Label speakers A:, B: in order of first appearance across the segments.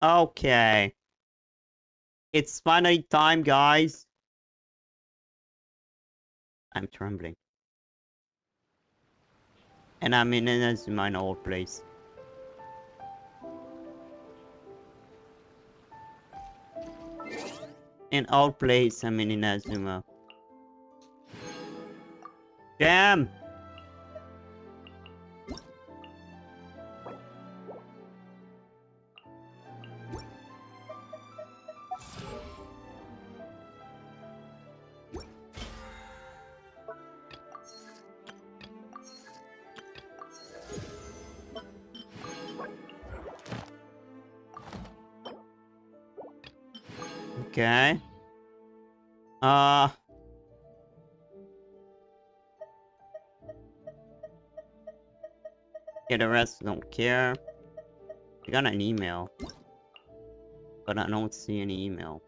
A: Okay. It's finally time, guys. I'm trembling. And I'm in an old place. In old place, I'm in Inazuma. Damn! Okay. Yeah, the rest don't care. I got an email. But I don't see any email.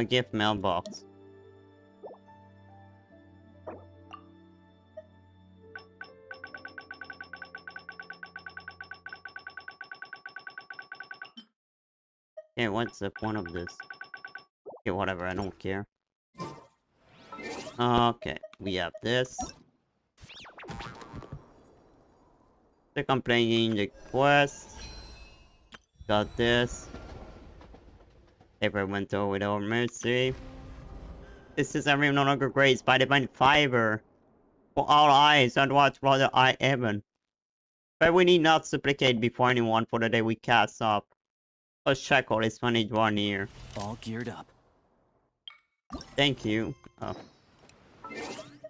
A: Gift mailbox. Okay, what's the point of this? Okay, whatever, I don't care. Okay, we have this. They're completing the quest. Got this. Ever went over without mercy. This is every no longer graced by divine fiber. For all eyes, and watch brother eye heaven. But we need not supplicate before anyone for the day we cast up. A shekel is when it draw near.
B: All geared up.
A: Thank you. Oh.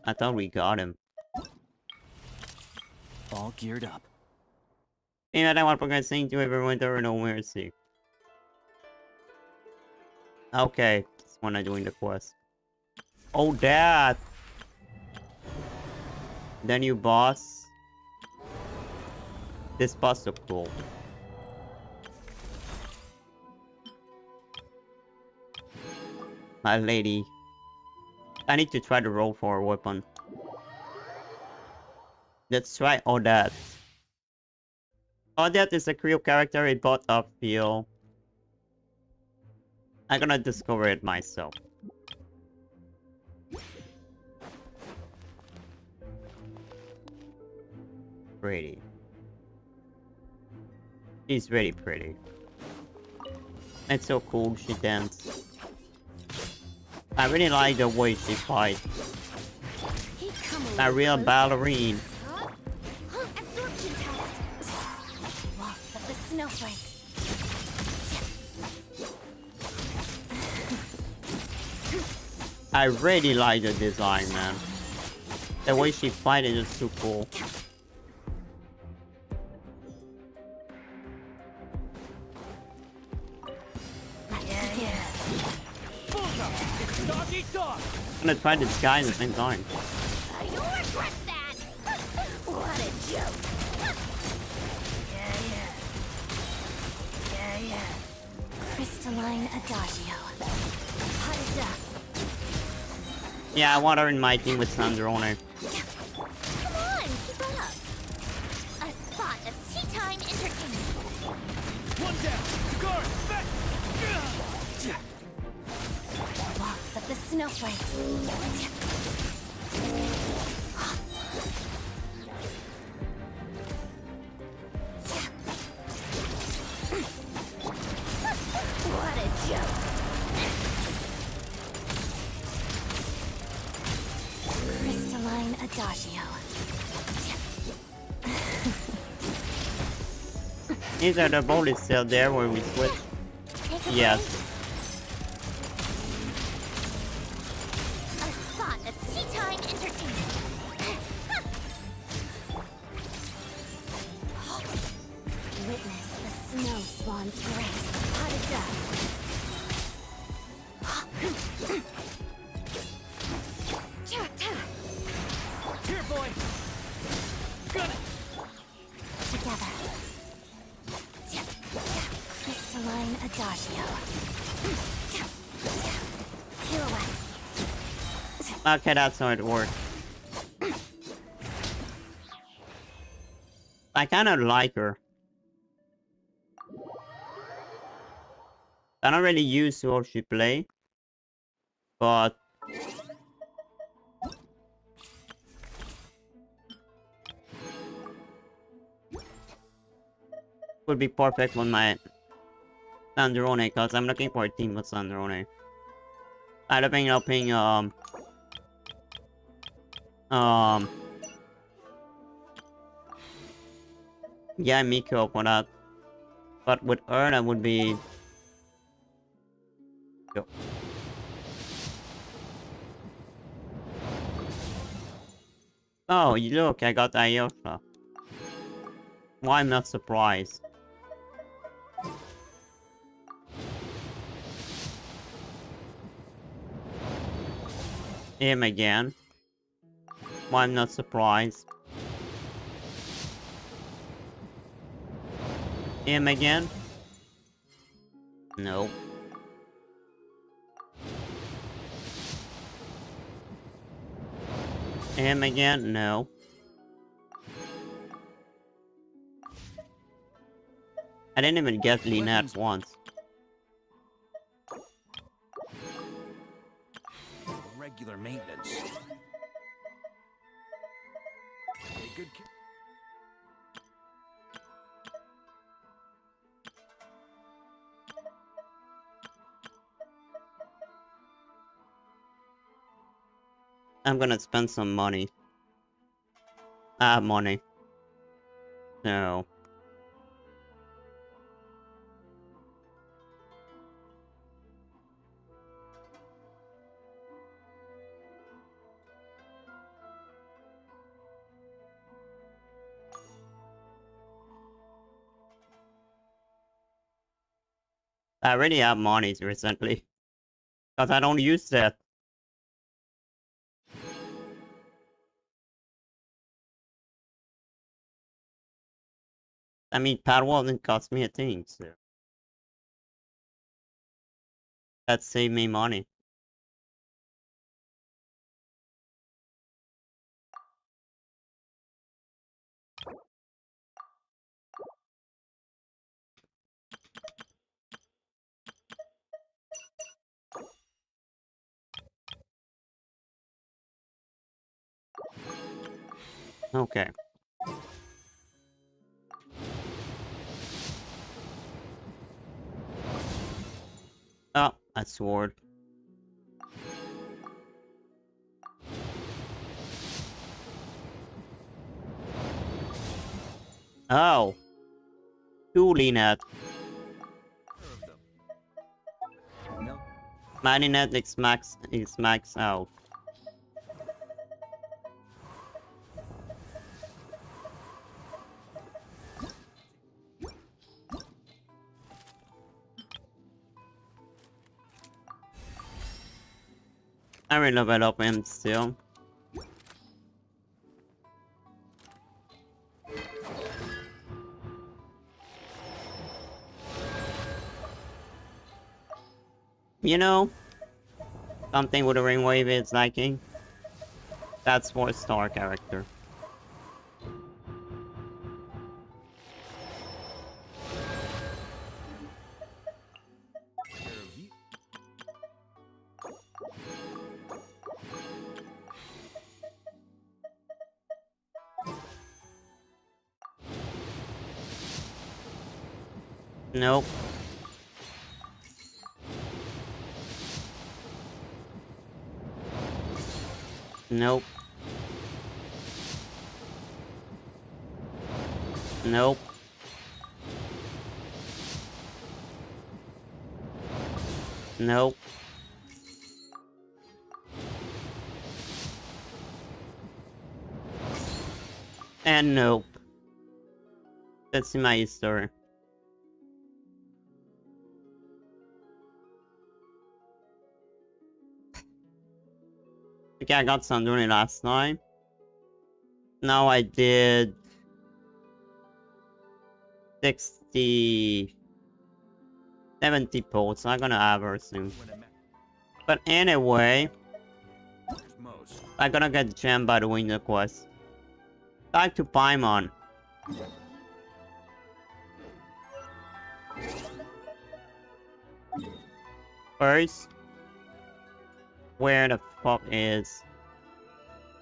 A: I thought we got him.
B: All geared up.
A: Maybe I don't want progressing to everyone there no mercy. Okay, that's when I'm doing the quest. Oh, that! The new boss. This boss looks cool. My lady. I need to try to roll for a weapon. Let's try Odette. Odette is a Creole character in both of feel. I'm gonna discover it myself. Pretty. She's very pretty. It's so cool she dances. I really like the way she fights. A real ballerina.
C: Absorption test. Lots of the snowflakes.
A: I really like the design, man. The way she fights is so cool. I'm gonna try this guy at the same time.
C: I don't regret that. What a joke. Yeah. Crystalline adagio. Hot as duck.
A: Yeah, I want her in my team with Sandrone.
C: Come on, keep up. A spot of tea time entertainment.
B: One down. Guard. Back.
C: Lots of the snowflakes. What a joke. Crystalline adagio.
A: Is there the bullet still there when we switch? Yes.
C: A spot of tea time entertainment. Witness the snow swan's grace. Hot as duck.
B: Here, boy. Got it.
C: Together. Crystalline adagio. Pirouette.
A: Okay, that's how it works. I kind of like her. I don't really use who she play, but would be perfect with my Sandrone, because I'm looking for a team with Sandrone. I'd have been helping yeah, Miko for that. But with her, that would be... Go. Oh, look, I got Ayosha. Why I'm not surprised. Him again. Why I'm not surprised. Him again? No. Him again? No. I didn't even get Lynette once.
B: Regular maintenance. Take good care.
A: I'm gonna spend some money. I have money. No. I already have money recently. Because I don't use that. I mean, Padwall didn't cost me a thing, so... That saved me money. Okay. Oh, a sword. Oh! Two Lynette.
B: No.
A: My Lynette is max out. I will level up him still. You know, something with a ring wave is liking. That's 4-star character. Nope. Nope. Nope. Nope. And nope. That's my history. Okay, I got some during last night. Now I did 60, 70 posts. I'm gonna have her soon. But anyway, I'm gonna get jammed by the winter quest. Back to Paimon. First, where the fuck is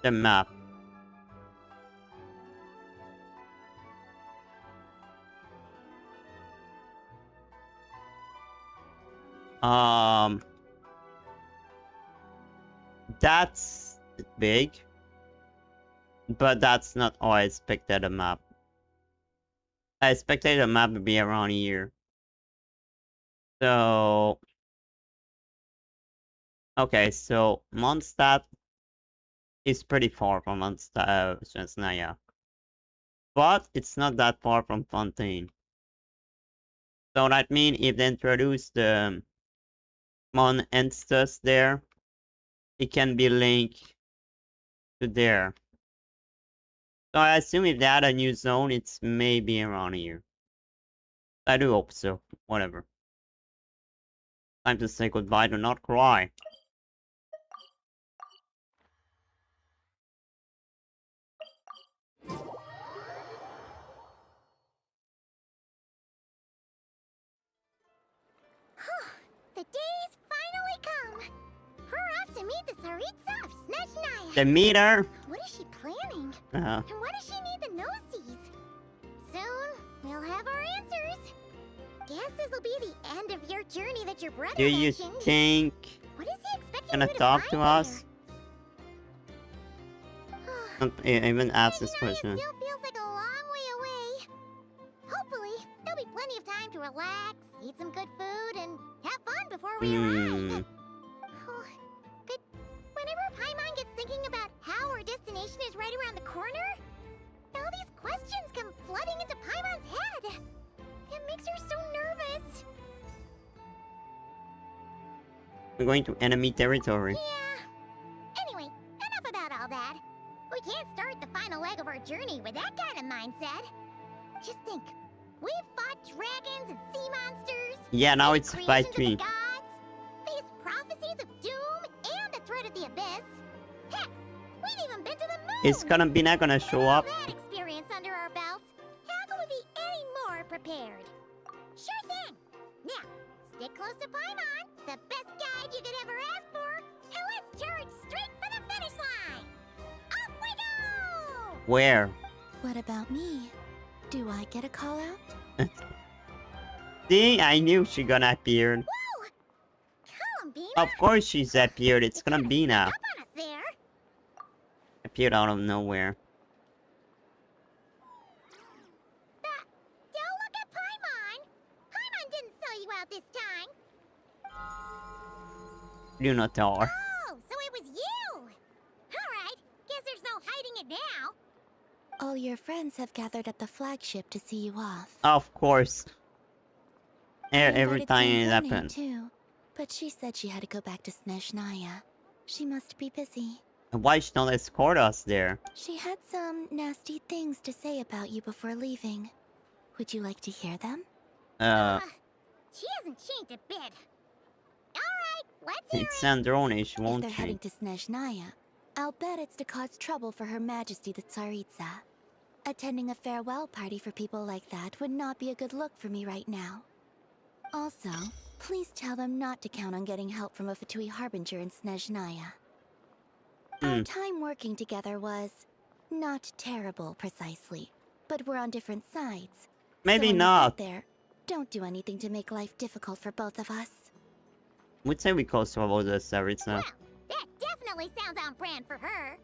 A: the map? That's big, but that's not how I expected a map. I expected a map to be around here. So, okay, so Mondstadt is pretty far from Snezhnaya, but it's not that far from Fontaine. So that means if they introduce the Mon Enstus there, it can be linked to there. So I assume if they add a new zone, it's maybe around here. I do hope so. Whatever. Time to say goodbye, do not cry.
C: The day's finally come. We're off to meet the Tsaritsa of Snezhnaya.
A: The meter!
C: What is she planning?
A: Uh,
C: And why does she need the gnoses? Soon, we'll have our answers. Guess this'll be the end of your journey that your brother
A: do you
C: mentioned.
A: think
C: What is he expecting
A: gonna
C: you to
A: talk
C: find
A: to us?
C: there?
A: Don't even ask this
C: Snezhnaya
A: question.
C: still feels like a long way away. Hopefully, there'll be plenty of time to relax, eat some good food, and have fun before we arrive. Oh, but whenever Paimon gets thinking about how our destination is right around the corner, all these questions come flooding into Paimon's head. It makes her so nervous.
A: We're going to enemy territory.
C: Yeah. Anyway, enough about all that. We can't start the final leg of our journey with that kind of mindset. Just think, we've fought dragons and sea monsters.
A: Yeah, now
C: seen
A: it's
C: creations
A: fight
C: of the
A: 3.
C: gods, faced prophecies of doom and the threat of the abyss. Heck, we've even been to the moon.
A: Is gonna be not gonna show
C: With
A: up?
C: all that experience under our belts, how can we be any more prepared? Sure thing. Now, stick close to Paimon, the best guide you could ever ask for, and let's charge straight for the finish line. Off we go!
A: Where?
D: What about me? Do I get a call out?
A: See, I knew she gonna appear.
C: Whoa! Columbine,
A: Of course she's appeared. It's
C: you
A: gonna
C: kinda
A: be
C: snuck
A: now.
C: up on us there.
A: Appeared out of nowhere.
C: But don't look at Paimon. Paimon didn't sell you out this time.
A: Do not tell her.
C: Oh, so it was you! Alright, guess there's no hiding it now.
D: All your friends have gathered at the flagship to see you off.
A: Of course.
D: I
A: Every
D: invited
A: time it
D: Sneznahya
A: happens.
D: too, but she said she had to go back to Snezhnaya. She must be busy.
A: Why she don't escort us there?
D: She had some nasty things to say about you before leaving. Would you like to hear them?
C: She hasn't changed a bit. Alright, let's hear
A: It's
C: it.
A: Andronish,
D: If
A: won't
D: they're
A: she?
D: heading to Snezhnaya, I'll bet it's to cause trouble for Her Majesty the Tsaritsa. Attending a farewell party for people like that would not be a good look for me right now. Also, please tell them not to count on getting help from a Fatui harbinger in Snezhnaya. Our time working together was not terrible, precisely, but we're on different sides.
A: Maybe
D: so when
A: not.
D: You get there, don't do anything to make life difficult for both of us.
A: Would say we cause trouble to Tsaritsa.
C: Well, that definitely sounds on brand for her.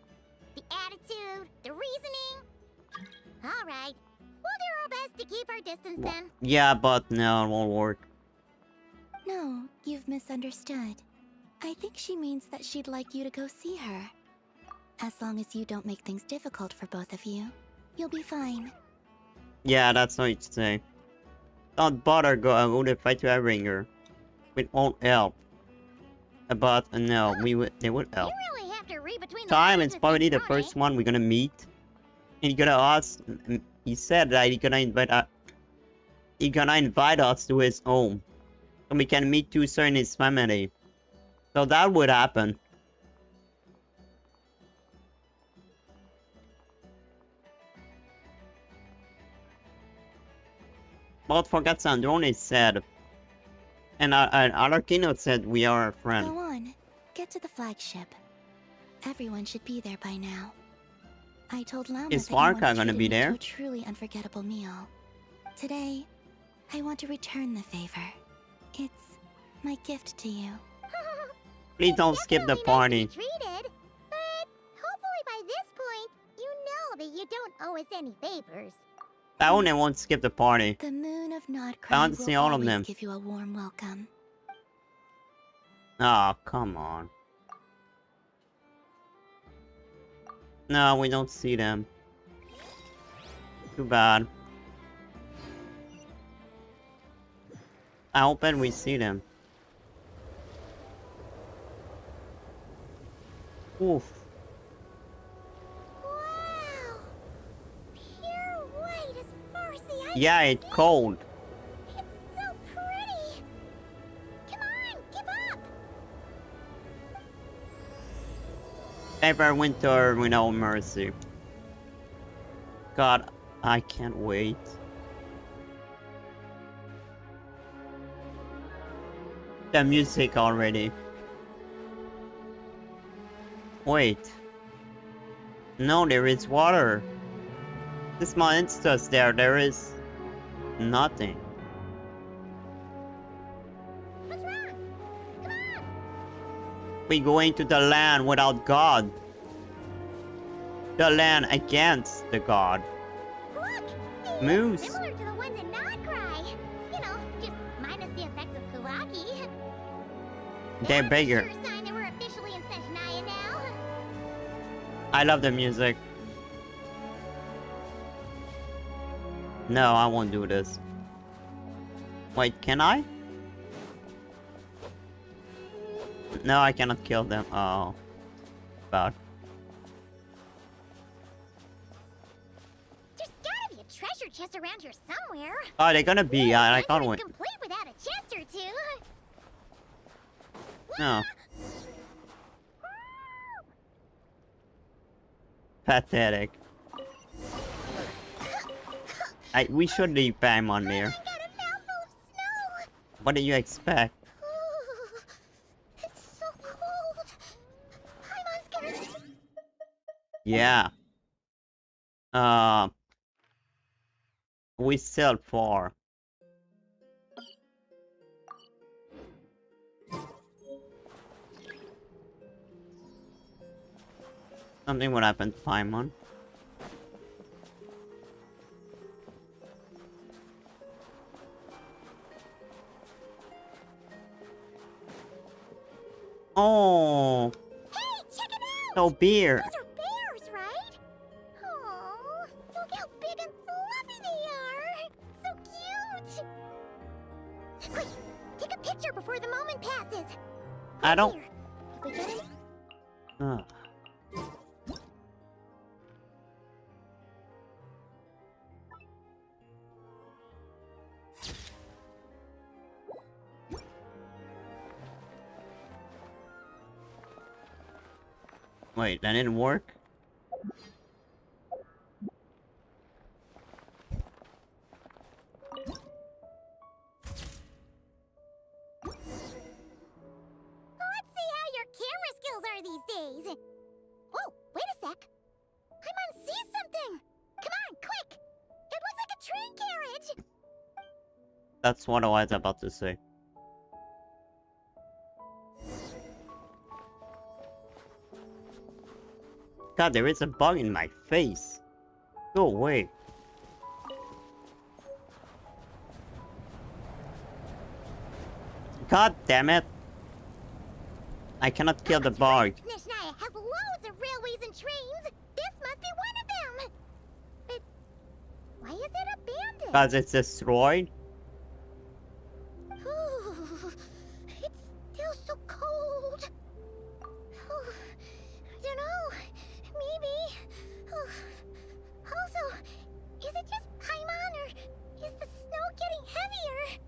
C: The attitude, the reasoning. Alright, we'll do our best to keep our distance then.
A: Yeah, but no, it won't work.
D: No, you've misunderstood. I think she means that she'd like you to go see her. As long as you don't make things difficult for both of you, you'll be fine.
A: Yeah, that's what you'd say. Don't bother go to fight to Ringer. It won't help. But no, they would help.
C: You really have to read between the
A: Time
C: lines
A: is
C: with
A: probably the
C: Fatui.
A: first one we're gonna meet. And he's gonna ask. He said that he's gonna invite us to his home, so we can meet Tusa and his family. So that would happen. But forget Sandrone said And Archon said we are a friend.
D: Go on. Get to the flagship. Everyone should be there by now. I told Lama
A: Is
D: that you once
A: Farka gonna
D: treated
A: be
D: me to
A: there?
D: a truly unforgettable meal. Today, I want to return the favor. It's my gift to you.
A: Please don't skip the
C: Definitely nice to
A: party.
C: be treated, but hopefully by this point, you know that you don't owe us any favors.
A: I only won't skip the party.
D: The moon of
A: I
D: Nodcry
A: want to
D: will
A: see all of
D: always
A: them.
D: give you a warm welcome.
A: Oh, come on. No, we don't see them. Too bad. I hope that we see them. Oof.
C: Wow! Pure white as far as the eye
A: Yeah,
C: can
A: it's
C: see.
A: cold.
C: It's so pretty. Come on, give up.
A: Ever winter without mercy. God, I can't wait. The music already. Wait. No, there is water. This monster's there. There is nothing.
C: What's wrong? Come on.
A: We going to the land without God. The land against the God.
C: Look! They
A: Moose.
C: look similar to the ones in Nodcry. You know, just minus the effects of Kuraki.
A: They're
C: That's a
A: bigger.
C: sure sign that we're officially in Snezhnaya now.
A: I love the music. No, I won't do this. Wait, can I? No, I cannot kill them. Oh. Bad.
C: There's gotta be a treasure chest around here somewhere.
A: Oh, they're gonna be. I can't
C: Adventure
A: wait.
C: is complete without a chest or two.
A: No. Pathetic. We should leave Bam on there.
C: I got a mouthful of snow.
A: What do you expect?
C: Ooh, it's so cold. Paimon's gonna...
A: Yeah. We still far. Something would happen to Paimon. Oh,
C: Hey, check it out!
A: no beer.
C: Those are bears, right? Oh, look how big and fluffy they are! So cute! Quick, take a picture before the moment passes.
A: I don't.
C: Here, if we get it,
A: Ugh. Wait, that didn't work?
C: let's see how your camera skills are these days. Oh, wait a sec. Paimon sees something. Come on, quick! It looks like a train carriage.
A: That's what I was about to say. God, there is a bug in my face. Go away. God damn it. I cannot kill the bug.
C: Snezhnaya has loads of railways and trains. This must be one of them. But why is it abandoned?
A: Because it's destroyed?
C: Ooh, it's still so cold. Ooh, I don't know. Maybe. Ooh. Also, is it just Paimon or is the snow getting heavier?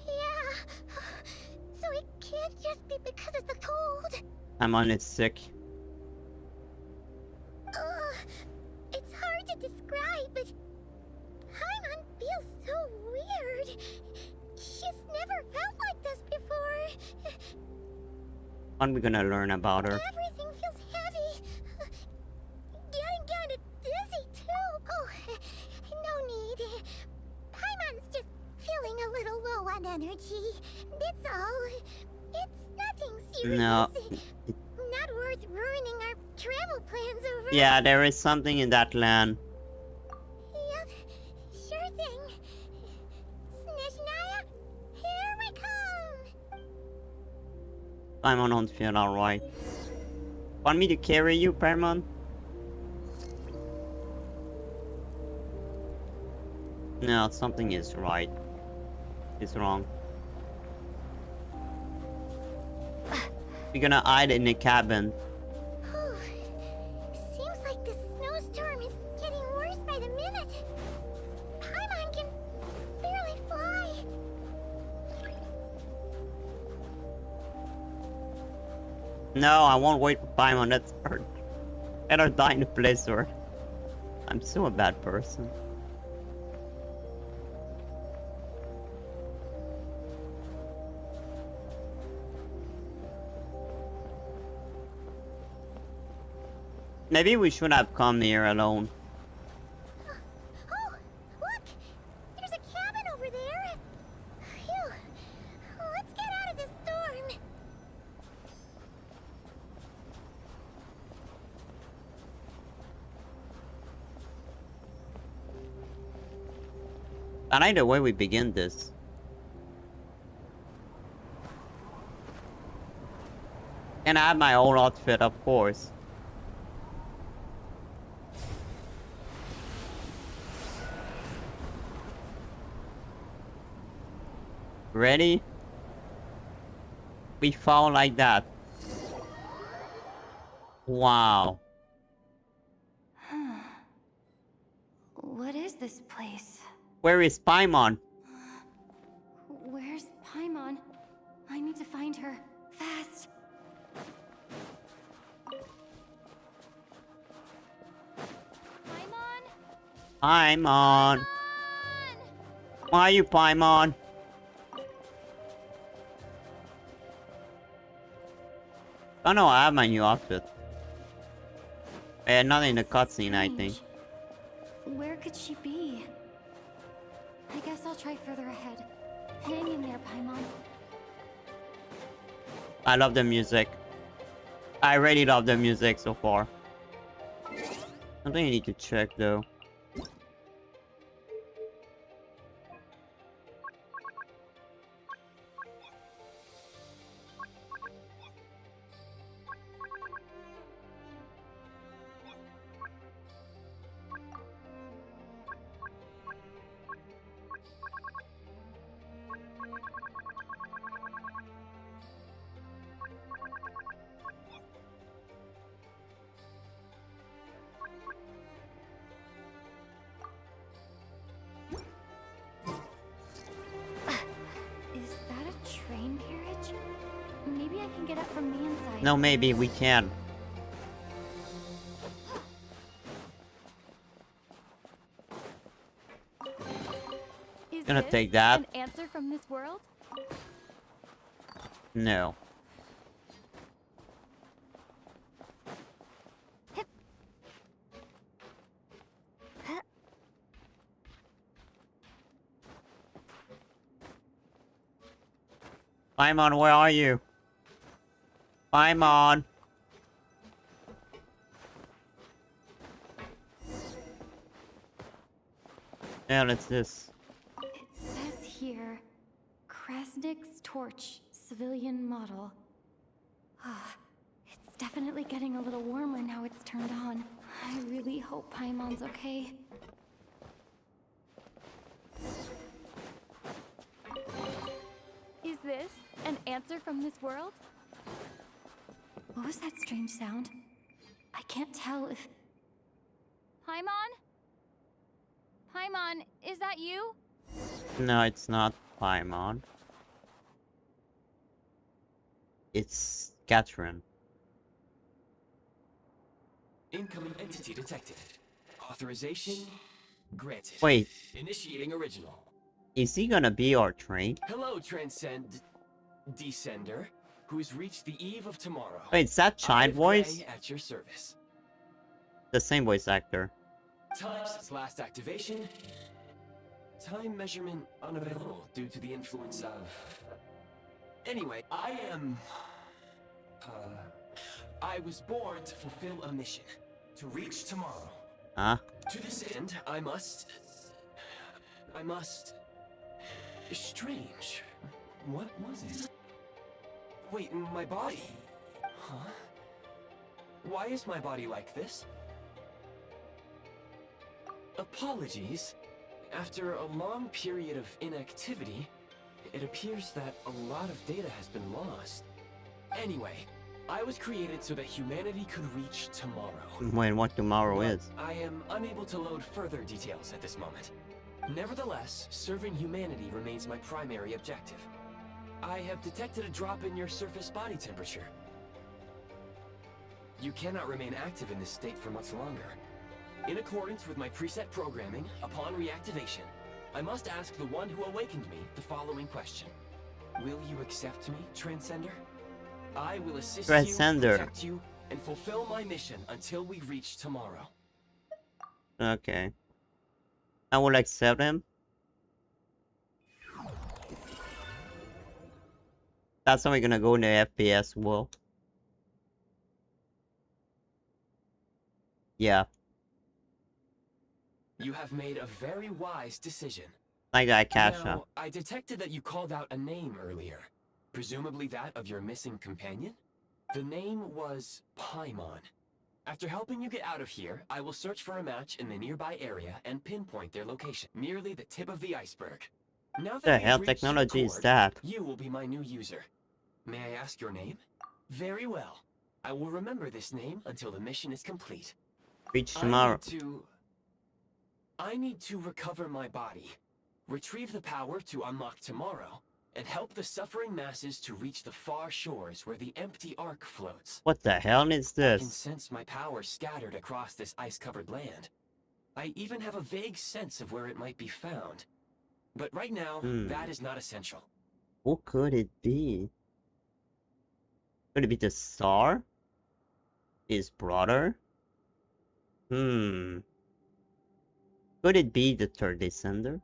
C: Yeah. So it can't just be because of the cold.
A: I'm on it sick.
C: describe, but Paimon feels so weird. She's never felt like this before.
A: When are we gonna learn about her?
C: Everything feels heavy. Getting kinda dizzy too. Oh, no need. Paimon's just feeling a little low on energy. That's all. It's nothing serious.
A: No.
C: Not worth ruining our travel plans over.
A: Yeah, there is something in that land.
C: Yep, sure thing. Snezhnaya, here we come.
A: Paimon don't feel alright. Want me to carry you, Paimon? No, something is right. It's wrong. We're gonna hide in the cabin.
C: Seems like this snowstorm is getting worse by the minute. Paimon can barely fly.
A: No, I won't wait for Paimon. That's her. Let her die in the blizzard. I'm so a bad person. Maybe we should have come here alone.
C: Oh, look! There's a cabin over there. Phew. Let's get out of this storm.
A: I like the way we begin this. And I have my own outfit, of course. Ready? We fall like that. Wow.
D: What is this place?
A: Where is Paimon?
D: Where's Paimon? I need to find her. Fast! Paimon?
A: Paimon. Why are you Paimon? Oh no, I have my new outfit. Not in the cutscene, I think.
D: Where could she be? I guess I'll try further ahead. Hang in there, Paimon.
A: I love the music. I really love the music so far. Something I need to check though.
D: Get up from the inside.
A: No, maybe we can.
D: Is
A: Gonna
D: this
A: take that.
D: an answer from this world?
A: No. Paimon, where are you? Paimon. Yeah, it's this.
D: It says here, Krasnik's torch, civilian model. Ah, it's definitely getting a little warmer now it's turned on. I really hope Paimon's okay. Is this an answer from this world? What was that strange sound? I can't tell if... Paimon? Paimon, is that you?
A: No, it's not Paimon. It's Catherine.
E: Incoming entity detected.
B: Authorization granted.
A: Wait,
B: Initiating original.
A: is he gonna be our train?
B: Hello, Descender, who's reached the eve of tomorrow.
A: Wait, is that child
B: I've
A: voice?
B: Gray at your service.
A: The same voice actor.
B: Time since last activation. Time measurement unavailable due to the influence of... Anyway, I was born to fulfill a mission. To reach tomorrow.
A: Huh?
B: To this end, I must... Strange. What was it? Wait, my body? Huh? Why is my body like this? Apologies. After a long period of inactivity, it appears that a lot of data has been lost. Anyway, I was created so that humanity could reach tomorrow.
A: When what tomorrow
B: But
A: is.
B: I am unable to load further details at this moment. Nevertheless, serving humanity remains my primary objective. I have detected a drop in your surface body temperature. You cannot remain active in this state for much longer. In accordance with my preset programming, upon reactivation, I must ask the one who awakened me the following question. Will you accept me, Transcender? I will assist you, protect you, and fulfill my mission until we reach tomorrow.
A: Okay. I will accept him. That's how we're gonna go in the FPS world. Yeah.
B: You have made a very wise decision.
A: I got cash
B: Now,
A: up.
B: I detected that you called out a name earlier. Presumably that of your missing companion? The name was Paimon. After helping you get out of here, I will search for a match in the nearby area and pinpoint their location. Merely the tip of the iceberg. Now that
A: The
B: we've
A: hell
B: reached
A: technology is
B: accord,
A: that?
B: you will be my new user. May I ask your name? Very well. I will remember this name until the mission is complete.
A: Reach tomorrow.
B: I need to recover my body, retrieve the power to unlock tomorrow, and help the suffering masses to reach the far shores where the empty ark floats.
A: What the hell is
B: I can
A: this?
B: sense my power scattered across this ice-covered land. I even have a vague sense of where it might be found. But right now, that is not essential.
A: Who could it be? Could it be the star? His brother? Could it be the third descender?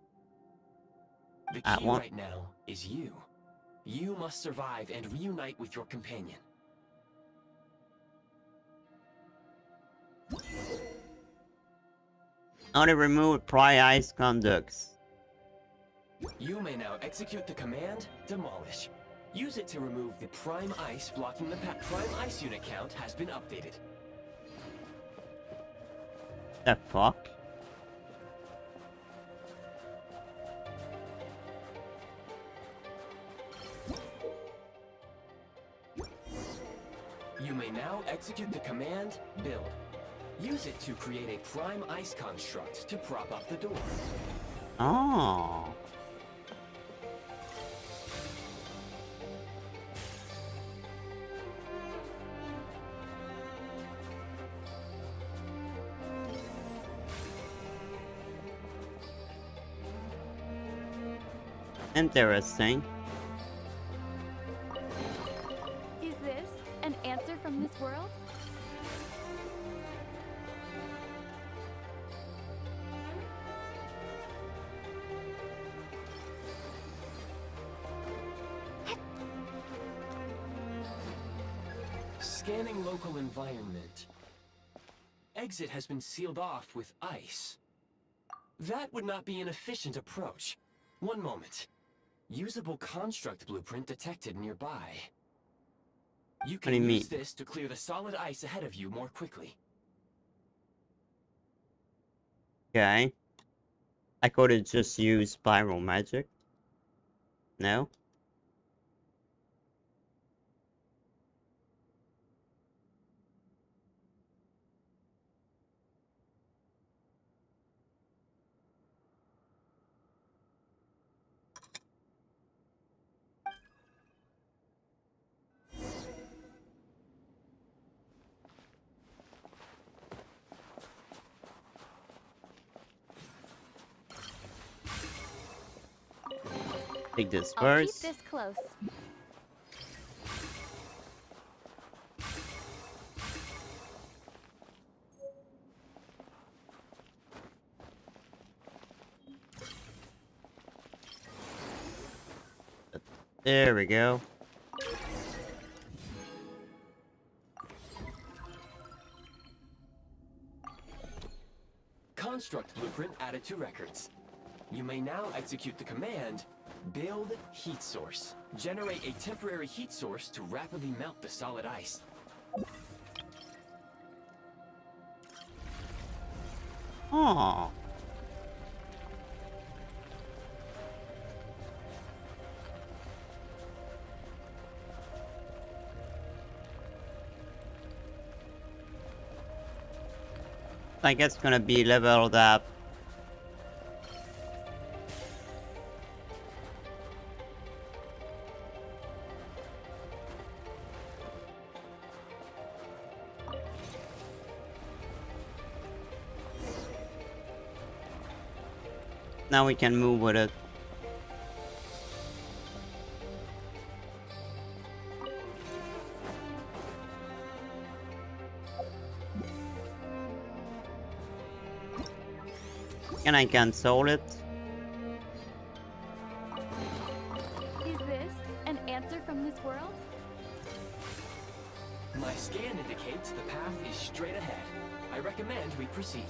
B: The key right now is you. You must survive and reunite with your companion.
A: How to remove pry ice conducts.
B: You may now execute the command, Demolish. Use it to remove the prime ice blocking the path. Prime ice unit count has been updated.
A: The fuck?
B: You may now execute the command, Build. Use it to create a prime ice construct to prop up the door.
A: Oh. Interesting.
E: Is this an answer from this world?
B: Scanning local environment. Exit has been sealed off with ice. That would not be an efficient approach. One moment. Usable construct blueprint detected nearby. You
A: What do you
B: can
A: mean?
B: use this to clear the solid ice ahead of you more quickly.
A: Okay. I could have just used spiral magic. No? Take this
E: I'll keep
A: first.
E: this close.
A: There we go.
B: Construct blueprint added to records. You may now execute the command, build heat source. Generate a temporary heat source to rapidly melt the solid ice.
A: Oh. I guess it's gonna be leveled up. Now we can move with it. Can I cancel it?
E: Is this an answer from this world?
B: My scan indicates the path is straight ahead. I recommend we proceed.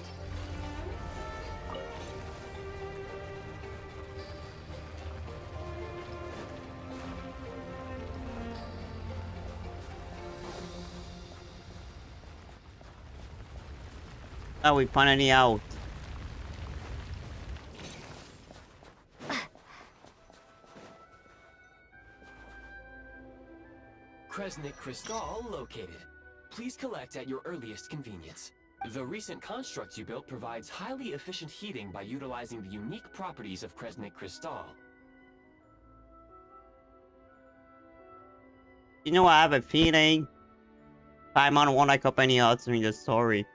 A: Oh, we finally out.
B: Kresnik Crystal located. Please collect at your earliest convenience. The recent construct you built provides highly efficient heating by utilizing the unique properties of Kresnik Crystal.
A: You know, I have a feeling Paimon won't accompany us in the story.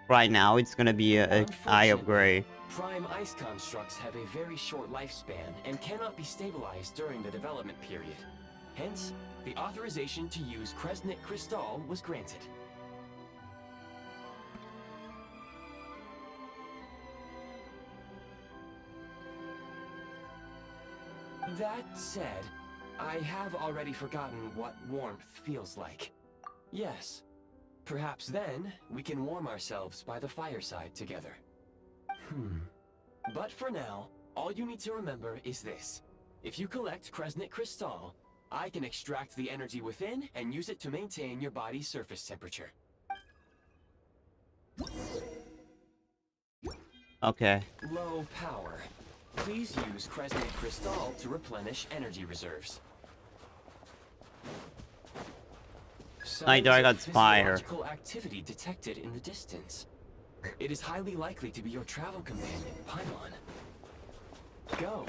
A: Right now, it's gonna be a eye upgrade.
B: Prime ice constructs have a very short lifespan and cannot be stabilized during the development period. Hence, the authorization to use Kresnik Crystal was granted. That said, I have already forgotten what warmth feels like. Yes, perhaps then we can warm ourselves by the fireside together. But for now, all you need to remember is this. If you collect Kresnik Crystal, I can extract the energy within and use it to maintain your body's surface temperature.
A: Okay.
B: Low power. Please use Kresnik Crystal to replenish energy reserves.
A: I got fire.
B: Physiological activity detected in the distance. It is highly likely to be your travel companion, Paimon. Go.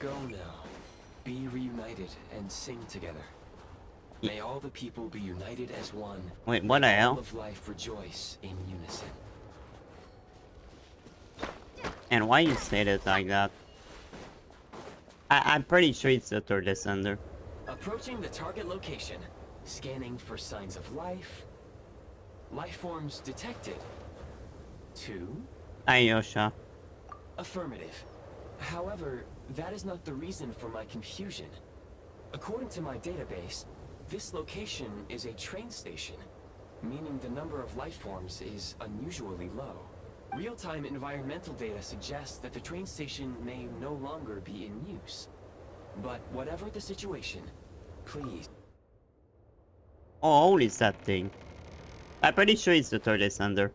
B: Go now. Be reunited and sing together. May all the people be united as one.
A: Wait, what the
B: May all
A: hell?
B: of life rejoice in unison.
A: And why you say it like that? I'm pretty sure it's the third descender.
B: Approaching the target location. Scanning for signs of life. Life forms detected. 2.
A: Ayosha.
B: Affirmative. However, that is not the reason for my confusion. According to my database, this location is a train station, meaning the number of life forms is unusually low. Real-time environmental data suggests that the train station may no longer be in use. But whatever the situation, please.
A: Oh, holy that thing. I'm pretty sure it's the third descender.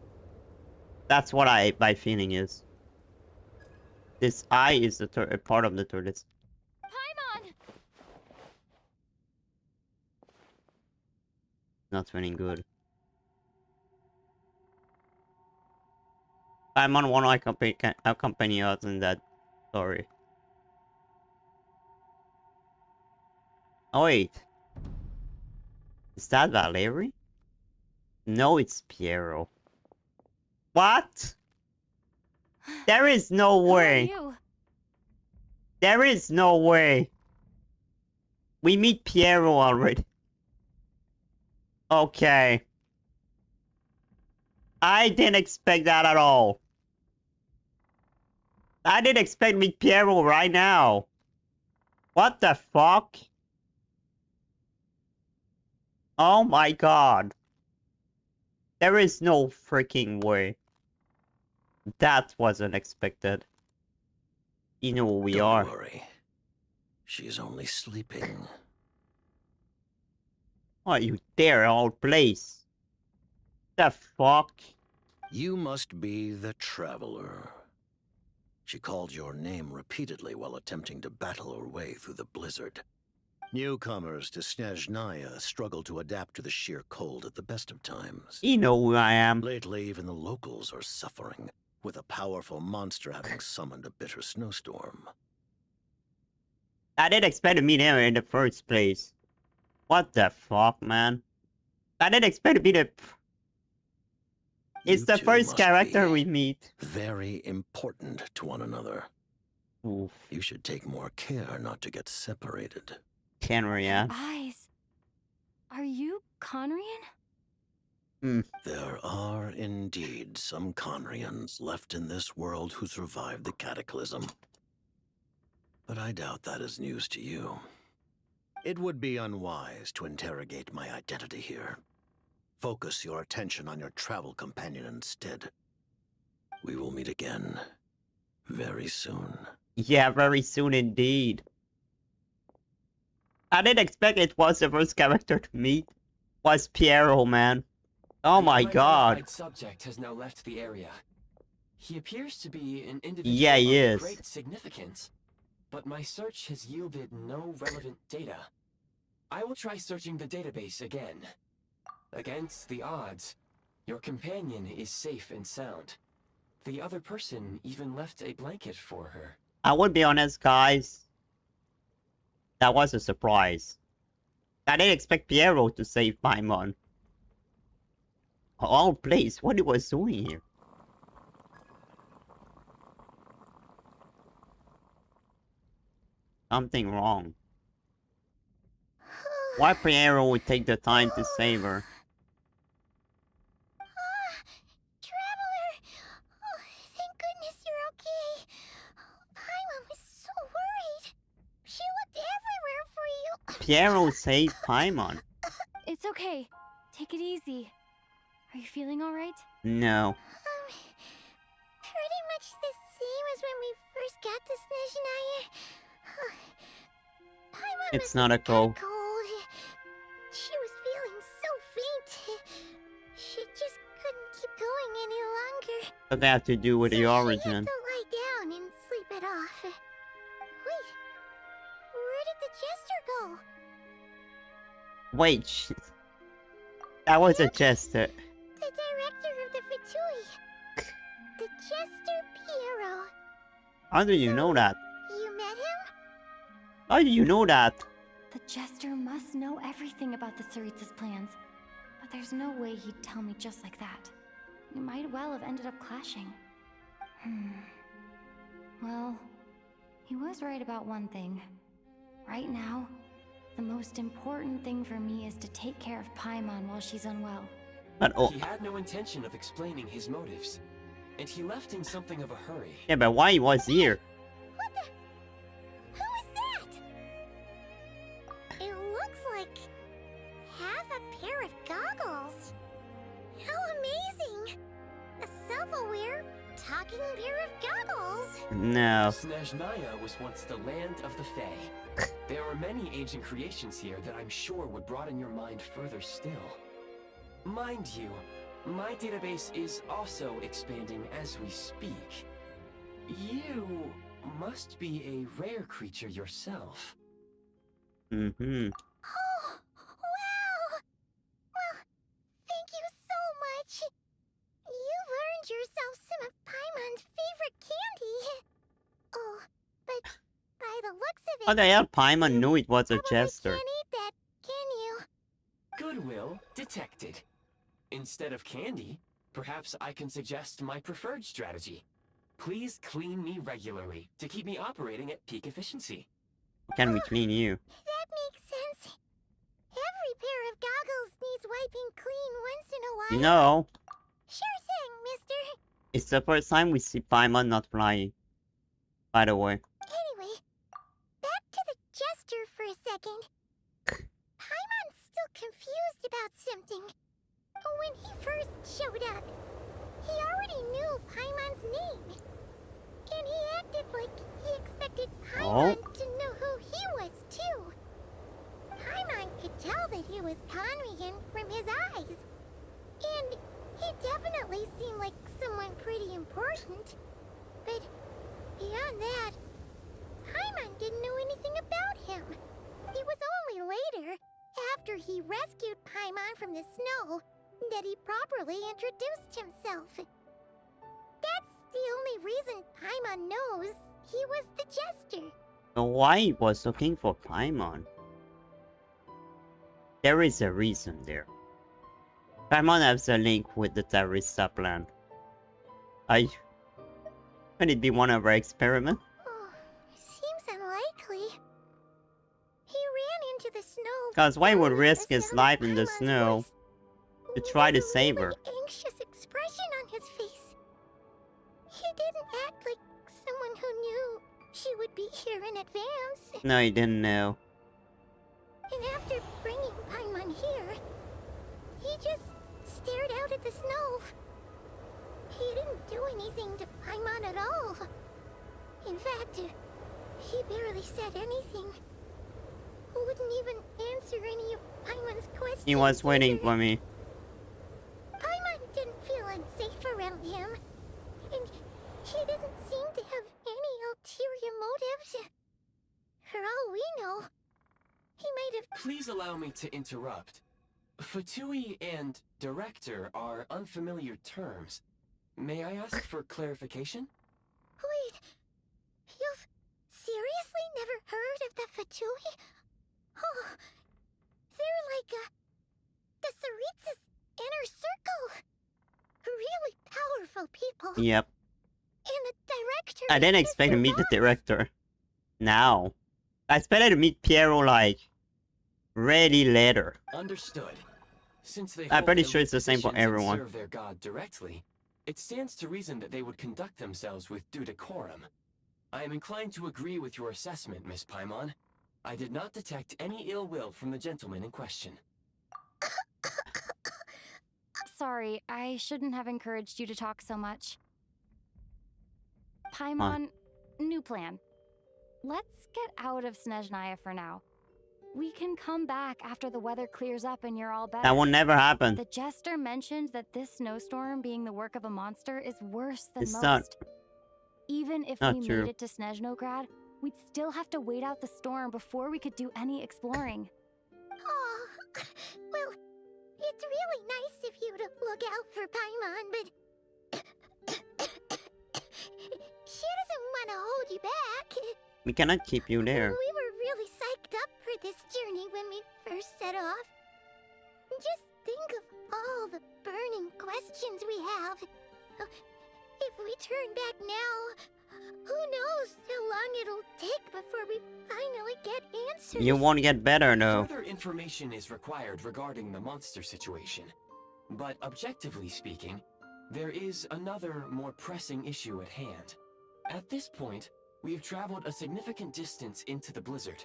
A: That's what my feeling is. This eye is the third part of the third descender.
E: Paimon!
A: Not feeling good. Paimon won't accompany us in that story. Oh wait. Is that Valerie? No, it's Piero. What? There is no
E: Who are
A: way.
E: you?
A: There is no way. We meet Piero already. Okay. I didn't expect that at all. I didn't expect to meet Piero right now. What the fuck? Oh my god. There is no freaking way. That was unexpected. You know who we are.
F: Don't worry. She's only sleeping.
A: Oh, you dare old place. The fuck?
F: You must be the Traveler. She called your name repeatedly while attempting to battle her way through the blizzard. Newcomers to Snezhnaya struggle to adapt to the sheer cold at the best of times.
A: You know who I am.
F: Lately, even the locals are suffering, with a powerful monster having summoned a bitter snowstorm.
A: I didn't expect to meet him in the first place. What the fuck, man? I didn't expect to be the... It's
F: You
A: the
F: two
A: first
F: must
A: character
F: be
A: we meet.
F: very important to one another.
A: Oof.
F: You should take more care not to get separated.
A: Kenria.
E: Eyes. Are you Conrian?
F: There are indeed some Conrians left in this world who survived the cataclysm. But I doubt that is news to you. It would be unwise to interrogate my identity here. Focus your attention on your travel companion instead. We will meet again very soon.
A: Yeah, very soon indeed. I didn't expect it was the first character to meet. Was Piero, man. Oh my
B: The
A: god.
B: unidentified subject has now left the area. He appears to be an individual
A: Yeah, he
B: of
A: is.
B: great significance, but my search has yielded no relevant data. I will try searching the database again. Against the odds, your companion is safe and sound. The other person even left a blanket for her.
A: I would be honest, guys. That was a surprise. I didn't expect Piero to save Paimon. All place, what he was doing here. Something wrong. Why Piero would take the time to save her?
C: Traveler! Oh, thank goodness you're okay. Paimon was so worried. She looked everywhere for you.
A: Piero saved Paimon.
E: It's okay. Take it easy. Are you feeling all right?
A: No.
C: Pretty much the same as when we first got to Snezhnaya. Paimon
A: It's
C: was
A: not a cold.
C: cold. She was feeling so faint. She just couldn't keep going any longer.
A: What they have to do with
C: So
A: the
C: she
A: origin?
C: had to lie down and sleep it off. Wait, where did the jester go?
A: Wait, that was a jester.
C: The director of the Fatui. The jester Piero.
A: How do you know that?
C: You met him?
A: How do you know that?
E: The Jester must know everything about the Tsaritsa's plans. But there's no way he'd tell me just like that. We might well have ended up clashing. Well, he was right about one thing. Right now, the most important thing for me is to take care of Paimon while she's unwell.
A: But oh,
B: He had no intention of explaining his motives, and he left in something of a hurry.
A: yeah, but why he was here?
C: What the? Who is that? It looks like half a pair of goggles. How amazing! A self-aware, talking pair of goggles.
A: No.
B: Snezhnaya was once the land of the Fae. There are many ancient creations here that I'm sure would broaden your mind further still. Mind you, my database is also expanding as we speak. You must be a rare creature yourself.
A: Mm-hmm.
C: Oh, wow! Well, thank you so much. You've earned yourself some of Paimon's favorite candy. Oh, but by the looks of it,
A: How the hell Paimon knew it was a
C: probably
A: jester?
C: can't eat that, can you?
B: Goodwill detected. Instead of candy, perhaps I can suggest my preferred strategy. Please clean me regularly to keep me operating at peak efficiency.
A: Can we clean you?
C: That makes sense. Every pair of goggles needs wiping clean once in a while.
A: No,
C: Sure thing, mister.
A: it's the first time we see Paimon not flying. By the way.
C: Anyway, back to the jester for a second. Paimon's still confused about something. When he first showed up, he already knew Paimon's name. And he acted like he expected Paimon to know who he was, too. Paimon could tell that he was Conrian from his eyes. And he definitely seemed like someone pretty important. But beyond that, Paimon didn't know anything about him. It was only later, after he rescued Paimon from the snow, that he properly introduced himself. That's the only reason Paimon knows he was the jester.
A: So why he was looking for Paimon? There is a reason there. Paimon has a link with the Tsaritsa plan. Could it be one of our experiments?
C: Oh, seems unlikely. He ran into the snow.
A: Cause why would
C: carrying
A: risk
C: the
A: his
C: sound of
A: life in the
C: Paimon's
A: snow
C: voice
A: to try to
C: with a
A: save
C: really
A: her?
C: anxious expression on his face. He didn't act like someone who knew she would be here in advance.
A: No, he didn't know.
C: And after bringing Paimon here, he just stared out at the snow. He didn't do anything to Paimon at all. In fact, he barely said anything. Wouldn't even answer any of Paimon's questions.
A: He was waiting
C: either.
A: for me.
C: Paimon didn't feel unsafe around him. And he didn't seem to have any ulterior motives. For all we know, he might have...
B: Please allow me to interrupt. Fatui and director are unfamiliar terms. May I ask for clarification?
C: Wait, you've seriously never heard of the Fatui? Oh, they're like the Tsaritsa's inner circle. Really powerful people.
A: Yep.
C: And the director...
A: I didn't
C: is
A: expect to
C: their
A: meet the
C: boss.
A: director. Now. I expected to meet Piero like really later.
B: Understood. Since they
A: I'm
B: hold
A: pretty
B: elite
A: sure it's the same for
B: positions and
A: everyone.
B: serve their god directly, it stands to reason that they would conduct themselves with due decorum. I am inclined to agree with your assessment, Miss Paimon. I did not detect any ill will from the gentleman in question.
E: Sorry, I shouldn't have encouraged you to talk so much. Paimon, new plan. Let's get out of Snezhnaya for now. We can come back after the weather clears up and you're all better.
A: That will never happen.
E: The jester mentioned that this snowstorm being the work of a monster is worse than
A: It's
E: most.
A: not.
E: Even if
A: Not
E: we
A: true.
E: made it to Snezhnograd, we'd still have to wait out the storm before we could do any exploring.
C: Oh, well, it's really nice of you to look out for Paimon, but... she doesn't want to hold you back.
A: We cannot keep you there.
C: We were really psyched up for this journey when we first set off. Just think of all the burning questions we have. If we turn back now, who knows how long it'll take before we finally get answers.
A: You won't get better though.
B: Further information is required regarding the monster situation. But objectively speaking, there is another more pressing issue at hand. At this point, we have traveled a significant distance into the blizzard.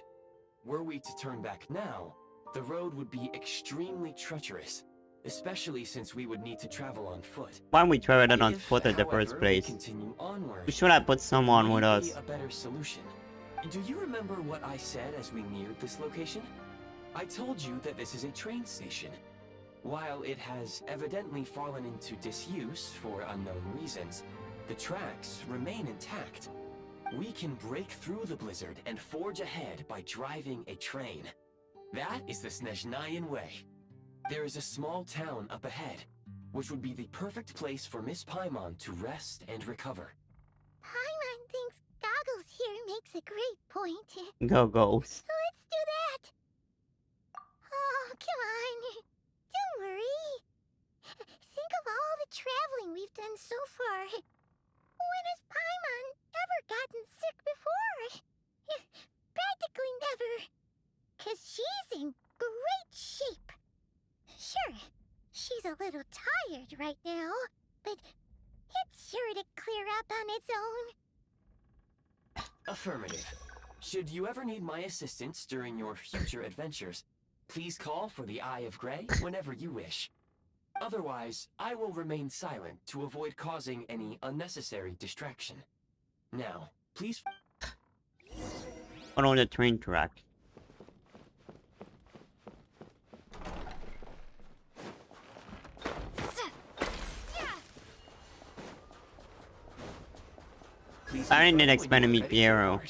B: Were we to turn back now, the road would be extremely treacherous, especially since we would need to travel on foot.
A: Why we traveled on
B: If,
A: foot in the
B: however,
A: first
B: we
A: place?
B: continue onward,
A: We should have put someone
B: there
A: with
B: may
A: us.
B: be a better solution. Do you remember what I said as we neared this location? I told you that this is a train station. While it has evidently fallen into disuse for unknown reasons, the tracks remain intact. We can break through the blizzard and forge ahead by driving a train. That is the Snezhnayan way. There is a small town up ahead, which would be the perfect place for Miss Paimon to rest and recover.
C: Paimon thinks Goggles here makes a great point.
A: Go Ghost.
C: Let's do that. Oh, come on. Don't worry. Think of all the traveling we've done so far. When has Paimon ever gotten sick before? Practically never. 'Cause she's in great shape. Sure, she's a little tired right now, but it's sure to clear up on its own.
B: Affirmative. Should you ever need my assistance during your future adventures, please call for the Eye of Grey whenever you wish. Otherwise, I will remain silent to avoid causing any unnecessary distraction. Now, please...
A: On the train track. I didn't expect to meet Piero.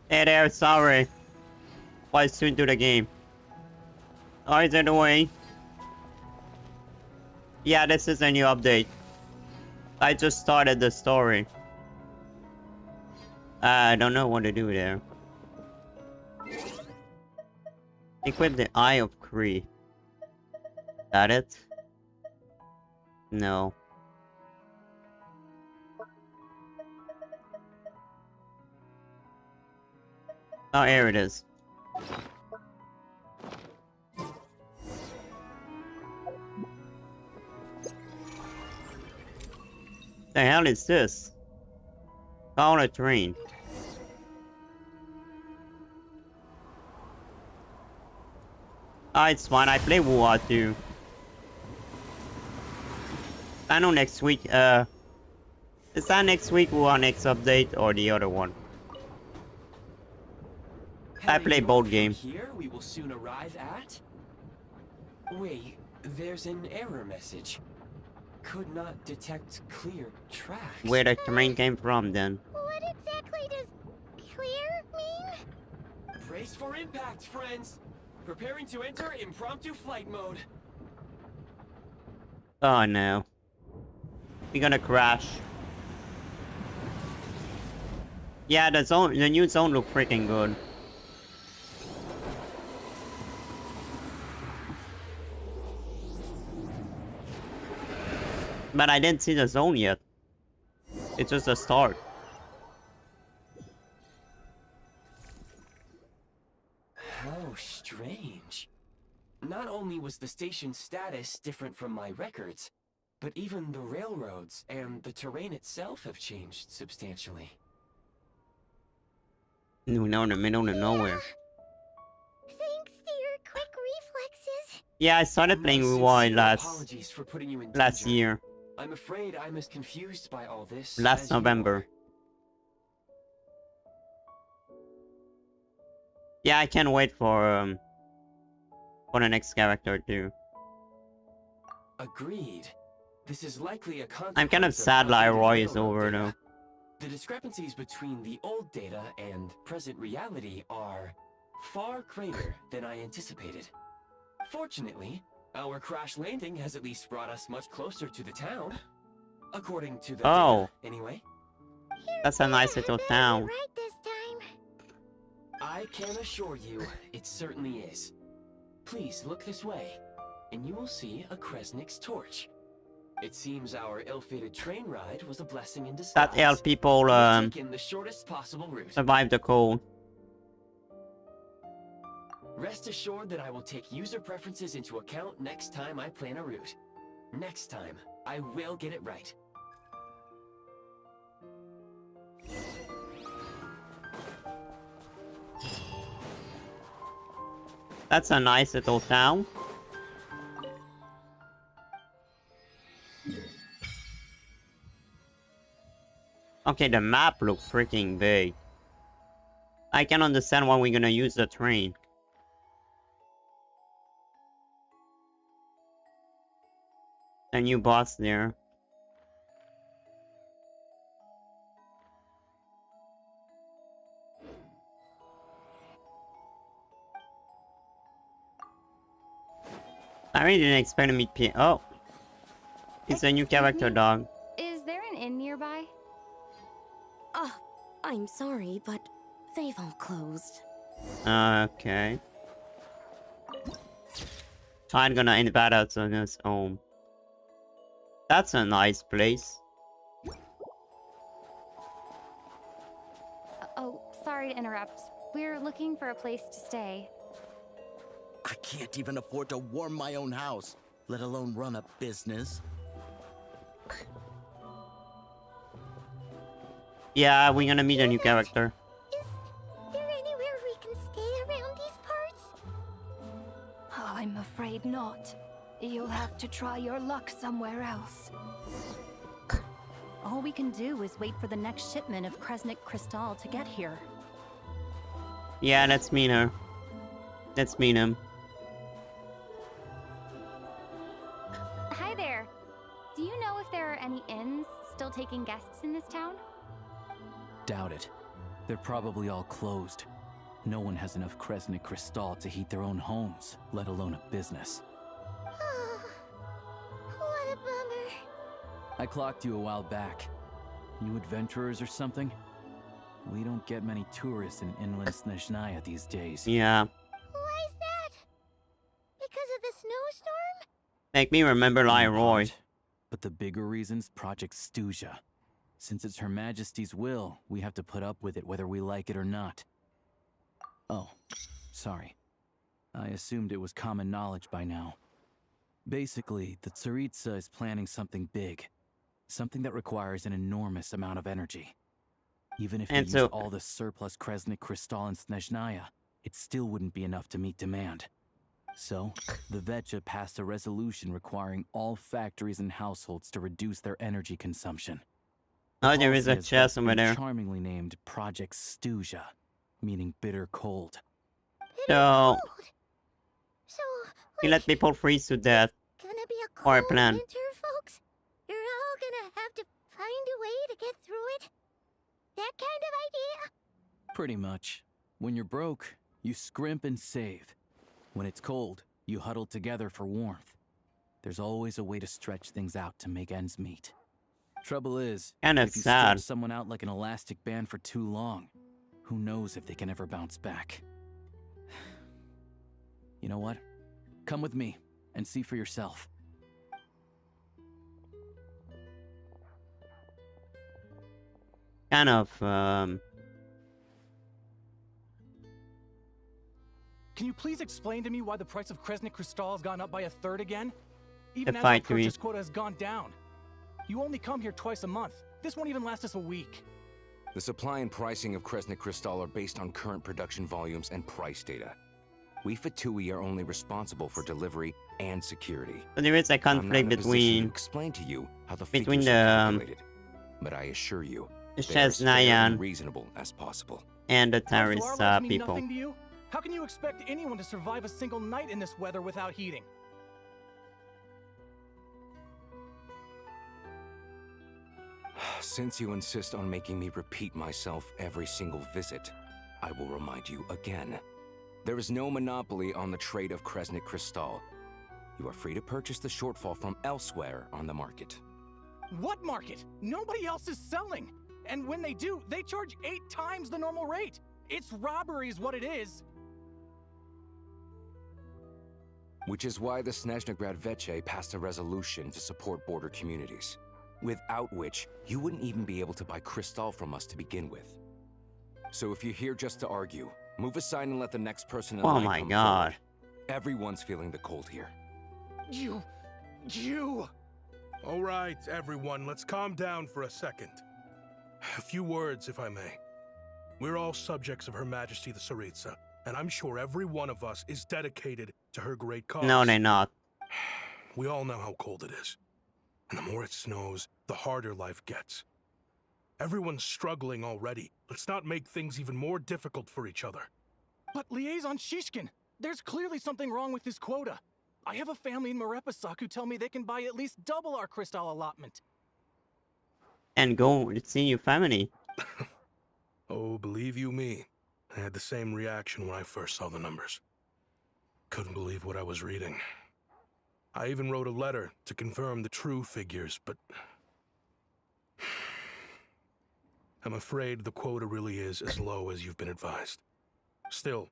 A: Hey there, sorry. Was soon to the game. Oh, is it away? Yeah, this is a new update. I just started the story. I don't know what to do there. Equip the Eye of Kree. That it? No. Oh, here it is. The hell is this? On a train. Ah, it's fine. I play War 2. I know next week. Is that next week War next update or the other one? I play both games.
B: Here we will soon arrive at... Wait, there's an error message. Could not detect clear tracks.
A: Where the train came from then?
C: What exactly does clear mean?
B: Brace for impact, friends. Preparing to enter impromptu flight mode.
A: Oh no. We're gonna crash. Yeah, the new zone look freaking good. But I didn't see the zone yet. It's just a start.
B: How strange. Not only was the station's status different from my records, but even the railroads and the terrain itself have changed substantially.
A: No, in the middle of nowhere.
C: Thanks to your quick reflexes.
A: Yeah, I started playing Rewind
B: Apologies for putting you in
A: last
B: danger.
A: year.
B: I'm afraid I'm as confused by all this
A: Last
B: as you
A: November.
B: are.
A: Yeah, I can't wait for the next character too.
B: Agreed. This is likely a
A: I'm kind of
B: consequence
A: sad
B: outdated
A: Leroy is
B: railroad
A: over
B: data.
A: though.
B: The discrepancies between the old data and present reality are far greater than I anticipated. Fortunately, our crash landing has at least brought us much closer to the town. According to the
A: Oh.
B: data, anyway.
A: That's a nice little town.
C: Right this time.
B: I can assure you, it certainly is. Please look this way, and you will see a Kresnik's torch. It seems our ill-fated train ride was a blessing in disguise.
A: That helped people
B: We've taken the shortest possible route.
A: survive the cold.
B: Rest assured that I will take user preferences into account next time I plan a route. Next time, I will get it right.
A: That's a nice little town. Okay, the map looks freaking big. I can understand why we're gonna use the train. A new boss there. I really didn't expect to meet P. Oh, it's a new character, dog.
E: Is there an inn nearby?
G: I'm sorry, but they've all closed.
A: Okay. Trying gonna invite us on his own. That's a nice place.
E: Oh, sorry to interrupt. We're looking for a place to stay.
H: I can't even afford to warm my own house, let alone run a business.
A: Yeah, we're gonna meet a new character.
C: Is there anywhere we can stay around these parts?
I: I'm afraid not. You'll have to try your luck somewhere else.
J: All we can do is wait for the next shipment of Kresnik Crystal to get here.
A: Yeah, let's meet her. Let's meet him.
E: Hi there. Do you know if there are any inns still taking guests in this town?
K: Doubt it. They're probably all closed. No one has enough Kresnik Crystal to heat their own homes, let alone a business.
C: What a bummer.
K: I clocked you a while back. You adventurers or something? We don't get many tourists in inland Snezhnaya these days.
A: Yeah.
C: Why is that? Because of the snowstorm?
A: Make me remember Leroy.
K: But the bigger reason's Project Stuzha. Since it's Her Majesty's will, we have to put up with it whether we like it or not. Oh, sorry. I assumed it was common knowledge by now. Basically, the Tsaritsa is planning something big. Something that requires an enormous amount of energy. Even if they use all the surplus Kresnik Crystal in Snezhnaya, it still wouldn't be enough to meet demand. So, the Vetcha passed a resolution requiring all factories and households to reduce their energy consumption.
A: Oh, there is a chest over there.
K: Charmingly named Project Stuzha, meaning bitter cold.
A: So,
C: So,
A: we let people freeze to death.
C: gonna be a
A: Or a
C: cold
A: plan.
C: winter, folks. You're all gonna have to find a way to get through it. That kind of idea?
K: Pretty much. When you're broke, you scrimp and save. When it's cold, you huddle together for warmth. There's always a way to stretch things out to make ends meet. Trouble is,
A: Kinda
K: if you
A: sad.
K: stretch someone out like an elastic band for too long, who knows if they can ever bounce back. You know what? Come with me and see for yourself.
A: Kind of,
L: Can you please explain to me why the price of Kresnik Crystal has gone up by 1/3 again? Even as
A: Fatui.
L: our purchase quota has gone down. You only come here twice a month. This won't even last us a week.
M: The supply and pricing of Kresnik Crystal are based on current production volumes and price data. We Fatui are only responsible for delivery and security.
A: so there is a conflict between
M: explain to you how the
A: between
M: figures
A: the
M: are calculated, but I assure you, they are as fair
A: Snezhnaya
M: and reasonable as possible.
A: and the
L: So our
A: Tsaritsa
L: lives mean
A: people.
L: nothing to you? How can you expect anyone to survive a single night in this weather without heating?
M: Since you insist on making me repeat myself every single visit, I will remind you again. There is no monopoly on the trade of Kresnik Crystal. You are free to purchase the shortfall from elsewhere on the market.
L: What market? Nobody else is selling. And when they do, they charge 8 times the normal rate. It's robbery is what it is.
M: Which is why the Snezhnaya Vetche passed a resolution to support border communities, without which you wouldn't even be able to buy crystal from us to begin with. So if you're here just to argue, move aside and let the next person in line
A: Oh my
M: come
A: god.
M: forward. Everyone's feeling the cold here.
L: You.
N: All right, everyone, let's calm down for a second. A few words, if I may. We're all subjects of Her Majesty the Tsaritsa, and I'm sure every one of us is dedicated to her great cause.
A: No, they're not.
N: We all know how cold it is. And the more it snows, the harder life gets. Everyone's struggling already. Let's not make things even more difficult for each other.
L: But Liaison Shishkin, there's clearly something wrong with this quota. I have a family in Marepasak who tell me they can buy at least double our crystal allotment.
A: And go see your family.
N: Oh, believe you me, I had the same reaction when I first saw the numbers. Couldn't believe what I was reading. I even wrote a letter to confirm the true figures, but I'm afraid the quota really is as low as you've been advised. Still,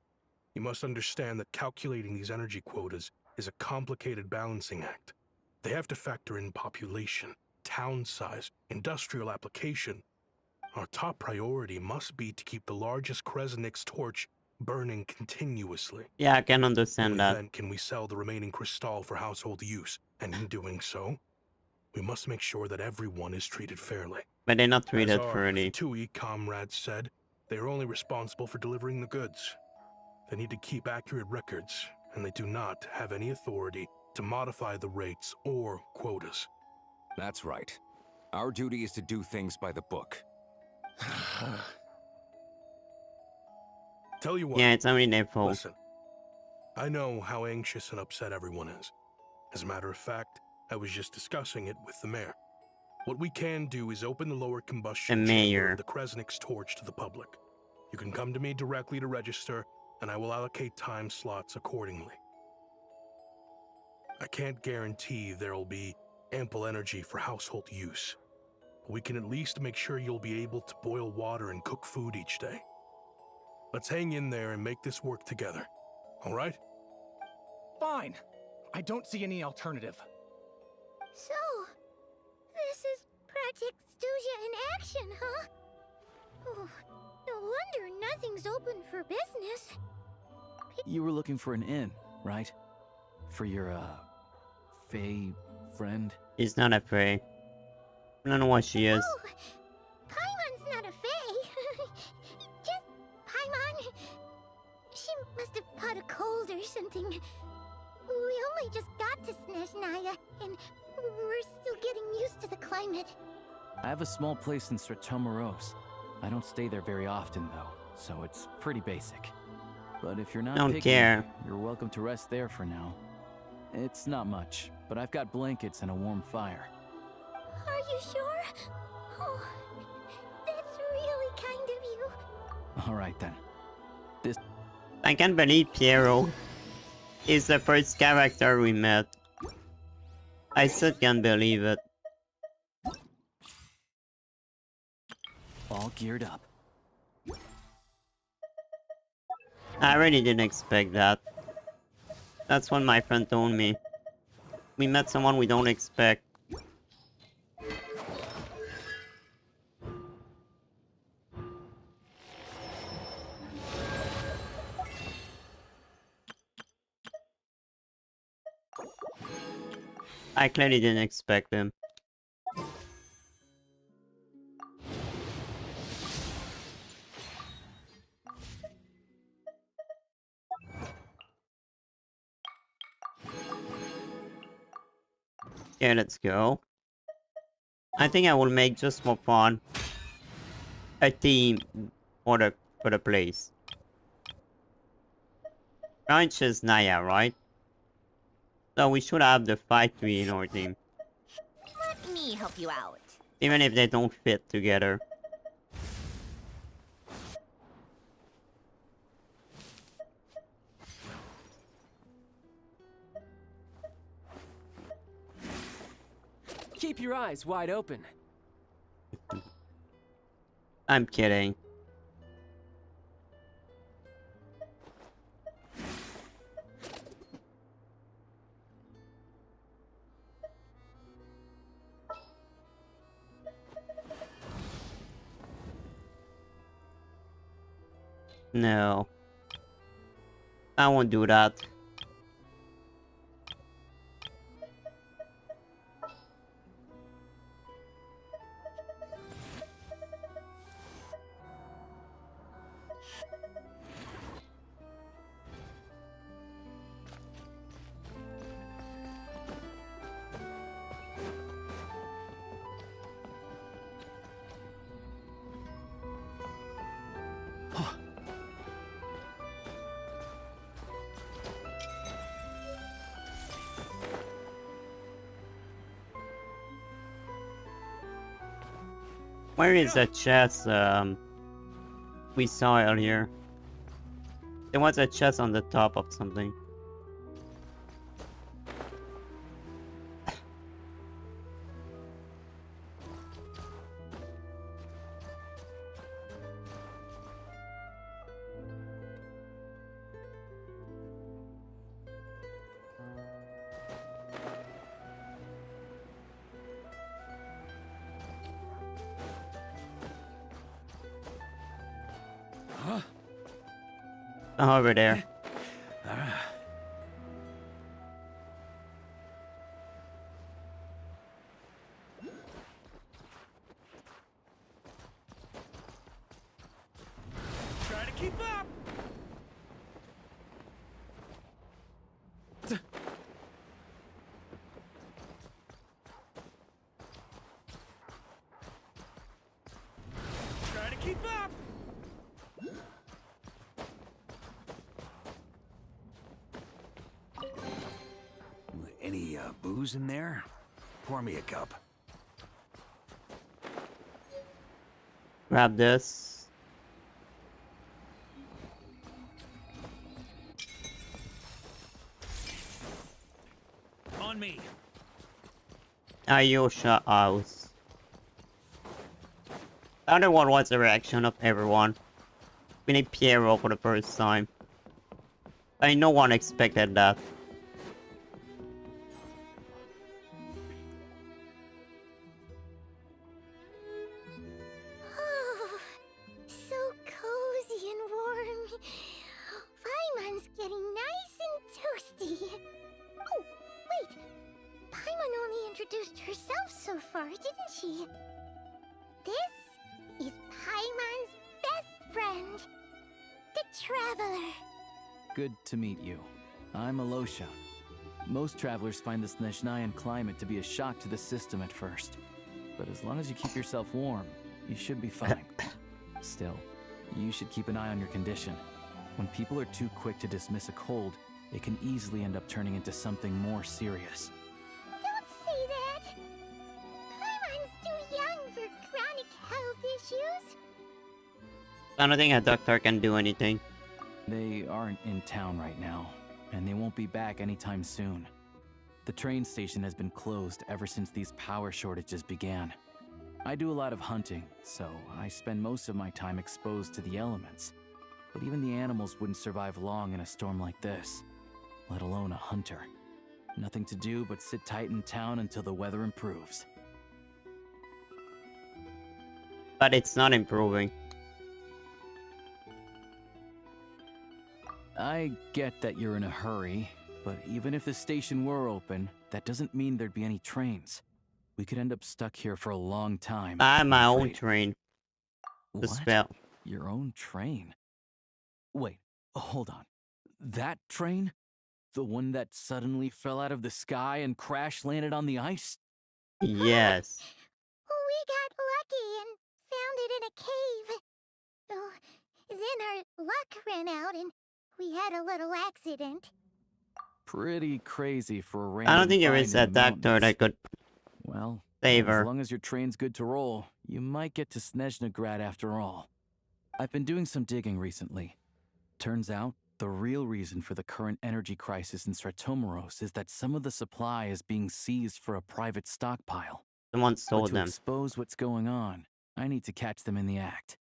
N: you must understand that calculating these energy quotas is a complicated balancing act. They have to factor in population, town size, industrial application. Our top priority must be to keep the largest Kresnik's torch burning continuously.
A: Yeah, I can understand that.
N: Then can we sell the remaining crystal for household use, and in doing so, we must make sure that everyone is treated fairly.
A: But they're not treated
N: As our
A: fairly.
N: Fatui comrades said, they are only responsible for delivering the goods. They need to keep accurate records, and they do not have any authority to modify the rates or quotas.
M: That's right. Our duty is to do things by the book.
N: Tell you what.
A: Yeah, it's only their fault.
N: Listen, I know how anxious and upset everyone is. As a matter of fact, I was just discussing it with the mayor. What we can do is open the lower combustion chamber of the Kresnik's torch to the public. You can come to me directly to register, and I will allocate time slots accordingly. I can't guarantee there will be ample energy for household use, but we can at least make sure you'll be able to boil water and cook food each day. Let's hang in there and make this work together, all right?
L: Fine. I don't see any alternative.
C: So, this is Project Stuja in action, huh? Oh, no wonder nothing's open for business.
K: You were looking for an inn, right? For your, Fae friend?
A: She's not a Fae. I don't know what she is.
C: Oh, Paimon's not a Fae. Just Paimon. She must have caught a cold or something. We only just got to Snezhnaya, and we're still getting used to the climate.
K: I have a small place in Stratomaros. I don't stay there very often, though, so it's pretty basic. But if you're not
A: Don't
K: picky,
A: care.
K: you're welcome to rest there for now. It's not much, but I've got blankets and a warm fire.
C: Are you sure? Oh, that's really kind of you.
K: All right, then.
A: I can't believe Piero is the first character we met. I still can't believe it.
K: All geared up.
A: I really didn't expect that. That's what my friend told me. We met someone we don't expect. I clearly didn't expect him. Okay, let's go. I think I will make, just for fun, a team for the place. Sneznahya, right? So we should have the Fatui in our team,
G: Let me help you out.
A: even if they don't fit together.
O: Keep your eyes wide open.
A: I'm kidding. No. I won't do that. Where is that chest? We saw earlier. There was a chest on the top of something. Over there.
L: Try to keep up. Try to keep up.
P: Any booze in there? Pour me a cup.
A: Grab this.
P: On me.
A: Ayosha House. The other one was the reaction of everyone. We need Piero for the first time. I no one expected that.
C: So cozy and warm. Paimon's getting nice and toasty. Oh, wait. Paimon only introduced herself so far, didn't she? This is Paimon's best friend, the Traveler.
K: Good to meet you. I'm Alosha. Most travelers find the Snezhnayan climate to be a shock to the system at first. But as long as you keep yourself warm, you should be fine. Still, you should keep an eye on your condition. When people are too quick to dismiss a cold, it can easily end up turning into something more serious.
C: Don't say that. Paimon's too young for chronic health issues.
A: I don't think a doctor can do anything.
K: They aren't in town right now, and they won't be back anytime soon. The train station has been closed ever since these power shortages began. I do a lot of hunting, so I spend most of my time exposed to the elements. But even the animals wouldn't survive long in a storm like this, let alone a hunter. Nothing to do but sit tight in town until the weather improves.
A: But it's not improving.
K: I get that you're in a hurry, but even if the station were open, that doesn't mean there'd be any trains. We could end up stuck here for a long time.
A: I have my
K: I'm
A: own
K: afraid.
A: train. The
K: What?
A: spell.
K: Your own train? Wait, hold on. That train? The one that suddenly fell out of the sky and crash landed on the ice?
A: Yes.
C: We got lucky and found it in a cave. Oh, then our luck ran out and we had a little accident.
K: Pretty crazy for a random
A: I don't think there
K: find
A: is
K: in
A: a
K: the
A: doctor
K: mountains.
A: that could
K: Well,
A: save
K: as
A: her.
K: long as your train's good to roll, you might get to Snezhnagrad after all. I've been doing some digging recently. Turns out, the real reason for the current energy crisis in Stratomaros is that some of the supply is being seized for a private stockpile.
A: Someone
K: But
A: stole
K: to
A: them.
K: expose what's going on, I need to catch them in the act.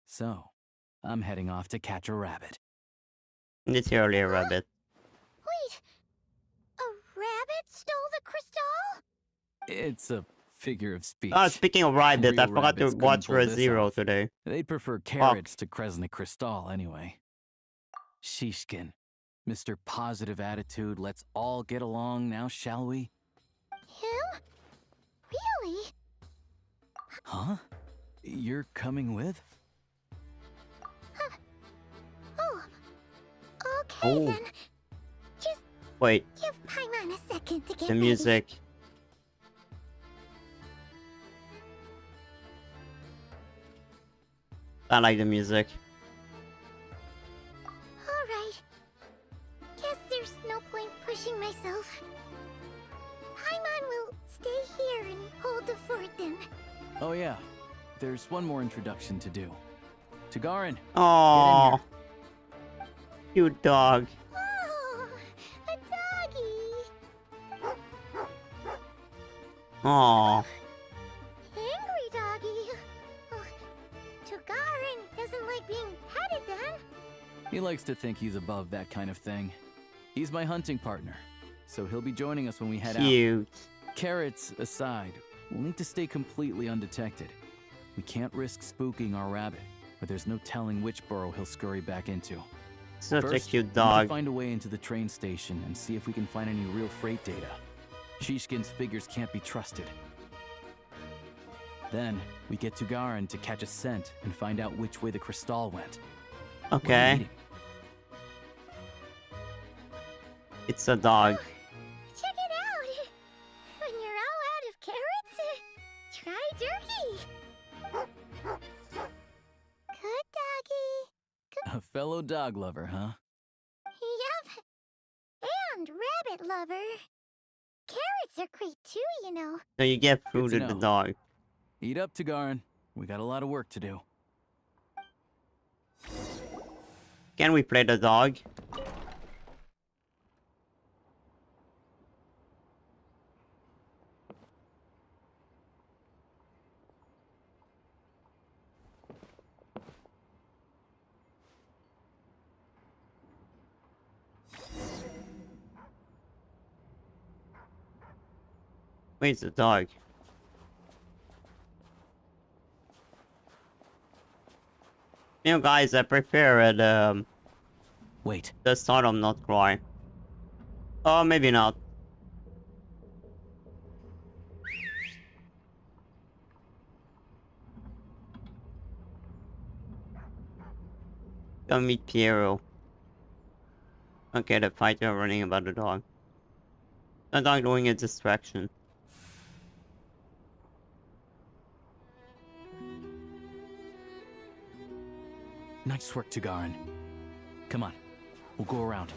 K: So, I'm heading off to catch a rabbit.
A: Literally a rabbit.
C: Wait, a rabbit stole the crystal?
K: It's a figure of speech.
A: Oh, speaking of rabbits, I
K: Real
A: forgot to
K: rabbits couldn't
A: watch
K: pull
A: Red
K: this
A: Zero
K: off.
A: today.
K: They'd prefer carrots to Kresnik Crystal anyway. Shishkin, Mr. Positive Attitude, let's all get along now, shall we?
C: Him? Really?
K: Huh? You're coming with?
C: Oh, okay
A: Oh.
C: then. Just
A: Wait,
C: give Paimon a second to get
A: the
C: ready.
A: music. I like the music.
C: Alright. Guess there's no point pushing myself. Paimon will stay here and hold the fort then.
K: Oh yeah. there's one more introduction to do. Tagarin,
A: Aww. Cute dog.
C: Oh, a doggy.
A: Aww.
C: Angry doggy. Oh, Tugarin doesn't like being petted then.
K: He likes to think he's above that kind of thing. He's my hunting partner, so he'll be joining us when we head
A: Cute.
K: out. Carrots aside, we'll need to stay completely undetected. We can't risk spooking our rabbit, but there's no telling which burrow he'll scurry back into.
A: Such
K: First,
A: a cute
K: we need
A: dog.
K: to find a way into the train station and see if we can find any real freight data. Shishkin's figures can't be trusted. Then, we get Tugarin to catch a scent and find out which way the crystal went.
A: Okay. It's a dog.
C: Check it out. When you're all out of carrots, try jerky. Good doggy.
K: A fellow dog lover, huh?
C: Yep. And rabbit lover. Carrots are great too, you know.
A: So you get
K: Good
A: food
K: to
A: with the
K: know.
A: dog.
K: Eat up, Tugarin. We got a lot of work to do.
A: Can we play the dog? Where's the dog? You know, guys, I prepared
K: Wait.
A: the start of not cry. Oh, maybe not. Go meet Piero. Okay, the fighter running about the dog. The dog doing a distraction.
K: Nice work, Tugarin. Come on, we'll go around.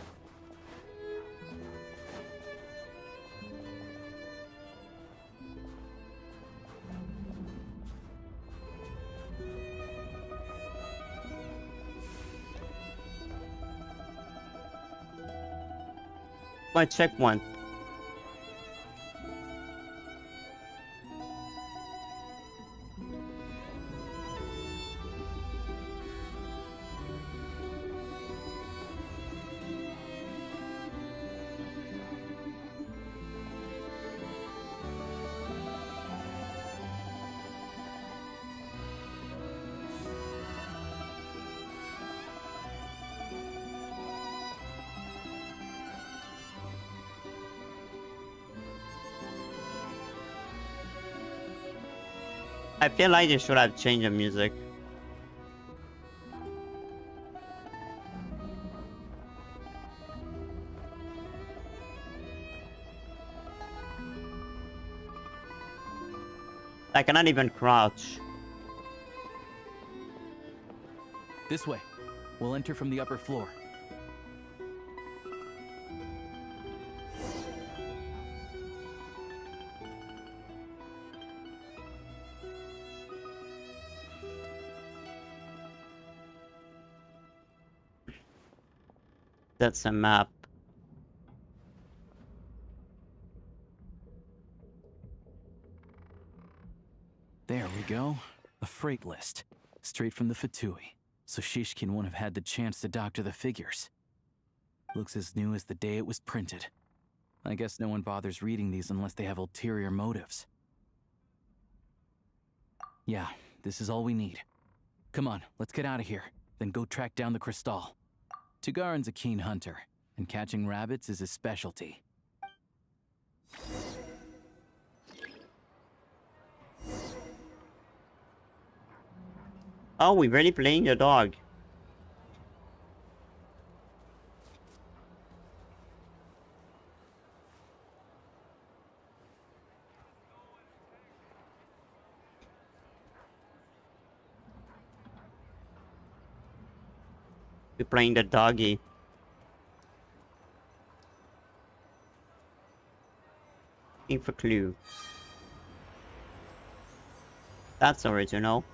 A: My checkpoint. I feel like they should have changed the music. I cannot even crouch.
K: This way. We'll enter from the upper floor.
A: That's a map.
K: There we go. A freight list. Straight from the Fatui. So Shishkin won't have had the chance to doctor the figures. Looks as new as the day it was printed. I guess no one bothers reading these unless they have ulterior motives. Yeah, this is all we need. Come on, let's get out of here. Then go track down the crystal. Tugarin's a keen hunter, and catching rabbits is his specialty.
A: Oh, we're really playing the dog. We're playing the doggy. Looking for clue. That's original.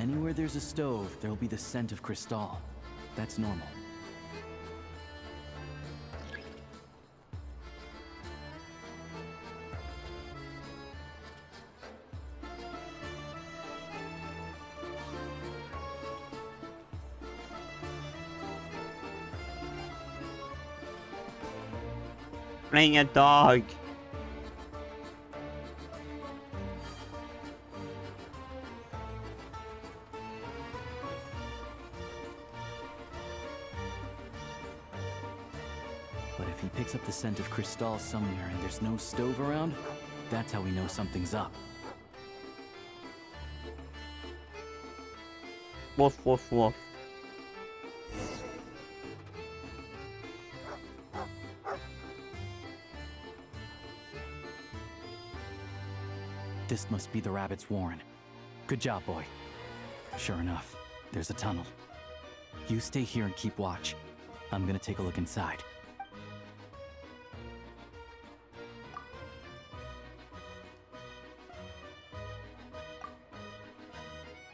K: Anywhere there's a stove, there'll be the scent of Crystal. That's normal.
A: Playing a dog.
K: But if he picks up the scent of Crystal somewhere and there's no stove around, that's how we know something's up.
A: Woof, woof, woof.
K: This must be the rabbit's warren. Good job, boy. Sure enough, there's a tunnel. You stay here and keep watch. I'm gonna take a look inside.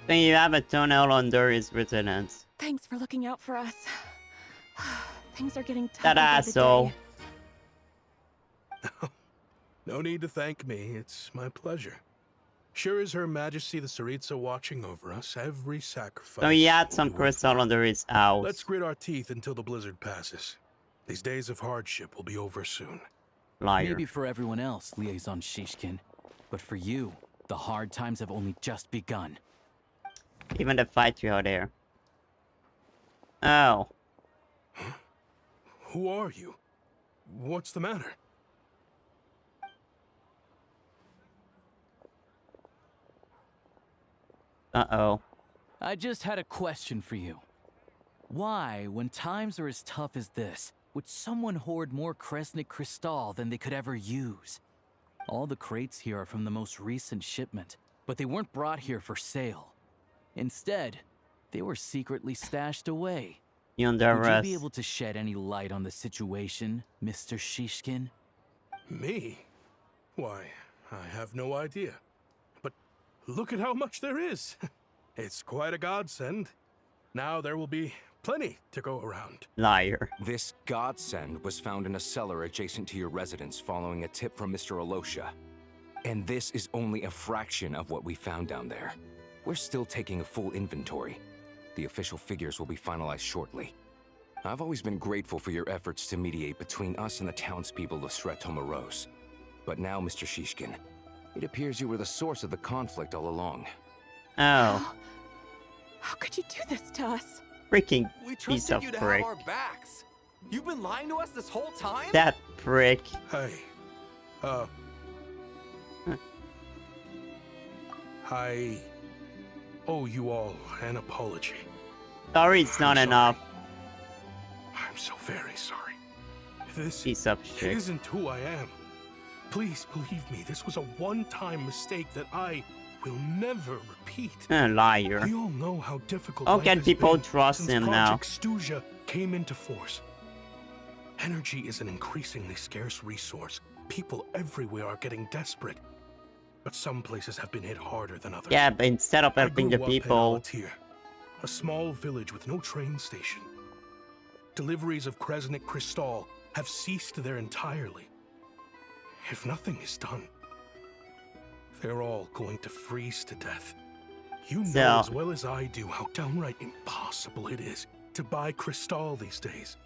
A: Then you have a tunnel under his residence.
Q: Thanks for looking out for us. Things are getting tougher
A: That
Q: by the
A: asshole.
Q: day.
N: No need to thank me. It's my pleasure. Sure is Her Majesty the Tsaritsa watching over us. Every sacrifice.
A: So he had
N: will
A: some
N: be worth
A: crystal under his house.
N: Let's grit our teeth until the blizzard passes. These days of hardship will be over soon.
A: Liar.
K: Maybe for everyone else, Liaison Shishkin. But for you, the hard times have only just begun.
A: Even the fight you are there. Oh.
N: Huh? Who are you? What's the matter?
A: Uh-oh.
K: I just had a question for you. Why, when times are as tough as this, would someone hoard more Kresnik Crystal than they could ever use? All the crates here are from the most recent shipment, but they weren't brought here for sale. Instead, they were secretly stashed away.
A: You
K: Would
A: under
K: you
A: arrest.
K: be able to shed any light on the situation, Mr. Shishkin?
N: Me? Why, I have no idea. But look at how much there is. It's quite a godsend. Now there will be plenty to go around.
A: Liar.
M: This godsend was found in a cellar adjacent to your residence following a tip from Mr. Alosha. And this is only a fraction of what we found down there. We're still taking a full inventory. The official figures will be finalized shortly. I've always been grateful for your efforts to mediate between us and the townspeople of Sretomaros. But now, Mr. Shishkin, it appears you were the source of the conflict all along.
A: Oh.
Q: How could you do this to us?
A: Freaking
B: We
A: piece
B: trusted
A: of
B: you to
A: prick.
B: have our backs. You've been lying to us this whole time?
A: That prick.
N: Hey. I owe you all an apology.
A: Sorry, it's not enough.
N: I'm so very sorry. This
A: Piece of shit.
N: isn't who I am. Please believe me, this was a one-time mistake that I will never repeat.
A: Liar.
N: We all know how difficult
A: How
N: life
A: can
N: has
A: people
N: been
A: trust
N: since
A: him now?
N: Project Stuzha came into force. Energy is an increasingly scarce resource. People everywhere are getting desperate. But some places have been hit harder than others.
A: Yeah, but instead of helping the
N: I grew up in
A: people,
N: Alatir, a small village with no train station. Deliveries of Kresnik Crystal have ceased there entirely. If nothing is done, they're all going to freeze to death. You know
A: So-
N: as well as I do how downright impossible it is to buy Crystal these days.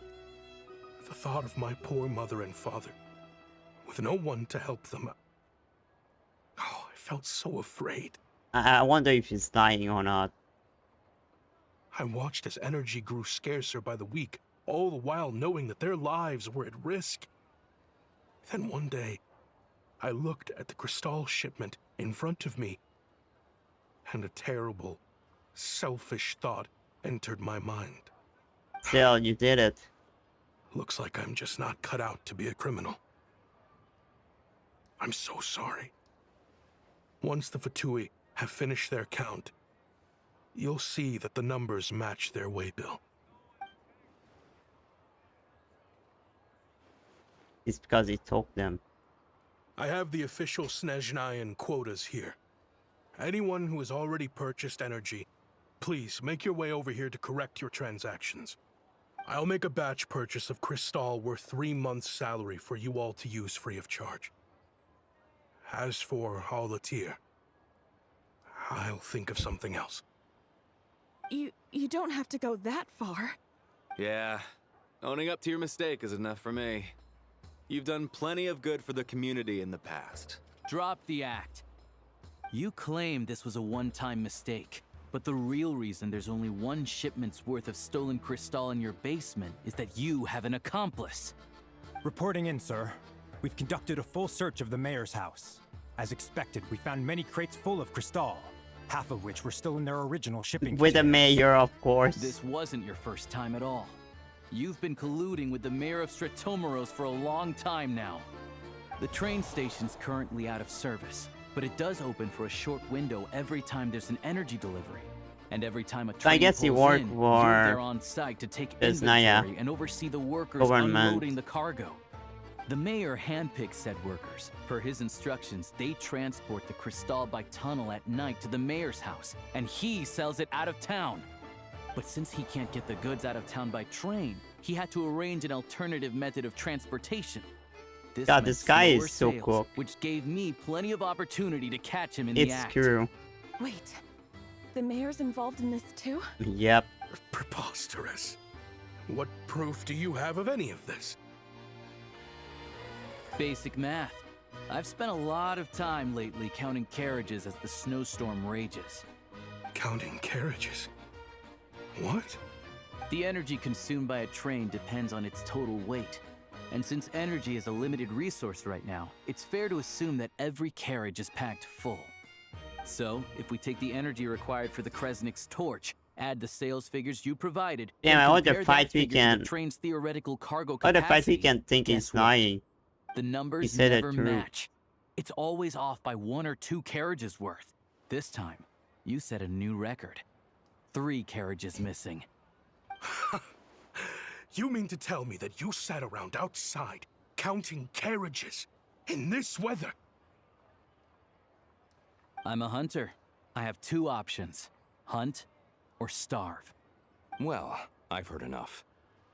N: The thought of my poor mother and father, with no one to help them. Oh, I felt so afraid.
A: I wonder if he's dying or not.
N: I watched as energy grew scarcer by the week, all the while knowing that their lives were at risk. Then one day, I looked at the Crystal shipment in front of me, and a terrible, selfish thought entered my mind.
A: Still, you did it.
N: Looks like I'm just not cut out to be a criminal. I'm so sorry. Once the Fatui have finished their count, you'll see that the numbers match their waybill.
A: It's because he took them.
N: I have the official Snezhnayan quotas here. Anyone who has already purchased energy please make your way over here to correct your transactions. I'll make a batch purchase of crystal worth 3 months' salary for you all to use free of charge. As for Alatir, I'll think of something else.
Q: You don't have to go that far.
R: Yeah, owning up to your mistake is enough for me. You've done plenty of good for the community in the past.
K: Drop the act. You claim this was a one-time mistake, but the real reason there's only 1 shipment's worth of stolen crystal in your basement is that you have an accomplice.
S: Reporting in, sir. We've conducted a full search of the mayor's house. As expected, we found many crates full of crystal, half of which were still in their original shipping
A: With the
S: containers.
A: mayor, of course.
K: This wasn't your first time at all. You've been colluding with the mayor of Stratomeros for a long time now. The train station's currently out of service, but it does open for a short window every time there's an energy delivery. And every time a train
A: I guess he
K: pulls
A: worked
K: in,
A: for
K: you're there on site to take
A: Sneznahya.
K: inventory and oversee the workers
A: Government.
K: unloading the cargo. The mayor handpicks said workers. Per his instructions, they transport the crystal by tunnel at night to the mayor's house, and he sells it out of town. But since he can't get the goods out of town by train, he had to arrange an alternative method of transportation. This
A: God,
K: meant
A: this guy
K: slower
A: is so
K: sales,
A: cool.
K: which gave me plenty of opportunity to catch him in the
A: It's
K: act.
A: true.
Q: Wait, the mayor's involved in this too?
A: Yep.
N: Preposterous. What proof do you have of any of this?
K: Basic math. I've spent a lot of time lately counting carriages as the snowstorm rages.
N: Counting carriages? What?
K: The energy consumed by a train depends on its total weight. And since energy is a limited resource right now, it's fair to assume that every carriage is packed full. So, if we take the energy required for the Kresnik's torch, add the sales figures you provided,
A: Damn,
K: and
A: I wonder
K: compare
A: if
K: that
A: Fatui
K: figure to
A: can.
K: the train's theoretical cargo
A: What if
K: capacity,
A: Fatui can think he's
K: guess what?
A: lying?
K: The
A: He
K: numbers
A: said it
K: never
A: true.
K: match. It's always off by 1 or 2 carriages worth. This time, you set a new record. 3 carriages missing.
N: You mean to tell me that you sat around outside, counting carriages, in this weather?
K: I'm a hunter. I have 2 options. Hunt or starve.
M: Well, I've heard enough.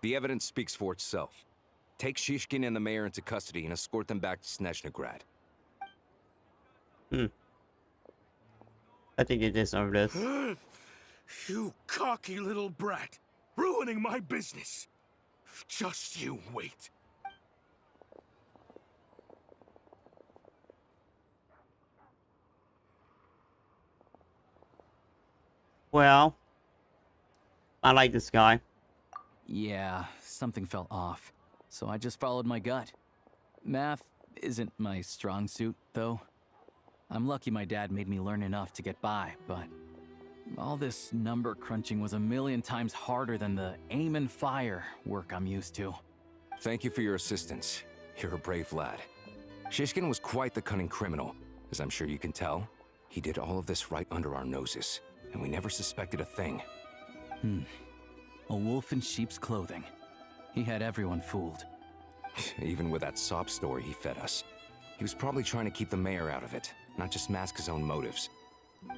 M: The evidence speaks for itself. Take Shishkin and the mayor into custody and escort them back to Snezhnagrad.
A: I think you deserve this.
N: You cocky little brat, ruining my business. Just you wait.
A: Well, I like this guy.
K: Yeah, something felt off. So I just followed my gut. Math isn't my strong suit, though. I'm lucky my dad made me learn enough to get by, but all this number crunching was a million times harder than the aim and fire work I'm used to.
M: Thank you for your assistance. You're a brave lad. Shishkin was quite the cunning criminal. As I'm sure you can tell, he did all of this right under our noses, and we never suspected a thing.
K: A wolf in sheep's clothing. He had everyone fooled.
M: Even with that sob story he fed us. He was probably trying to keep the mayor out of it, not just mask his own motives.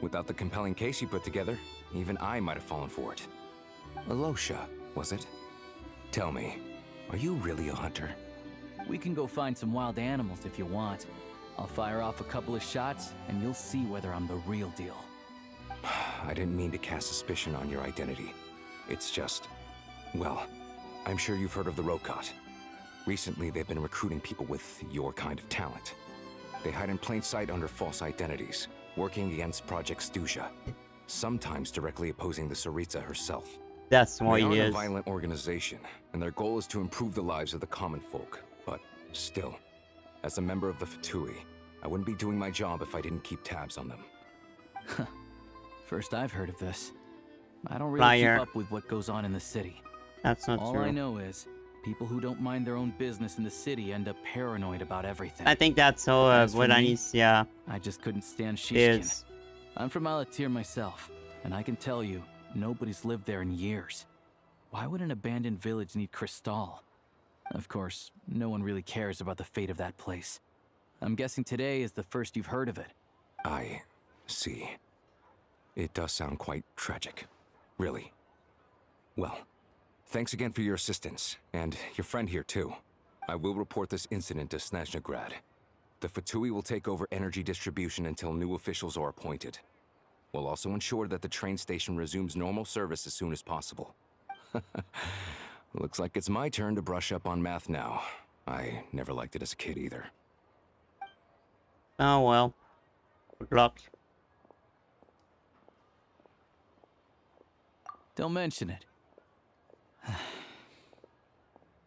M: Without the compelling case he put together, even I might have fallen for it. Alosha, was it? Tell me, are you really a hunter?
K: We can go find some wild animals if you want. I'll fire off a couple of shots, and you'll see whether I'm the real deal.
M: I didn't mean to cast suspicion on your identity. It's just... well, I'm sure you've heard of the Rokot. Recently, they've been recruiting people with your kind of talent. They hide in plain sight under false identities, working against Project Stuzha, sometimes directly opposing the Tsaritsa herself.
A: That's what
M: They
A: he
M: aren't a
A: is.
M: violent organization, and their goal is to improve the lives of the common folk. But still, as a member of the Fatui, I wouldn't be doing my job if I didn't keep tabs on them.
K: First I've heard of this. I don't really
A: Liar.
K: keep up with what goes on in the city.
A: That's not
K: All
A: true.
K: I know is, people who don't mind their own business in the city end up paranoid about everything.
A: I think that's all
K: As for
A: what I
K: me,
A: need. Yeah.
K: I just couldn't stand Shishkin.
A: Is
K: I'm from Alatir myself, and I can tell you, nobody's lived there in years. Why would an abandoned village need crystal? Of course, no one really cares about the fate of that place. I'm guessing today is the first you've heard of it.
M: I see. It does sound quite tragic. Really. Well, thanks again for your assistance, and your friend here too. I will report this incident to Snezhnaya. The Fatui will take over energy distribution until new officials are appointed. We'll also ensure that the train station resumes normal service as soon as possible. Looks like it's my turn to brush up on math now. I never liked it as a kid either.
A: Oh well. Good luck.
K: Don't mention it.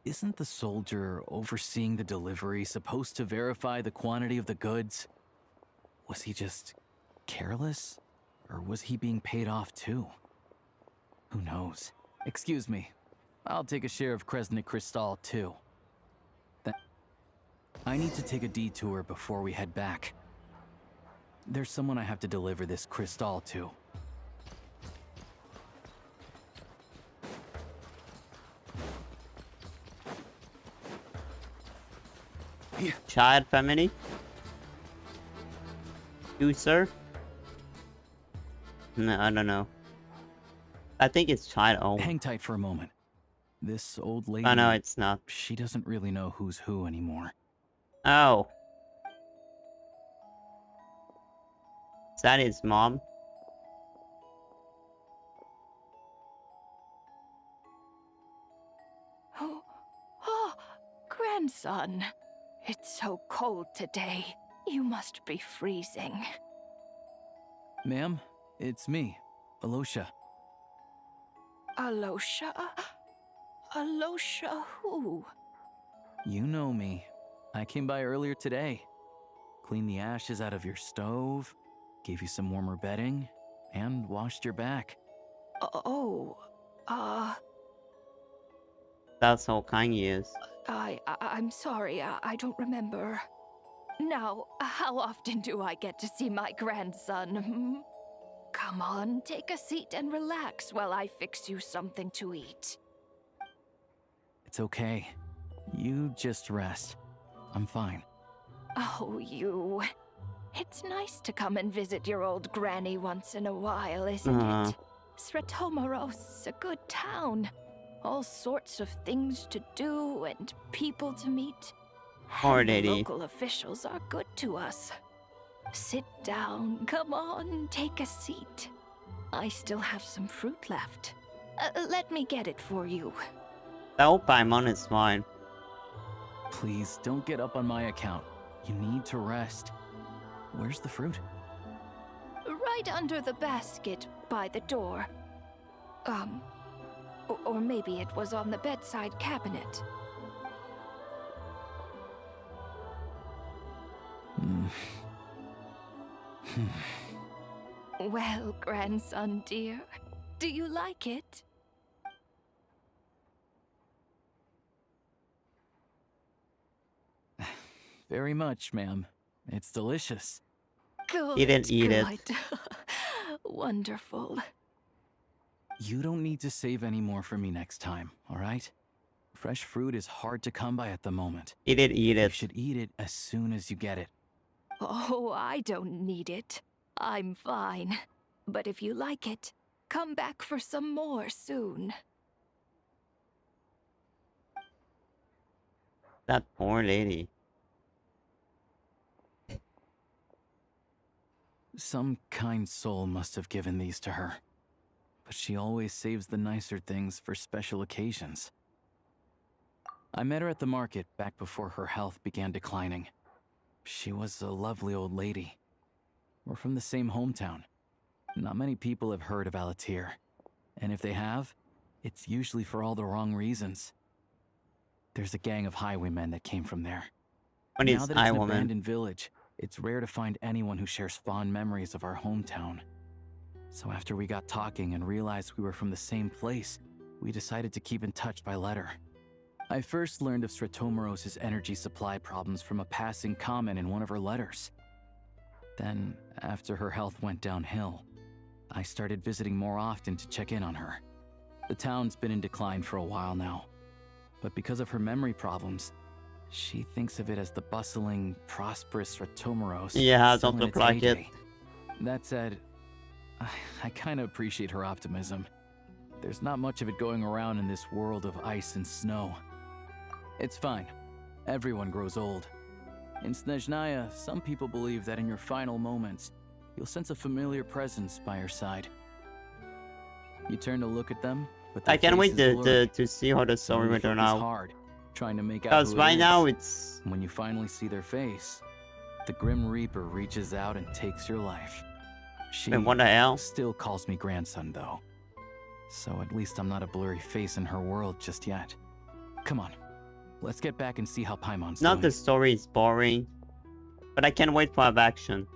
K: Isn't the soldier overseeing the delivery supposed to verify the quantity of the goods? Was he just careless? Or was he being paid off too? Who knows? Excuse me. I'll take a share of Kresnik Kristall too. I need to take a detour before we head back. There's someone I have to deliver this Kristall to.
A: Child family? You, sir? No, I don't know. I think it's child owned.
K: Hang tight for a moment. This old lady...
A: Oh, no, it's not.
K: She doesn't really know who's who anymore.
A: Oh. Is that his mom?
I: Oh, grandson. It's so cold today. You must be freezing.
K: Ma'am, it's me, Alosha.
I: Alosha? Alosha who?
K: You know me. I came by earlier today. Cleaned the ashes out of your stove, gave you some warmer bedding, and washed your back.
A: That's how kind he is.
I: I'm sorry, I don't remember. Now, how often do I get to see my grandson? Come on, take a seat and relax while I fix you something to eat.
K: It's okay. You just rest. I'm fine.
I: Oh, you. It's nice to come and visit your old granny once in a while, isn't it? Sretomaros, a good town. All sorts of things to do and people to meet.
A: Poor
I: The
A: lady.
I: local officials are good to us. Sit down, come on, take a seat. I still have some fruit left. Let me get it for you.
A: That Paimon is fine.
K: Please, don't get up on my account. You need to rest. Where's the fruit?
I: Right under the basket by the door. Or maybe it was on the bedside cabinet. Well, grandson dear, do you like it?
K: Very much, ma'am. It's delicious.
I: Good.
A: He didn't eat it.
I: Good. Wonderful.
K: You don't need to save any more for me next time, all right? Fresh fruit is hard to come by at the moment.
A: He did eat it.
K: You should eat it as soon as you get it.
I: Oh, I don't need it. I'm fine. But if you like it, come back for some more soon.
A: That poor lady.
K: Some kind soul must have given these to her. But she always saves the nicer things for special occasions. I met her at the market back before her health began declining. She was a lovely old lady. We're from the same hometown. Not many people have heard of Alatir. And if they have, it's usually for all the wrong reasons. There's a gang of highwaymen that came from there.
A: What
K: Now
A: is
K: that it's an
A: highwayman?
K: abandoned village, it's rare to find anyone who shares fond memories of our hometown. So after we got talking and realized we were from the same place, we decided to keep in touch by letter. I first learned of Sretomaros' energy supply problems from a passing comment in one of her letters. Then, after her health went downhill, I started visiting more often to check in on her. The town's been in decline for a while now, but because of her memory problems, she thinks of it as the bustling, prosperous Sretomaros.
A: Yeah,
K: still
A: don't
K: in
A: look
K: its
A: like it.
K: heyday. That said, I kind of appreciate her optimism. there's not much of it going around in this world of ice and snow. It's fine. Everyone grows old. In Snezhnaya, some people believe that in your final moments, you'll sense a familiar presence by your side. You turn to look at them, but
A: I can't wait to see how the story will turn out.
K: Hard, trying to make out
A: because
K: who
A: right
K: it
A: now
K: is.
A: it's...
K: When you finally see their face, the Grim Reaper reaches out and takes your life. She
A: what the hell?
K: Still calls me grandson, though. So at least I'm not a blurry face in her world just yet. Come on, let's get back and see how Paimon's
A: Not
K: doing.
A: the story is boring, but I can't wait for action.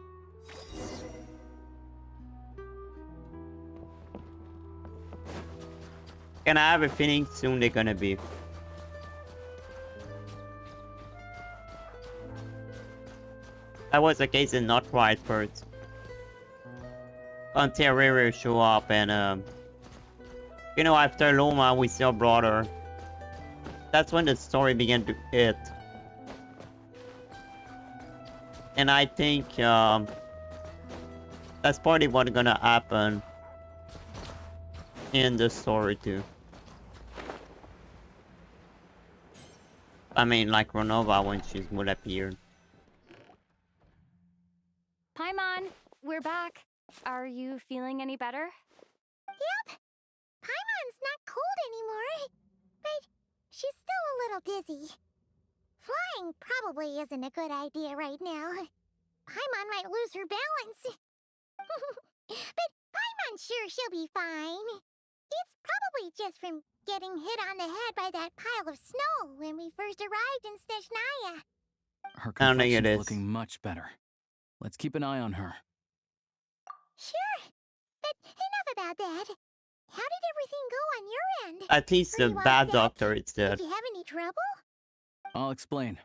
A: And I have a feeling soon they're gonna be. That was the case in Not Right first. Until Riri show up and you know, after Loma we see her brother. That's when the story began to hit. And I think that's probably what's gonna happen in the story too. I mean, like Renova when she would appear.
E: Paimon, we're back. Are you feeling any better?
C: Yep. Paimon's not cold anymore. But she's still a little dizzy. Flying probably isn't a good idea right now. Paimon might lose her balance. But Paimon's sure she'll be fine. It's probably just from getting hit on the head by that pile of snow when we first arrived in Sneznahya.
K: Her
A: I don't think it
K: complexion's
A: is.
K: looking much better. Let's keep an eye on her.
C: Sure. But enough about that. How did everything go on your end?
A: At least the
C: Are you all
A: bad
C: set?
A: doctor is dead.
C: Did you have any trouble?
K: I'll explain.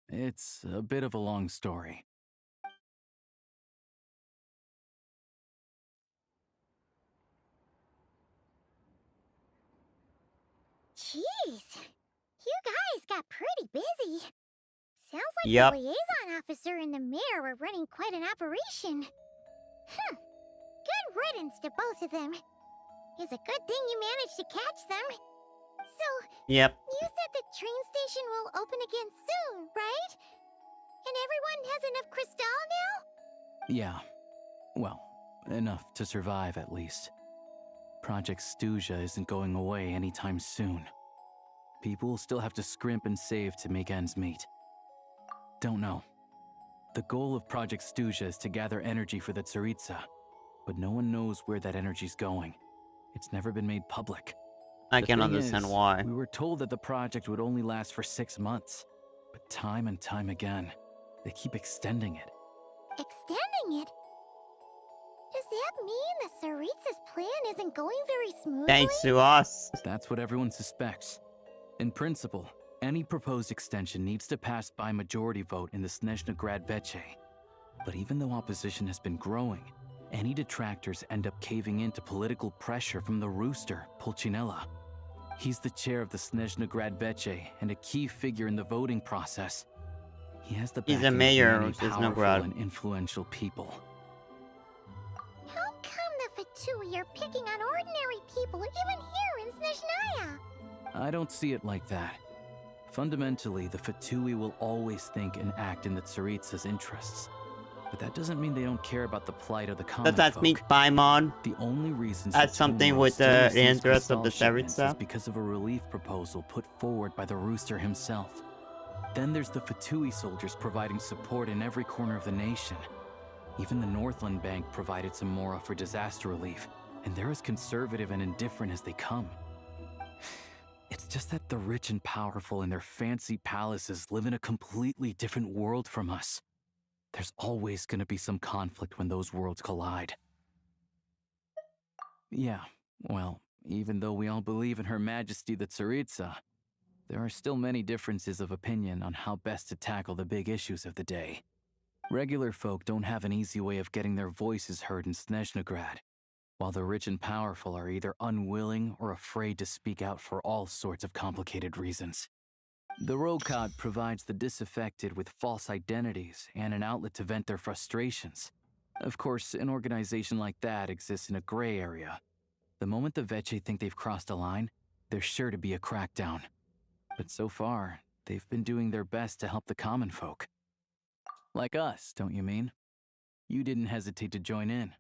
K: It's a bit of a long story.
C: Jeez. You guys got pretty busy. Sounds like
A: Yep.
C: the liaison officer and the mayor were running quite an operation. Good riddance to both of them. It's a good thing you managed to catch them. So,
A: Yep.
C: you said the train station will open again soon, right? And everyone has enough crystal now?
K: Yeah. Well, enough to survive at least. Project Stuzha isn't going away anytime soon. People will still have to scrimp and save to make ends meet. Don't know. The goal of Project Stuzha is to gather energy for the Tsaritsa, but no one knows where that energy's going. It's never been made public.
A: I
K: The
A: can
K: thing
A: understand
K: is,
A: why.
K: We were told that the project would only last for 6 months, but time and time again, they keep extending it.
C: Extending it? Does that mean the Tsaritsa's plan isn't going very smoothly?
A: Thanks to us.
K: That's what everyone suspects. In principle, any proposed extension needs to pass by majority vote in the Snezhnaya Veche. But even though opposition has been growing, any detractors end up caving into political pressure from the rooster, Pulcinella. He's the chair of the Snezhnaya Veche and a key figure in the voting process. He has the
A: He's the
K: backing of
A: mayor
K: many
A: of
K: powerful
A: Snezhnaya.
K: and influential people.
C: How come the Fatui are picking on ordinary people even here in Snezhnaya?
K: I don't see it like that. Fundamentally, the Fatui will always think and act in the Tsaritsa's interests. But that doesn't mean they don't care about the plight of the common
A: Does that
K: folk.
A: mean Paimon
K: The only reason
A: has something
K: Satomu
A: with
K: still
A: the
K: receives
A: interest of the
K: crystal shipments is
A: Tsaritsa?
K: because of a relief proposal put forward by the rooster himself. Then there's the Fatui soldiers providing support in every corner of the nation. Even the Northland Bank provided some mora for disaster relief, and they're as conservative and indifferent as they come. It's just that the rich and powerful in their fancy palaces live in a completely different world from us. There's always going to be some conflict when those worlds collide. Yeah, well, even though we all believe in Her Majesty the Tsaritsa, there are still many differences of opinion on how best to tackle the big issues of the day. Regular folk don't have an easy way of getting their voices heard in Snezhnaya, while the rich and powerful are either unwilling or afraid to speak out for all sorts of complicated reasons. The Rokad provides the disaffected with false identities and an outlet to vent their frustrations. Of course, an organization like that exists in a gray area. The moment the Veche think they've crossed a line, there's sure to be a crackdown. But so far, they've been doing their best to help the common folk. Like us, don't you mean? You didn't hesitate to join in.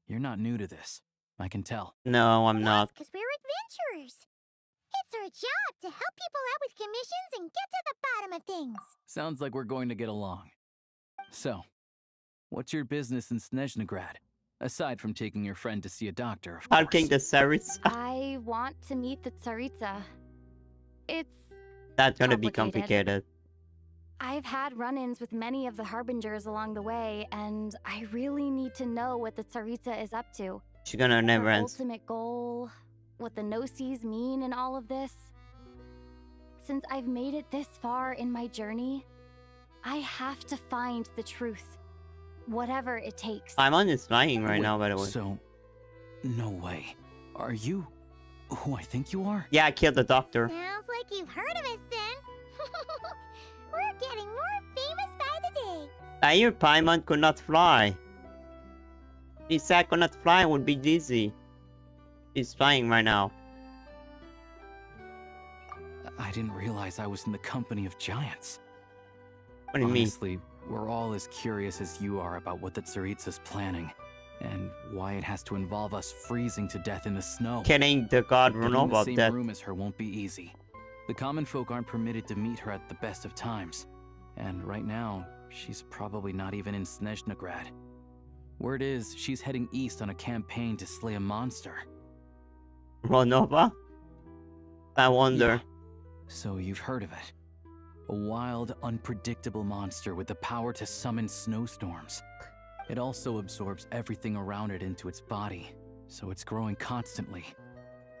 K: You're not new to this, I can tell.
A: No, I'm not.
C: Because we're adventurers. It's our job to help people out with commissions and get to the bottom of things.
K: Sounds like we're going to get along. So, what's your business in Snezhnagrad? Aside from taking your friend to see a doctor, of course.
A: Hulking the Tsaritsa.
E: I want to meet the Tsaritsa. It's
A: That's gonna be complicated.
E: I've had run-ins with many of the Harbingers along the way, and I really need to know what the Tsaritsa is up to.
A: She's gonna never
E: Her
A: end.
E: ultimate goal, what the no-sees mean in all of this. Since I've made it this far in my journey, I have to find the truth. Whatever it takes.
A: Paimon is flying right
K: Wait,
A: now, by the way.
K: So, no way. Are you who I think you are?
A: Yeah, I killed the doctor.
C: Sounds like you've heard of us then. We're getting more famous by the day.
A: I hear Paimon could not fly. He said could not fly, would be dizzy. He's flying right now.
K: I didn't realize I was in the company of giants.
A: What do you mean?
K: Honestly, we're all as curious as you are about what the Tsaritsa's planning, and why it has to involve us freezing to death in the snow.
A: Killing the god
K: Getting
A: know
K: in the
A: about
K: same
A: that.
K: room as her won't be easy. The common folk aren't permitted to meet her at the best of times, and right now, she's probably not even in Snezhnagrad. Word is, she's heading east on a campaign to slay a monster.
A: Ronova? I wonder.
K: Yeah. So you've heard of it. A wild, unpredictable monster with the power to summon snowstorms. It also absorbs everything around it into its body, so it's growing constantly.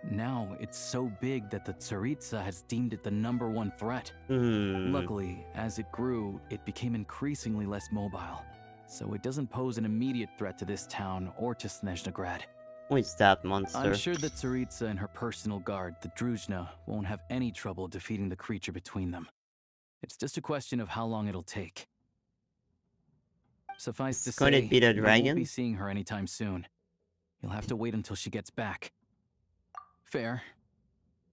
K: Now, it's so big that the Tsaritsa has deemed it the #1 threat. Luckily, as it grew, it became increasingly less mobile, so it doesn't pose an immediate threat to this town or to Snezhnagrad.
A: Who is that monster?
K: I'm sure that Tsaritsa and her personal guard, the Druzhna, won't have any trouble defeating the creature between them. It's just a question of how long it'll take. Suffice to say,
A: Could it be the
K: you won't
A: dragon?
K: be seeing her anytime soon. You'll have to wait until she gets back. Fair.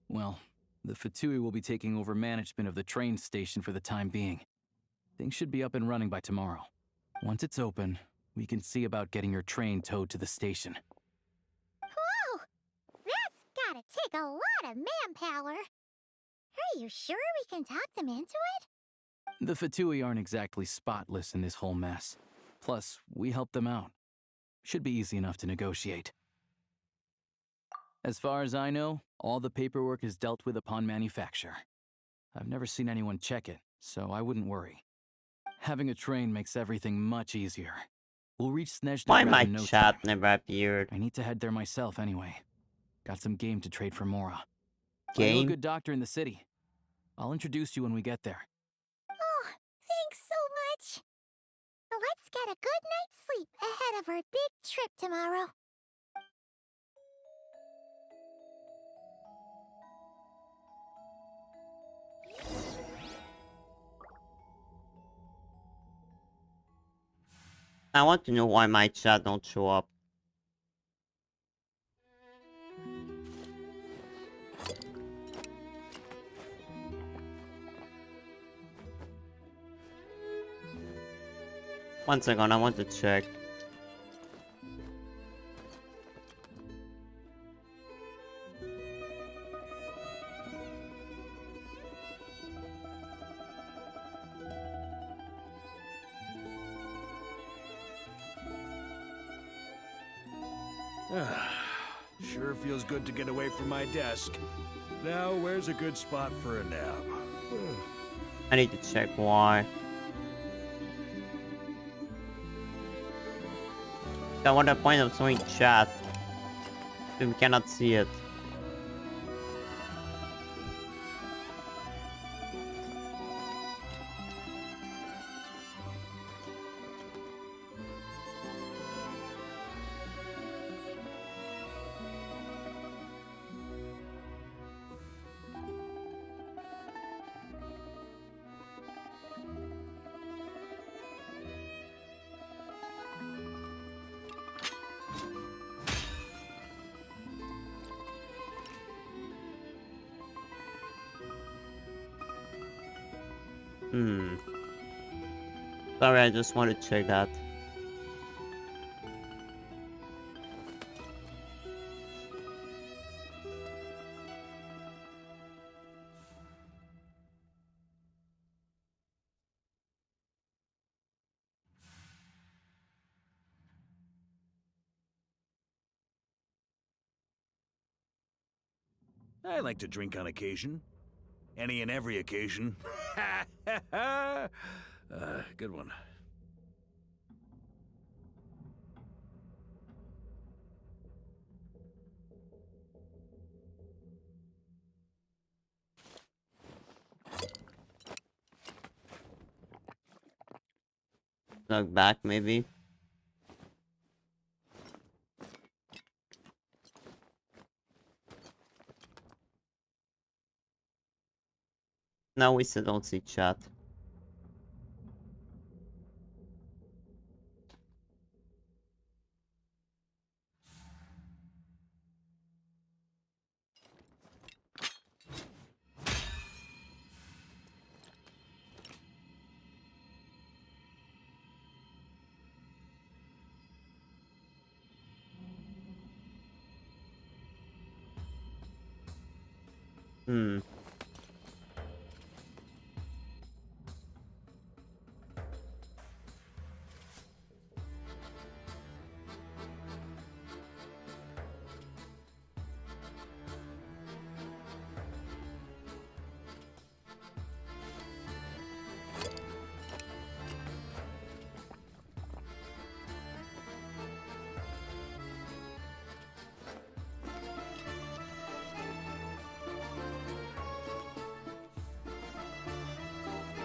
K: Well, the Fatui will be taking over management of the train station for the time being. Things should be up and running by tomorrow. Once it's open, we can see about getting your train towed to the station.
C: Whoa! That's gotta take a lot of manpower. Are you sure we can talk them into it?
K: The Fatui aren't exactly spotless in this whole mess. Plus, we helped them out. Should be easy enough to negotiate. As far as I know, all the paperwork is dealt with upon manufacture. I've never seen anyone check it, so I wouldn't worry. Having a train makes everything much easier. We'll reach Snezhnaya
A: Why my
K: in no
A: chat
K: time.
A: never appeared?
K: I need to head there myself anyway. Got some game to trade for Mora. I know a
A: Game?
K: good doctor in the city. I'll introduce you when we get there.
C: Oh, thanks so much. Let's get a good night's sleep ahead of our big trip tomorrow.
A: I want to know why my chat don't show up. One second, I want to check.
P: Sure feels good to get away from my desk. Now, where's a good spot for a nap?
A: I need to check why. I want the point of showing chat. We cannot see it. Sorry, I just wanted to check that.
P: I like to drink on occasion. Any and every occasion. Good one.
A: Look back, maybe. No, we still don't see chat.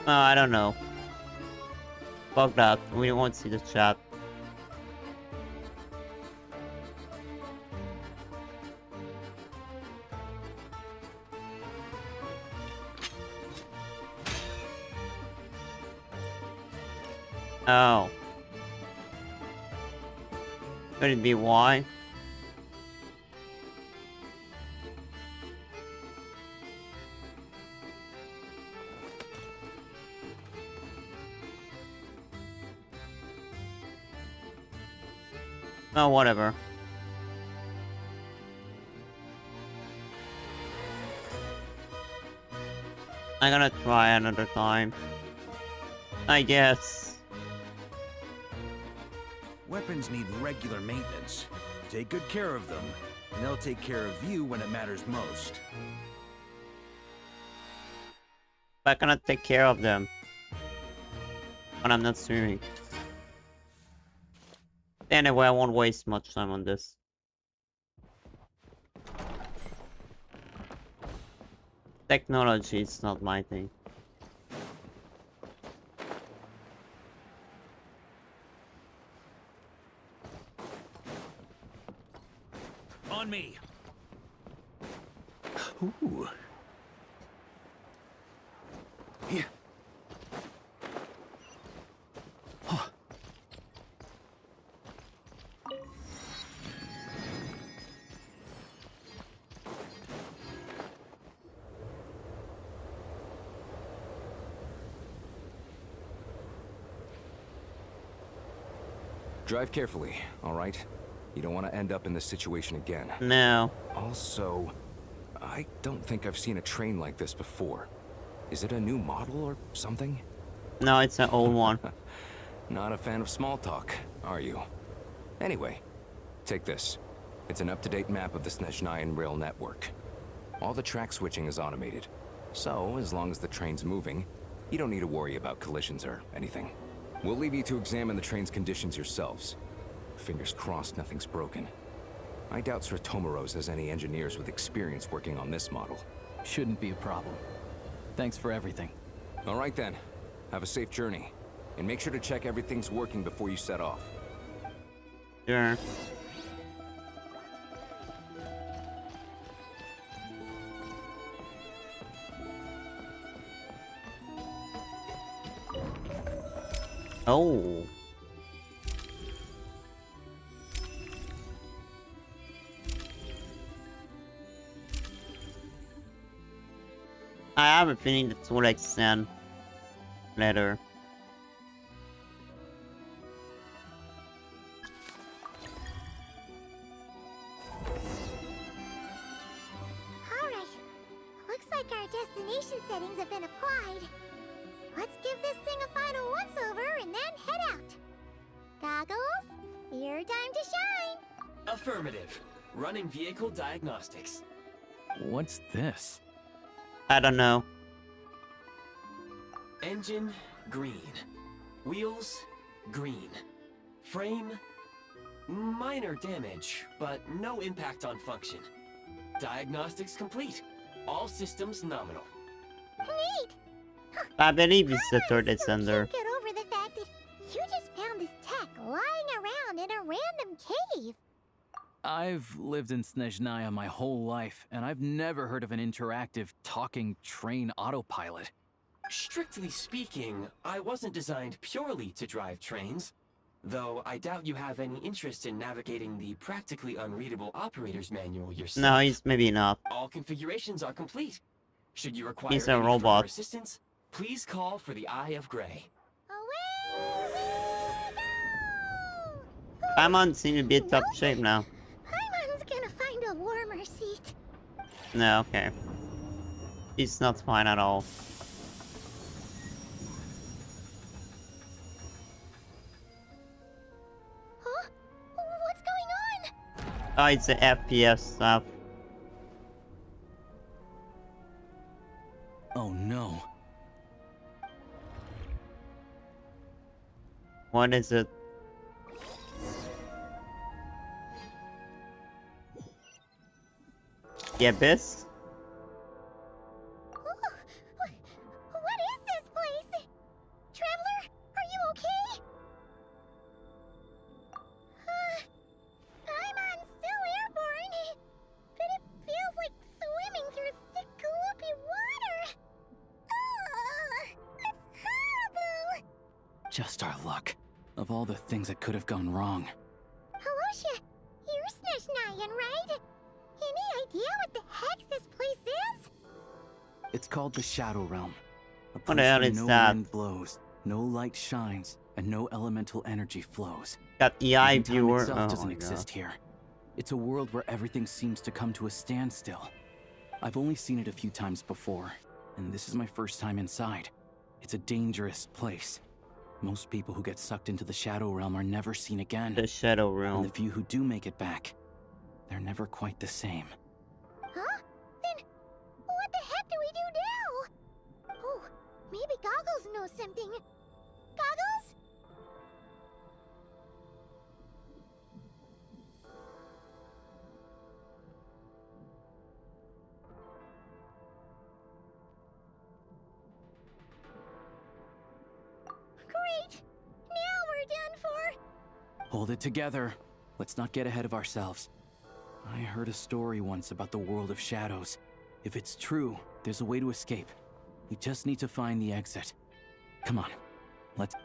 A: I don't know. Fuck that. We won't see the chat. Oh. Could it be why? Oh, whatever. I'm gonna try another time. I guess.
P: Weapons need regular maintenance. Take good care of them, and they'll take care of you when it matters most.
A: I cannot take care of them when I'm not streaming. Anyway, I won't waste much time on this. Technology is not my thing.
P: On me. Ooh. Yeah.
M: Drive carefully, all right? You don't want to end up in this situation again.
A: No.
M: Also, I don't think I've seen a train like this before. Is it a new model or something?
A: No, it's an old one.
M: Not a fan of small talk, are you? Anyway, take this. It's an up-to-date map of the Snezhnayan rail network. All the track switching is automated. So, as long as the train's moving, you don't need to worry about collisions or anything. We'll leave you to examine the train's conditions yourselves. Fingers crossed nothing's broken. I doubt Sir Tomoros has any engineers with experience working on this model.
K: Shouldn't be a problem. Thanks for everything.
M: All right then. Have a safe journey. And make sure to check everything's working before you set off.
A: Sure. Oh. I have a feeling that's what I said. later.
C: Alright. Looks like our destination settings have been applied. Let's give this thing a final once-over and then head out. Goggles, your time to shine.
B: Affirmative. Running vehicle diagnostics.
K: What's this?
A: I don't know.
B: Engine, green. Wheels, green. Frame, minor damage, but no impact on function. Diagnostics complete. All systems nominal.
C: Neat.
A: I believe it's the third Descender.
C: Get over the fact that you just found this tech lying around in a random cave.
K: I've lived in Snezhnaya my whole life, and I've never heard of an interactive, talking train autopilot.
B: Strictly speaking, I wasn't designed purely to drive trains, though I doubt you have any interest in navigating the practically unreadable operator's manual yourself.
A: No, he's maybe not.
B: All configurations are complete. Should you require
A: He's a
B: any further
A: robot.
B: assistance, please call for the Eye of Grey.
A: Paimon seems to be in top shape now.
C: Paimon's gonna find a warmer seat.
A: No, okay. He's not fine at all.
C: Huh? What's going on?
A: Oh, it's the FPS stuff.
K: Oh no.
A: What is it? The Abyss?
C: What is this place? Traveler, are you okay? Paimon's still airborne, but it feels like swimming through thick, gloopy water. It's horrible.
K: Just our luck. Of all the things that could have gone wrong.
C: Halosha, you're Snezhnayan, right? Any idea what the heck this place is?
K: It's called the Shadow Realm. A
A: What the
K: place
A: hell
K: where
A: is
K: no
A: that?
K: wind blows, no light shines, and no elemental energy flows.
A: Got the eye
K: Even time
A: viewer.
K: itself
A: Oh
K: doesn't
A: my
K: exist
A: God.
K: here. It's a world where everything seems to come to a standstill. I've only seen it a few times before, and this is my first time inside. It's a dangerous place. Most people who get sucked into the Shadow Realm are never seen again.
A: The Shadow
K: And
A: Realm.
K: the few who do make it back, they're never quite the same.
C: Huh? Then what the heck do we do now? Oh, maybe Goggles knows something. Goggles? Great! Now we're done for!
K: Hold it together. Let's not get ahead of ourselves. I heard a story once about the world of shadows. If it's true, there's a way to escape. We just need to find the exit. Come on, let's...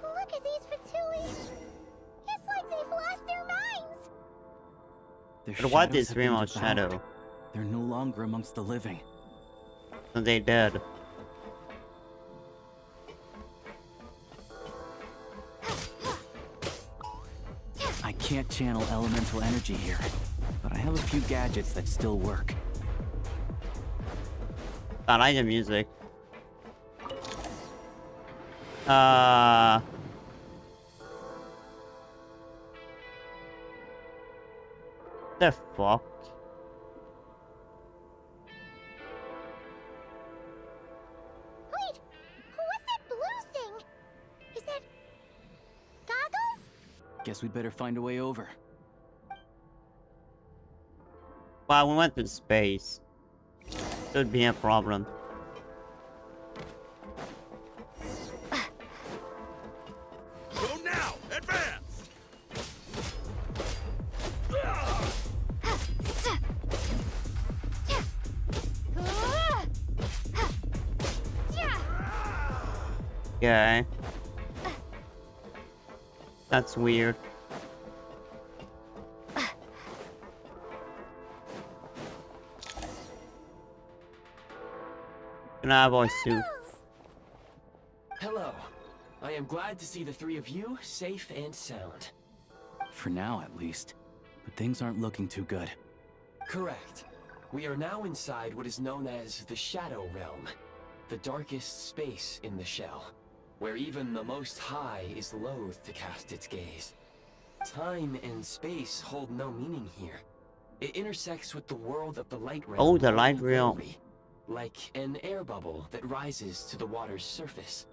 C: Look at these Fatui! It's like they've lost their minds!
K: Their
A: But what
K: shadows
A: is
K: have been
A: Realm of
K: devoured.
A: Shadow?
K: They're no longer amongst the living.
A: So they dead.
K: I can't channel elemental energy here, but I have a few gadgets that still work.
A: I like the music. The fuck?
C: Wait! What's that blue thing? Is that... Goggles?
K: Guess we'd better find a way over.
A: Well, we went to space. Should be a problem.
P: Go now! Advance!
A: Okay. That's weird. Can I have a suit?
B: Hello. I am glad to see the three of you safe and sound.
K: For now, at least. But things aren't looking too good.
B: Correct. We are now inside what is known as the Shadow Realm, the darkest space in the shell, where even the Most High is loath to cast its gaze. Time and space hold no meaning here. It intersects with the world of the Light Realm.
A: Oh, the Light Realm.
B: Like an air bubble that rises to the water's surface.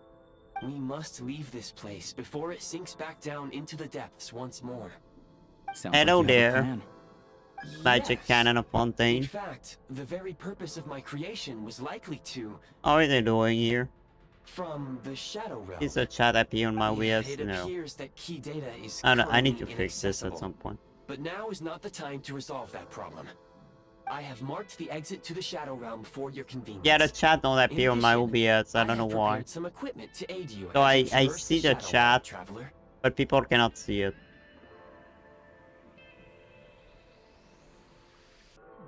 B: We must leave this place before it sinks back down into the depths once more.
A: Hello there. Magic
B: Yes.
A: cannon of Fontaine.
B: In fact, the very purpose of my creation was likely to,
A: How are they doing here?
B: from the Shadow Realm.
A: Is a chat appear on my OBS?
B: It
A: No.
B: appears that key data is
A: I need to
B: currently
A: fix this at
B: inaccessible.
A: some point.
B: But now is not the time to resolve that problem. I have marked the exit to the Shadow Realm for your convenience.
A: Yeah, the chat don't appear on my
B: In addition,
A: OBS. I don't know
B: have
A: why.
B: prepared some equipment to aid you
A: So
B: as
A: I
B: you traverse
A: see the
B: Shadow Realm,
A: chat,
B: traveler.
A: but people cannot see it.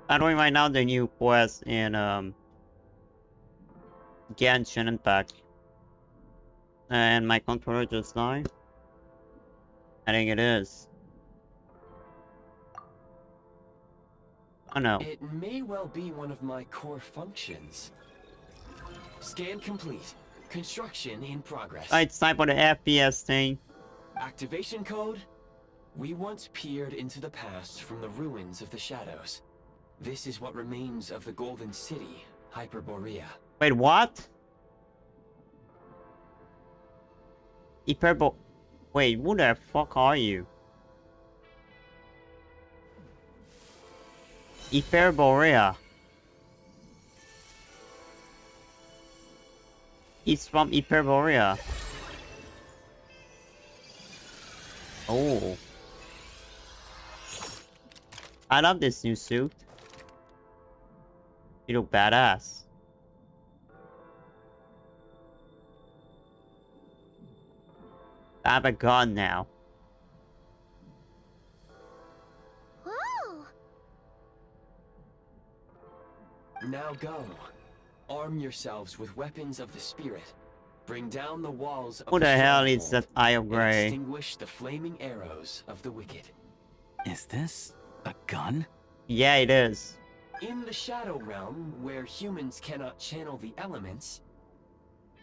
A: I'm doing right now the new quest in Genshin Impact. And my controller just died. I think it is. Oh no.
B: It may well be one of my core functions. Scan complete. Construction in progress.
A: Right, it's time for the FPS thing.
B: Activation code? We once peered into the past from the ruins of the shadows. This is what remains of the Golden City, Hyperborea.
A: Wait, what? Wait, who the fuck are you? Hyperborea. He's from Hyperborea. Oh. I love this new suit. You look badass. I have a gun now.
C: Whoa!
B: Now go. Arm yourselves with weapons of the spirit. Bring down the walls of
A: Who the hell is
B: stronghold
A: that Eye of
B: and
A: Grey?
B: extinguish the flaming arrows of the wicked.
K: Is this a gun?
A: Yeah, it is.
B: In the Shadow Realm, where humans cannot channel the elements,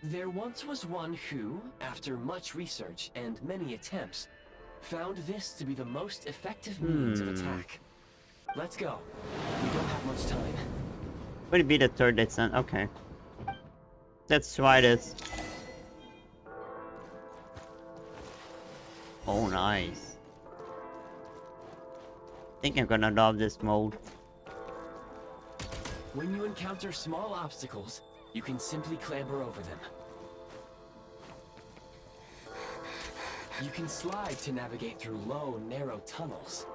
B: there once was one who, after much research and many attempts, found this to be the most effective means of attack. Let's go. We don't have much time.
A: Would it be the third descent? Okay. Let's try this. Oh, nice. I think I'm gonna love this mode.
B: When you encounter small obstacles, you can simply clamber over them. You can slide to navigate through low, narrow tunnels.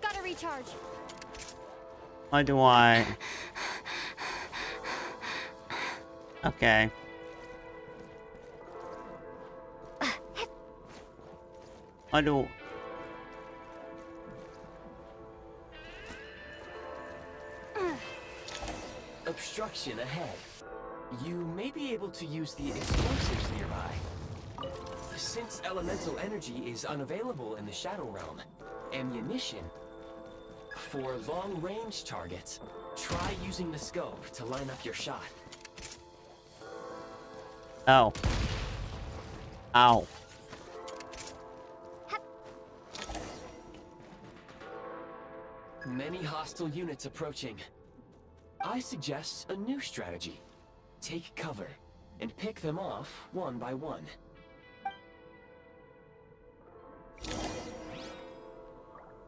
E: Gotta recharge.
A: Why do I? Okay. Why do?
B: Obstruction ahead. You may be able to use the explosives nearby. Since elemental energy is unavailable in the Shadow Realm, ammunition for long-range targets, try using the scope to line up your shot.
A: Oh. Ow.
B: Many hostile units approaching. I suggest a new strategy. Take cover and pick them off one by one.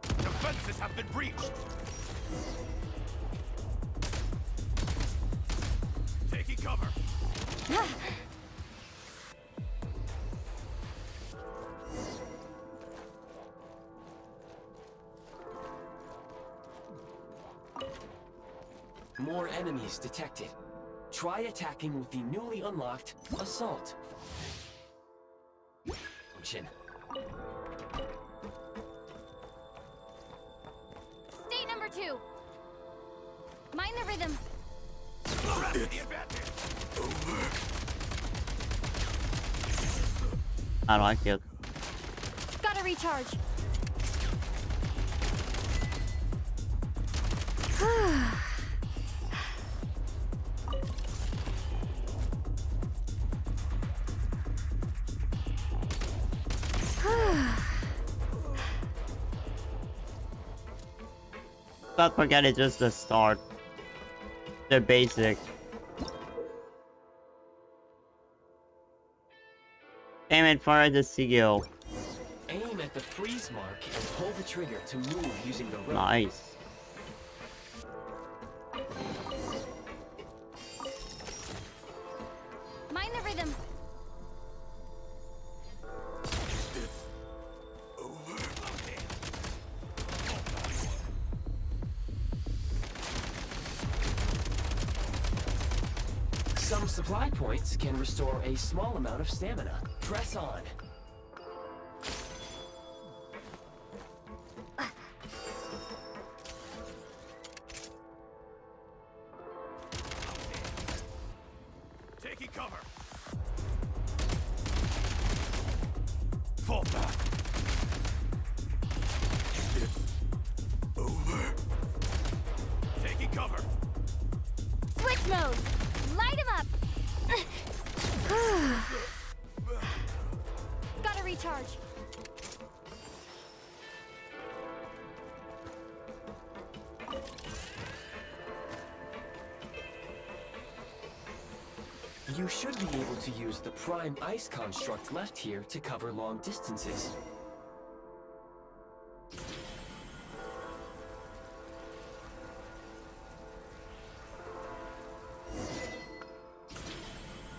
P: Defenses have been breached. Taking cover.
B: More enemies detected. Try attacking with the newly unlocked Assault function.
E: too. Mind the rhythm.
A: I like it.
E: Gotta recharge.
A: Don't forget it's just the start. The basic. Aim it for the seal.
B: Aim at the freeze mark and pull the trigger to move using the rope.
A: Nice.
E: Mind the rhythm.
B: Some supply points can restore a small amount of stamina. Press on.
P: Taking cover. Fall back. It's over. Taking cover.
E: Switch mode. Light him up. Gotta recharge.
B: You should be able to use the prime ice construct left here to cover long distances.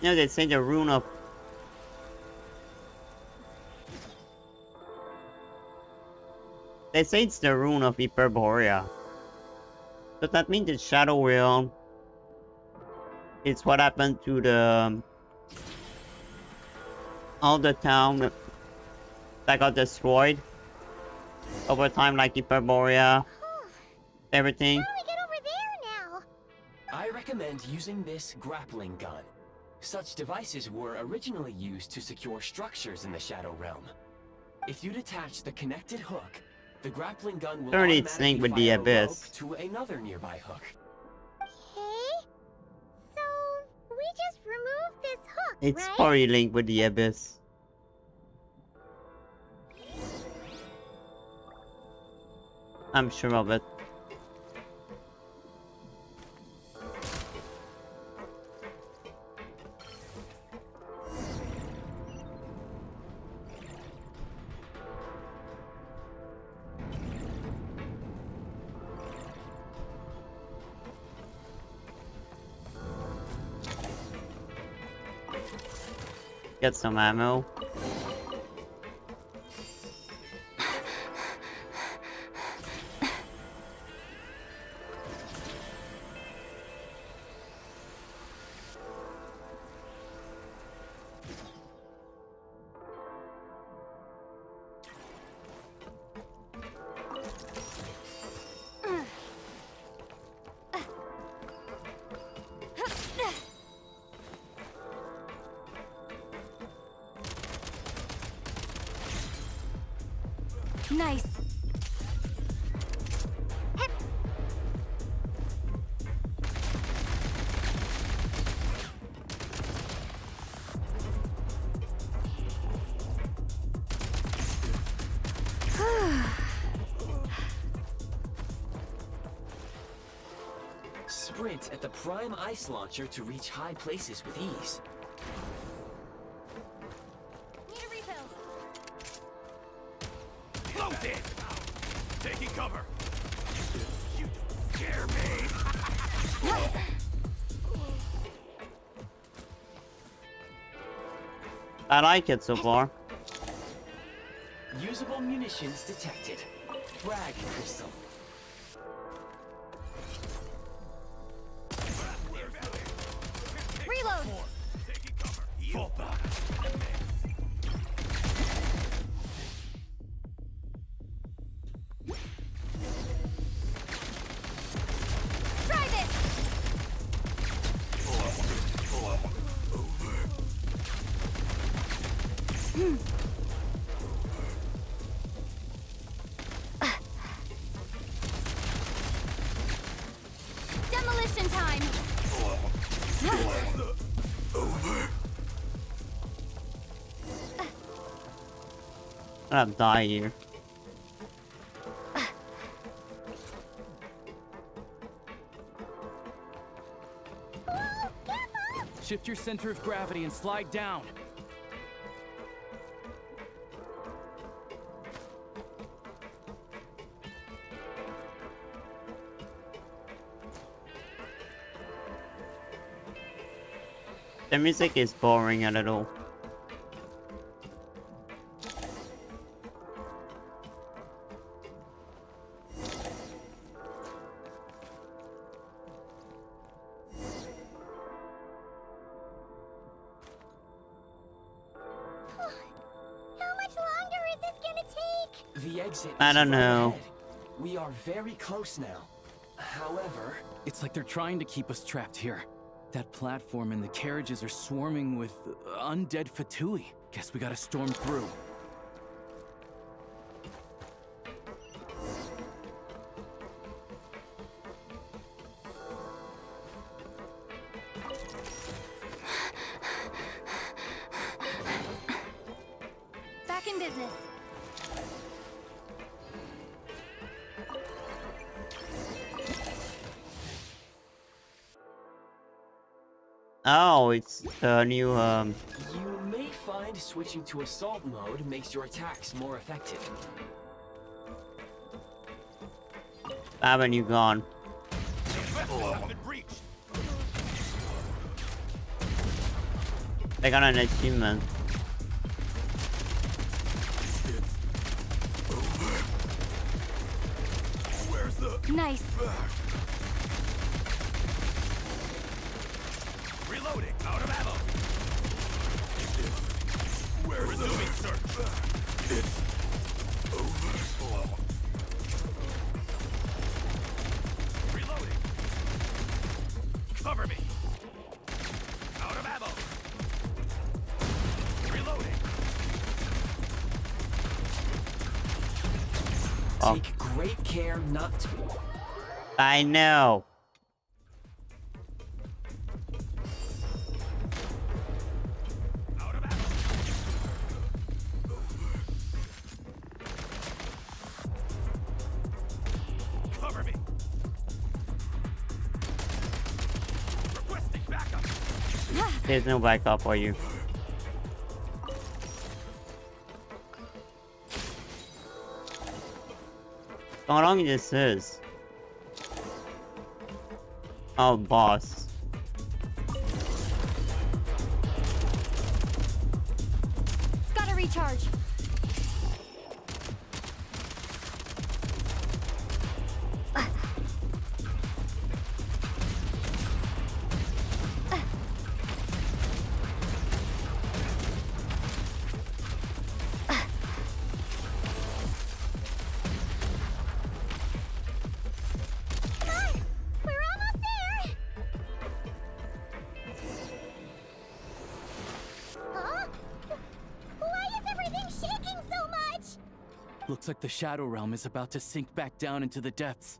A: You know, they say the rune of... They say it's the rune of Hyperborea. Does that mean the Shadow Realm is what happened to the... all the town that got destroyed over time, like Hyperborea, everything?
C: How do we get over there now?
B: I recommend using this grappling gun. Such devices were originally used to secure structures in the Shadow Realm. If you detach the connected hook, the grappling gun will
A: Turn its link with the
B: fire a rope
A: abyss.
B: to another nearby hook.
C: Okay. So, we just removed this hook,
A: It's
C: right?
A: probably linked with the abyss. I'm sure of it. Get some ammo.
E: Nice.
B: Sprint at the prime ice launcher to reach high places with ease.
E: Need a refill.
P: Close it! Taking cover. You don't scare me.
A: I like it so far.
B: Usable munitions detected. Frag crystal.
E: Reload.
P: Taking cover. Fall back.
E: Demolition time!
A: I'm gonna die here.
K: Shift your center of gravity and slide down.
A: The music is boring a little.
B: The exit
A: I don't
B: is right
A: know.
B: ahead. We are very close now. However,
K: It's like they're trying to keep us trapped here. That platform and the carriages are swarming with undead Fatui. Guess we gotta storm through.
E: Back in business.
A: Oh, it's the new
B: you may find switching to assault mode makes your attacks more effective.
A: avenue gone. I got an achievement.
E: Nice.
P: Reloading. Out of ammo. Where's resuming search? It's over. Reloading. Cover me. Out of ammo. Reloading.
B: Take great care not to.
A: I know.
P: Cover me. Requesting backup.
A: There's no backup for you. How long this is? Oh, boss.
E: Gotta recharge.
K: Looks like the Shadow Realm is about to sink back down into the depths.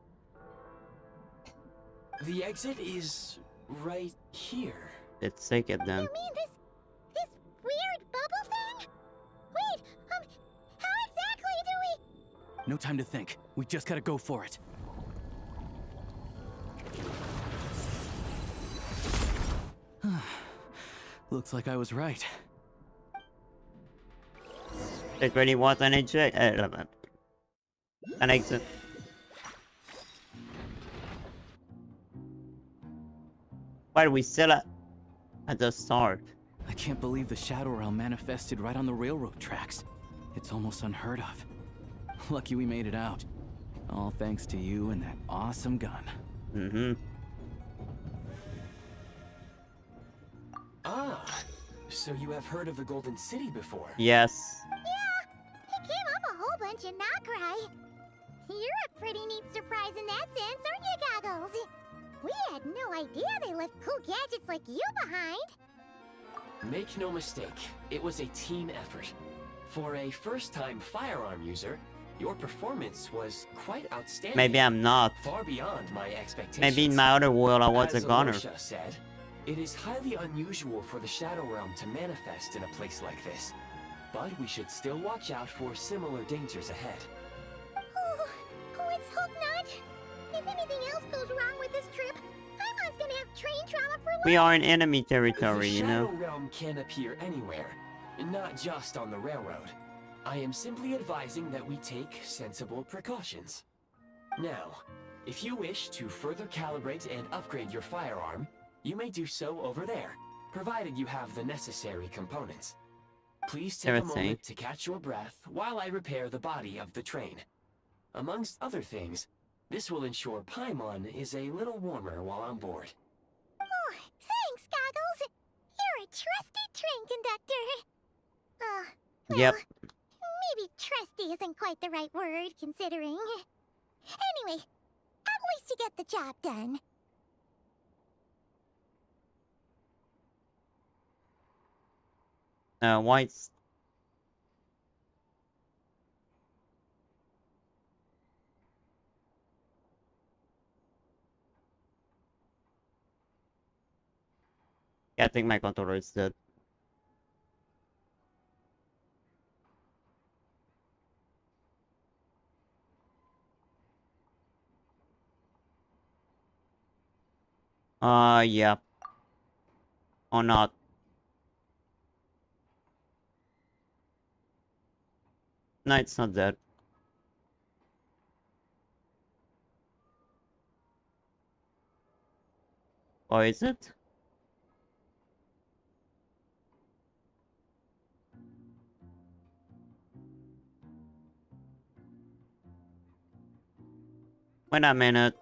B: The exit is right here.
A: Let's take it then.
C: You mean this weird bubble thing? Wait, how exactly do we?
K: No time to think. We just gotta go for it. Looks like I was right.
A: It really was an exit. An exit. Why are we still at the start?
K: I can't believe the Shadow Realm manifested right on the railroad tracks. It's almost unheard of. Lucky we made it out. All thanks to you and that awesome gun.
A: Mm-hmm.
B: Ah, so you have heard of the Golden City before?
A: Yes.
C: Yeah, it came up a whole bunch in Nakarai. You're a pretty neat surprise in that sense, aren't you, Goggles? We had no idea they left cool gadgets like you behind.
B: Make no mistake, it was a team effort. For a first-time firearm user, your performance was quite outstanding.
A: Maybe I'm not.
B: Far beyond my expectations.
A: Maybe in my other world I was
B: As
A: a gunner.
B: Alosha said, it is highly unusual for the Shadow Realm to manifest in a place like this. But we should still watch out for similar dangers ahead.
C: Oh, let's hope not. If anything else goes wrong with this trip, Paimon's gonna have train trauma for life.
A: We are in enemy territory,
B: The
A: you
B: Shadow
A: know.
B: Realm can appear anywhere, not just on the railroad. I am simply advising that we take sensible precautions. Now, if you wish to further calibrate and upgrade your firearm, you may do so over there, provided you have the necessary components. Please take a moment to catch your breath while I repair the body of the train. Amongst other things, this will ensure Paimon is a little warmer while on board.
C: Oh, thanks, Goggles. You're a trusty train conductor.
A: Yep.
C: Maybe trusty isn't quite the right word, considering. Anyway, at least you get the job done.
A: White's. Yeah, I think my controller is dead. Yeah. Or not. No, it's not dead. Or is it? Wait a minute.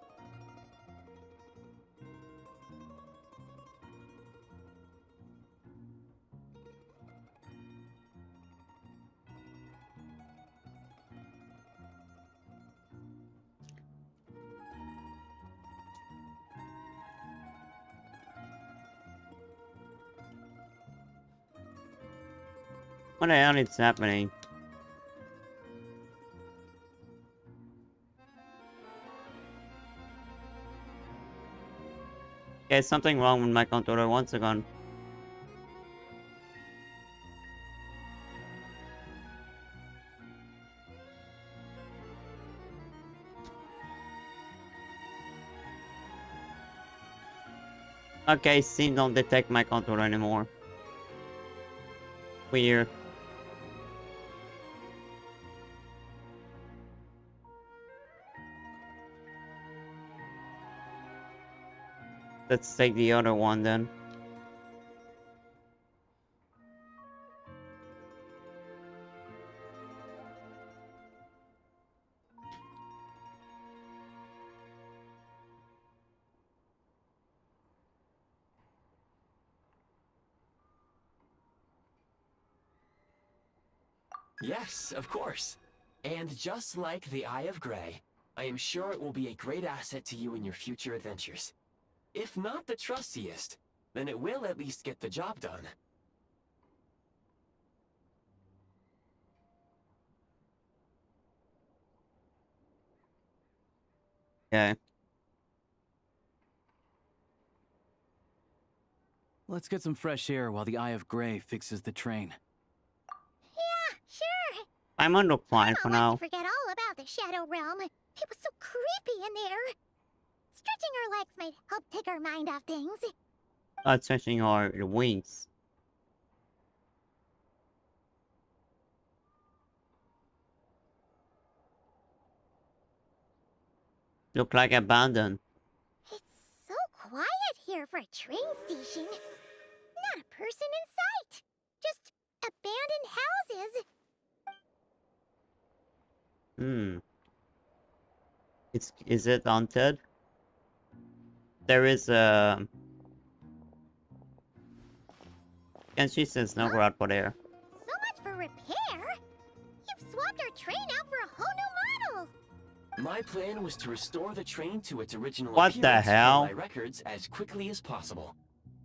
A: What the hell is happening? There's something wrong with my controller once again. Okay, Steam don't detect my controller anymore. Weird. Let's take the other one then.
B: Yes, of course. And just like the Eye of Grey, I am sure it will be a great asset to you in your future adventures. If not the trustiest, then it will at least get the job done.
A: Okay.
K: Let's get some fresh air while the Eye of Grey fixes the train.
C: Yeah, sure.
A: I'm on the fine for now.
C: Forget all about the Shadow Realm. It was so creepy in there. Stretching our legs might help take our mind off things.
A: Stretching our wings. Look like abandoned.
C: It's so quiet here for a train station. Not a person in sight. Just abandoned houses.
A: Is it haunted? There is a... And she says no route for there.
C: So much for repair. You've swapped our train out for a whole new model.
B: My plan was to restore the train to its original
A: What the
B: appearance
A: hell?
B: per my records as quickly as possible.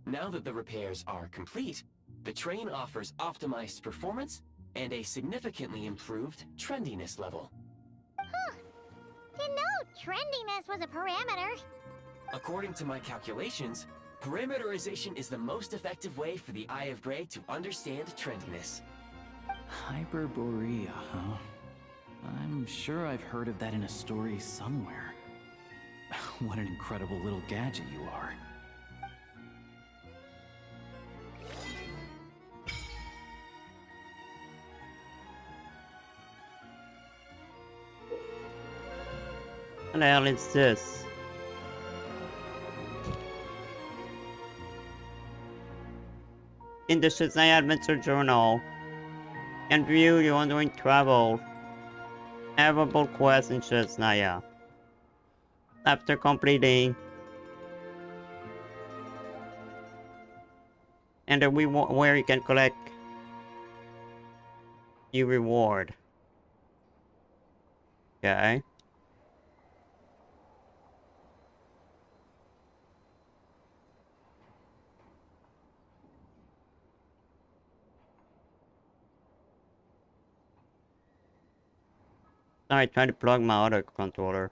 B: Now that the repairs are complete, The train offers optimized performance and a significantly improved trendiness level.
C: Huh. Didn't know trendiness was a parameter.
B: According to my calculations, parameterization is the most effective way for the Eye of Grey to understand trendiness.
K: Hyperborea, huh? I'm sure I've heard of that in a story somewhere. What an incredible little gadget you are.
A: What the hell is this? In the Snezhnaya Adventure Journal, and view your ongoing travel, available quests in Sneznahya. After completing, and where you can collect your reward. Okay. Sorry, trying to plug my auto controller.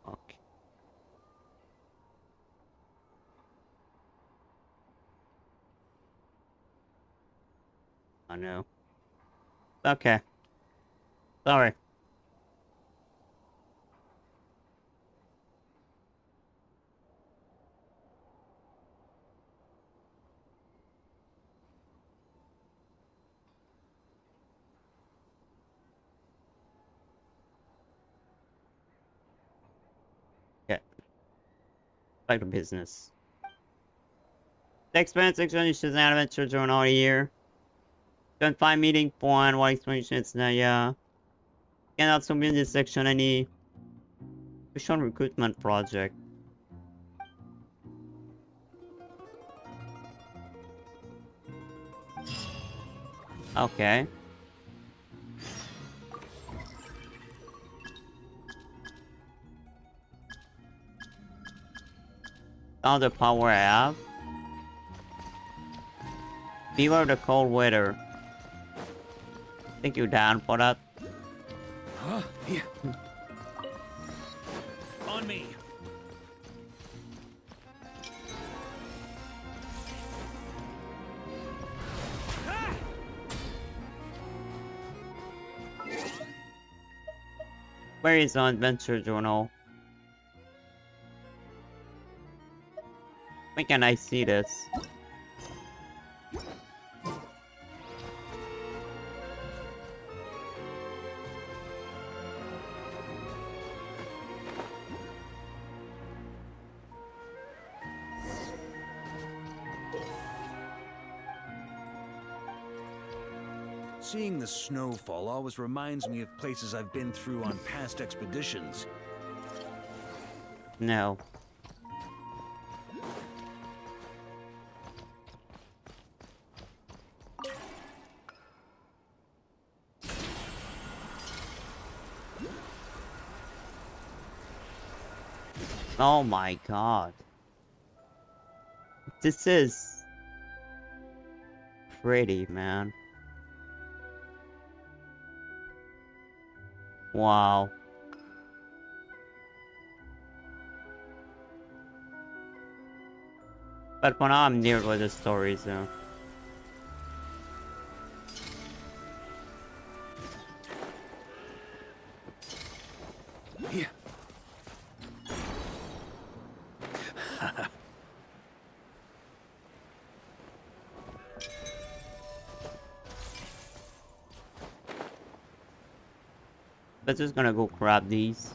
A: Okay. I know. Okay. Sorry. Back to business. The experience section is just an adventure journal here. Don't find meeting point while exploration is Snezhnaya. Can also be in this section any official recruitment project. Okay. All the power I have. Beware the cold weather. Think you're down for that?
P: Huh? Yeah. On me.
A: Where is the adventure journal? When can I see this?
P: Seeing the snowfall always reminds me of places I've been through on past expeditions.
A: No. Oh my god. This is pretty, man. Wow. But for now, I'm near with the story, so.
P: Yeah.
A: But just gonna go grab these.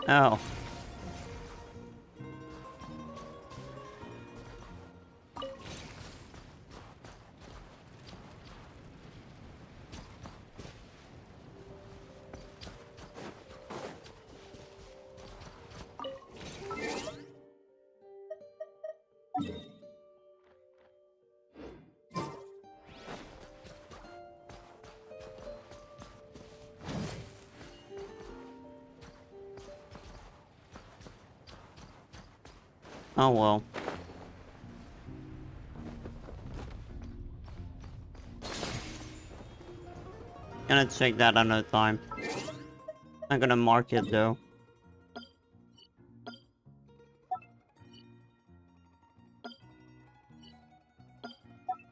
A: Oh. Oh well. Gonna check that another time. I'm gonna mark it though.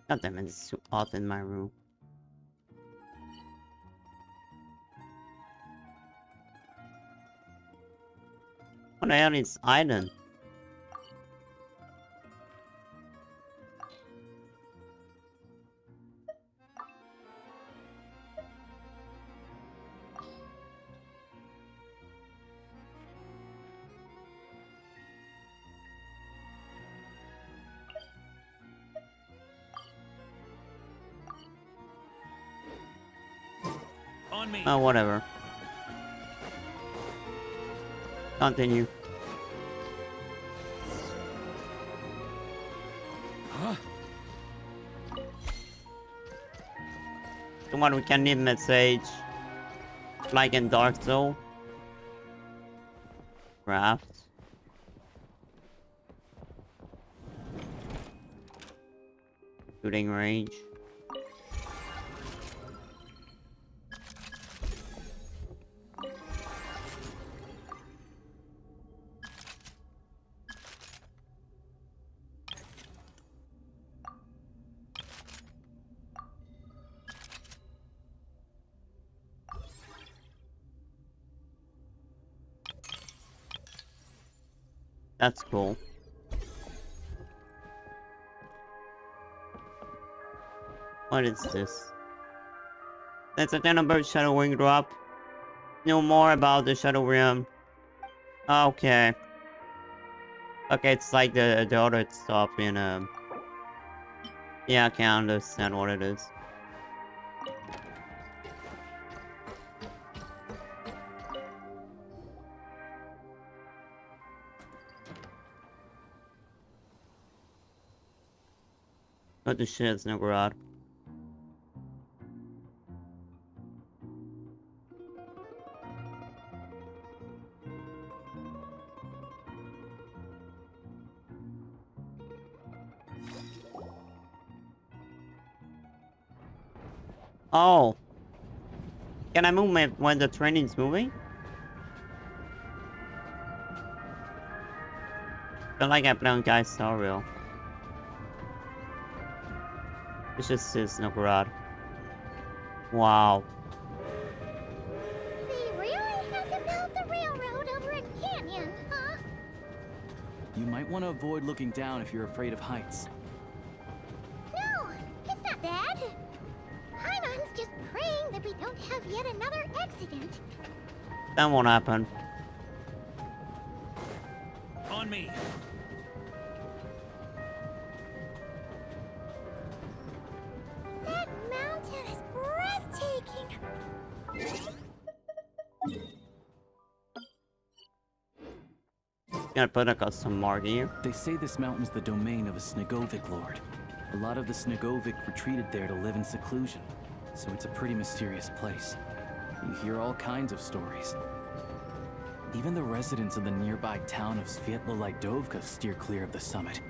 A: God damn it, it's too hot in my room. What the hell is Island?
P: On me.
A: Oh, whatever. Continue.
P: Huh?
A: Come on, we can leave message. Like in Dark Soul. Craft. Shooting range. That's cool. What is this? That's a thing about Shadow Wing Drop. Know more about the Shadow Realm. Okay. Okay, it's like the other stuff in yeah, I can understand what it is. What the shit is never out. Oh. Can I move my when the train is moving? Feel like I play on Guy's Star Rail. It's just Sneznahya. Wow.
C: They really had to build the railroad over a canyon, huh?
K: You might want to avoid looking down if you're afraid of heights.
C: No, it's not that. Paimon's just praying that we don't have yet another accident.
A: That won't happen.
P: On me.
C: That mountain is breathtaking.
A: Gotta put a custom mark here.
K: They say this mountain's the domain of a Snegovic lord. A lot of the Snegovic retreated there to live in seclusion, so it's a pretty mysterious place. You hear all kinds of stories. Even the residents of the nearby town of Svietla-Lidovka steer clear of the summit,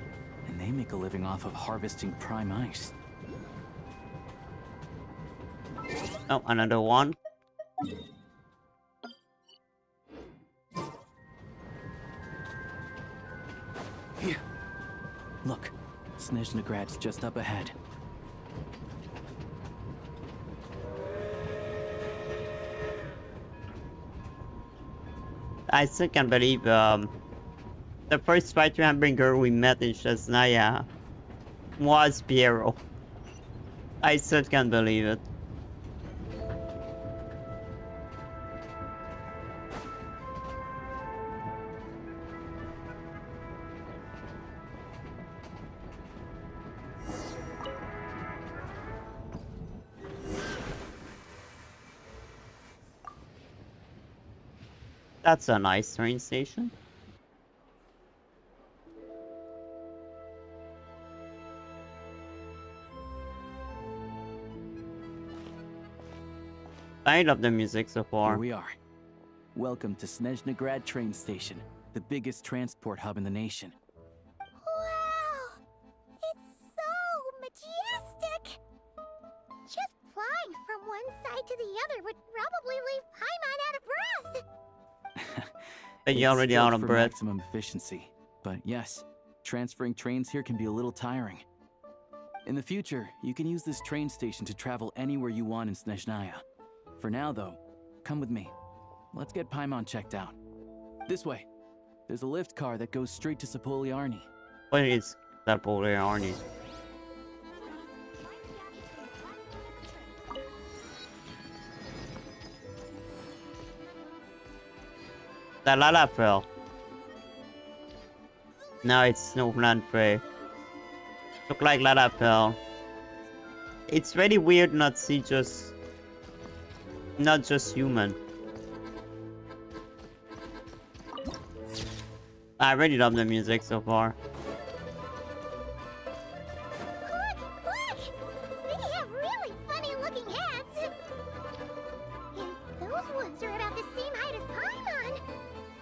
K: and they make a living off of harvesting prime ice.
A: Oh, another one.
K: Look, Snezhnagrad's just up ahead.
A: I still can't believe the first fight bringer we met in Snezhnaya was Piero. I still can't believe it. That's a nice train station. I love the music so far.
K: Here we are. Welcome to Snezhnaya train station, the biggest transport hub in the nation.
C: Wow! It's so majestic! Just flying from one side to the other would probably leave Paimon out of breath!
A: But you're already
K: It's
A: out
K: built
A: of
K: for
A: breath.
K: maximum efficiency. But yes, transferring trains here can be a little tiring. In the future, you can use this train station to travel anywhere you want in Snezhnaya. For now, though, come with me. Let's get Paimon checked out. This way. There's a lift car that goes straight to Sapoliarni.
A: What is Sapoliarni? The Lalafell. No, it's Snowland Frey. Look like Lalafell. It's very weird not just human. I really love the music so far.
C: Look! They have really funny-looking hats! And those ones are about the same height as Paimon.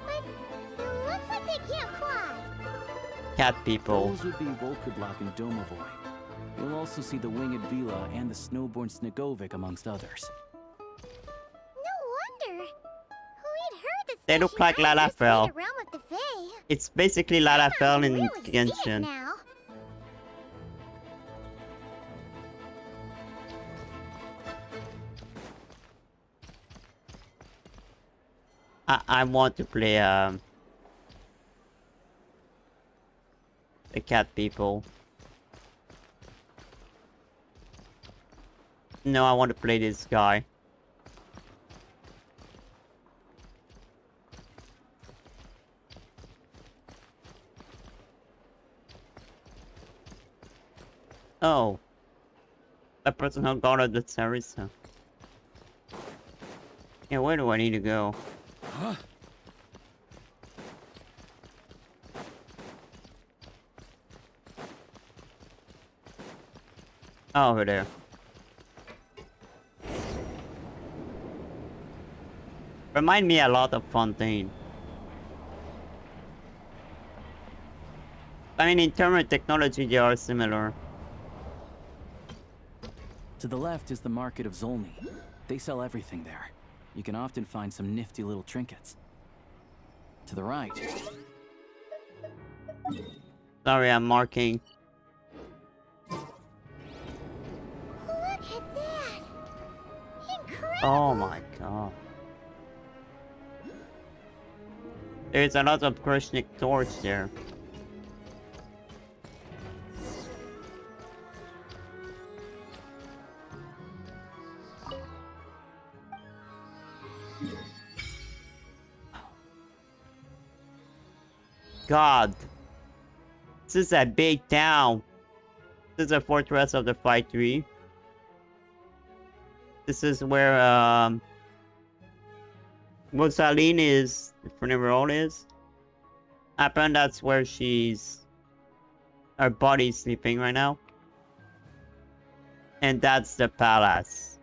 C: But it looks like they can't fly.
A: Cat people.
K: Those would be Volkerblock and Domovoy. You'll also see the winged Vila and the snowborn Snegovic amongst others.
C: No wonder. We'd heard that
A: They look like Lalafell.
C: the realm of the Fae.
A: It's basically Lalafell in
C: Really see it
A: Genshin.
C: now.
A: I want to play the cat people. No, I want to play this guy. Oh. The person who got the Tsaritsa. Yeah, where do I need to go?
H: Huh?
A: Oh, over there. Remind me a lot of Fontaine. I mean, in terms of technology, they are similar.
K: To the left is the market of Zolny. They sell everything there. You can often find some nifty little trinkets. To the right.
A: Sorry, I'm marking.
C: Look at that! Incredible!
A: Oh my god. There's a lot of Krishnik torch there. God. This is a big town. This is a fortress of the Fatui. This is where Rosaline is, funeral is. Apparently that's where her body's sleeping right now. And that's the palace.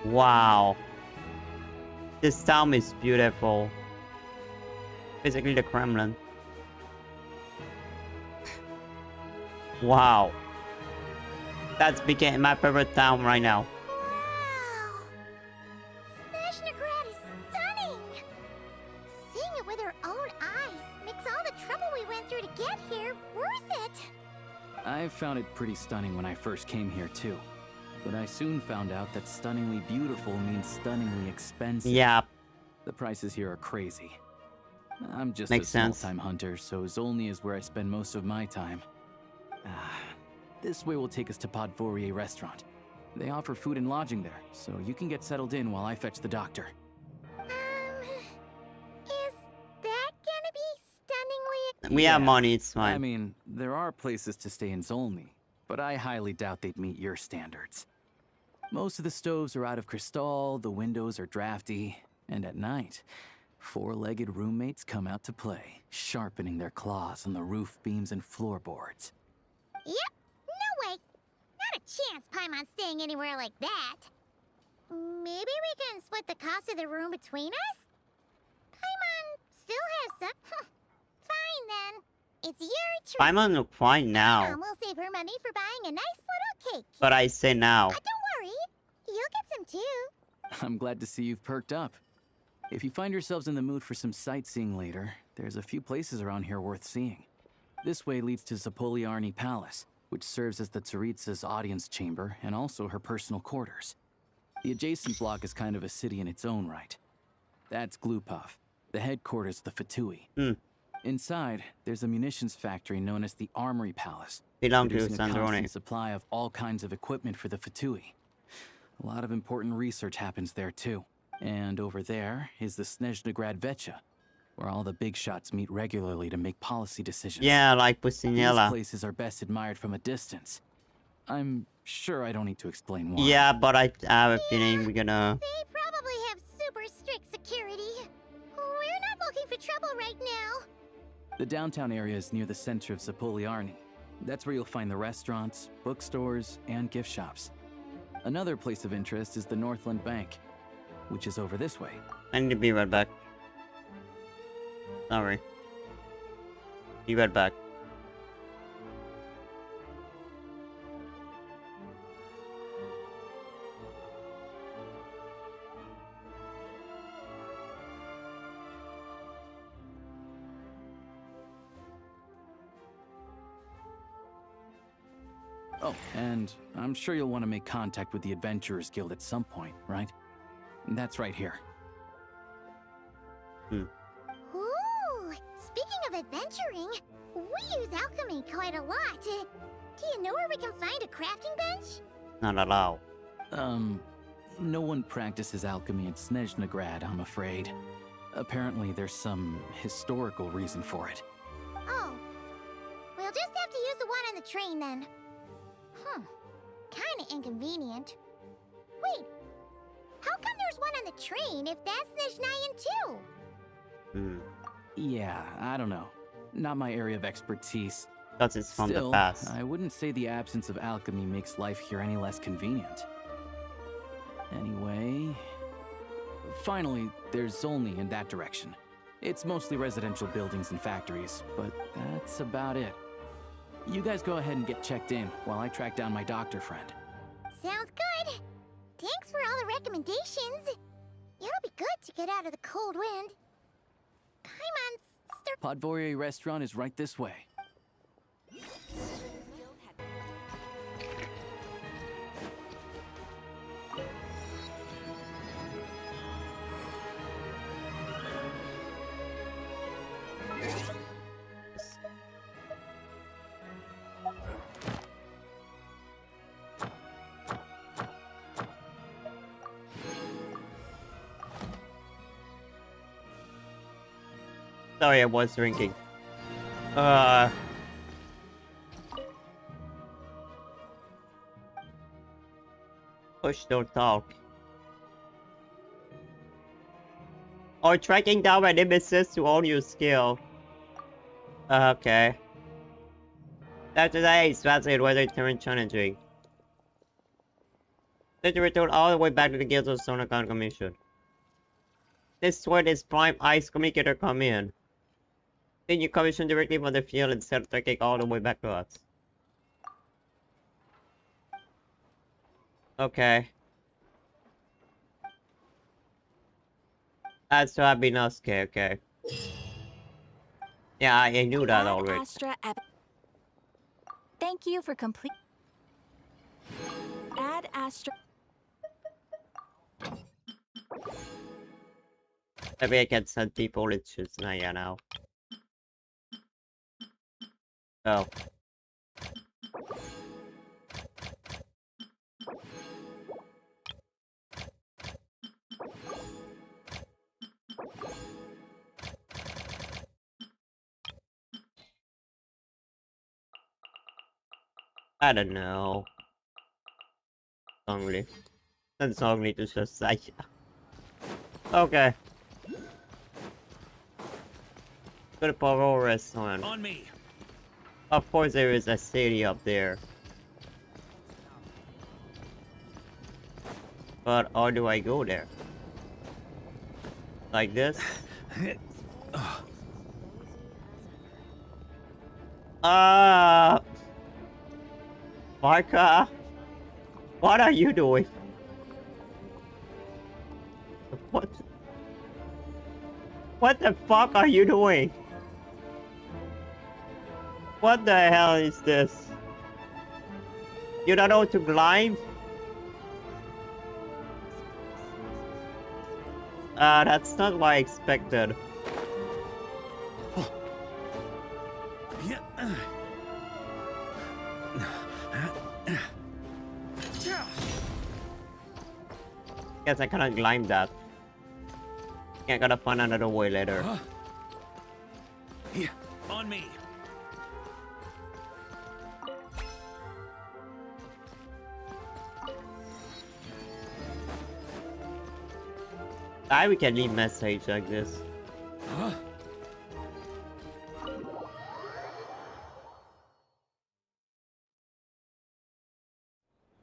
A: Wow. This town is beautiful. Basically the Kremlin. Wow. That's became my favorite town right now.
C: Wow! Snezhnaya is stunning! Seeing it with our own eyes makes all the trouble we went through to get here worth it!
K: I found it pretty stunning when I first came here too. But I soon found out that stunningly beautiful means stunningly expensive.
A: Yeah.
K: The prices here are crazy. I'm just
A: Makes
K: a
A: sense.
K: small-time hunter, so Zolny is where I spend most of my time. This way will take us to Podvorier restaurant. They offer food and lodging there, so you can get settled in while I fetch the doctor.
C: Is that gonna be stunningly...
A: We have money, it's fine.
K: I mean, there are places to stay in Zolny, but I highly doubt they'd meet your standards. Most of the stoves are out of crystal, the windows are drafty, and at night, Four-legged roommates come out to play, sharpening their claws on the roof beams and floorboards.
C: Yep, no way. Not a chance Paimon's staying anywhere like that. Maybe we can split the cost of the room between us? Paimon still has some... Fine then. It's your treat.
A: Paimon look fine now.
C: Mom will save her money for buying a nice little cake.
A: But I say now.
C: Don't worry. You'll get some too.
K: I'm glad to see you've perked up. If you find yourselves in the mood for some sightseeing later, there's a few places around here worth seeing. This way leads to Zapoliarny Palace, which serves as the Tsaritsa's audience chamber and also her personal quarters. The adjacent block is kind of a city in its own right. That's Glupov, the headquarters of the Fatui. Inside, there's a munitions factory known as the Armory Palace, producing a constant supply of all kinds of equipment for the Fatui. A lot of important research happens there too. And over there is the Snezhnaya, where all the big shots meet regularly to make policy decisions.
A: Yeah, like Pusinella.
K: These places are best admired from a distance. I'm sure I don't need to explain why.
A: Yeah, but I have a feeling we're gonna...
C: They probably have super strict security. We're not looking for trouble right now.
K: The downtown area is near the center of Zapoliarny. That's where you'll find the restaurants, bookstores, and gift shops. Another place of interest is the Northland Bank, which is over this way.
A: I need to be right back. Sorry. Be right back.
K: Oh, and I'm sure you'll want to make contact with the Adventurers Guild at some point, right? That's right here.
C: Ooh, speaking of adventuring, we use alchemy quite a lot. Do you know where we can find a crafting bench?
A: Not allowed.
K: No one practices alchemy in Sneznahya, I'm afraid. Apparently there's some historical reason for it.
C: Oh. We'll just have to use the one on the train then. Kinda inconvenient. Wait, how come there's one on the train if that's Snezhnayan too?
K: Yeah, I don't know. Not my area of expertise.
A: Because it's from the past.
K: I wouldn't say the absence of alchemy makes life here any less convenient. Anyway... Finally, there's Zolny in that direction. It's mostly residential buildings and factories, but that's about it. You guys go ahead and get checked in while I track down my doctor friend.
C: Sounds good. Thanks for all the recommendations. It'll be good to get out of the cold wind. Paimon's
K: Podvorye restaurant is right this way.
A: Sorry, I was drinking. Push, don't talk. Or tracking down my nemesis to own your skill. Okay. After that, it's fascinating whether it turns challenging. Then you return all the way back to the Guild of Sonokon Commission. This one is Prime Ice Communicator come in. Then you commission directly from the field instead of taking all the way back to us. Okay. That's what I've been asking, okay. Yeah, I knew that already.
E: Thank you for complete. Add Astra.
A: Maybe I can send people to Snezhnaya now. Oh. I don't know. Songly. Send Songly to Snezhnaya. Okay. Go to Paro Restaurant.
P: On me.
A: Of course, there is a city up there. But how do I go there? Like this? Marka, what are you doing? What the fuck are you doing? What the hell is this? You don't know to climb? That's not what I expected. Guess I cannot climb that. I gotta find another way later.
P: On me.
A: We can leave message like this.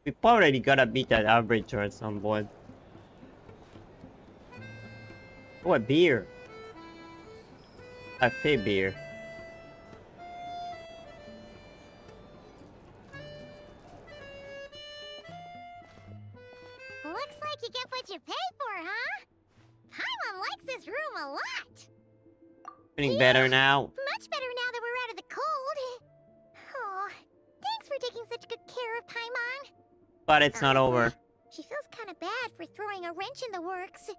A: We already gotta beat that arbiter at some point. Oh, a beer. A fake beer.
C: Looks like you get what you pay for, huh? Paimon likes this room a lot.
A: Feeling better now?
C: Much better now that we're out of the cold. Oh, thanks for taking such good care of Paimon.
A: But it's not over.
C: She feels kind of bad for throwing a wrench in the works.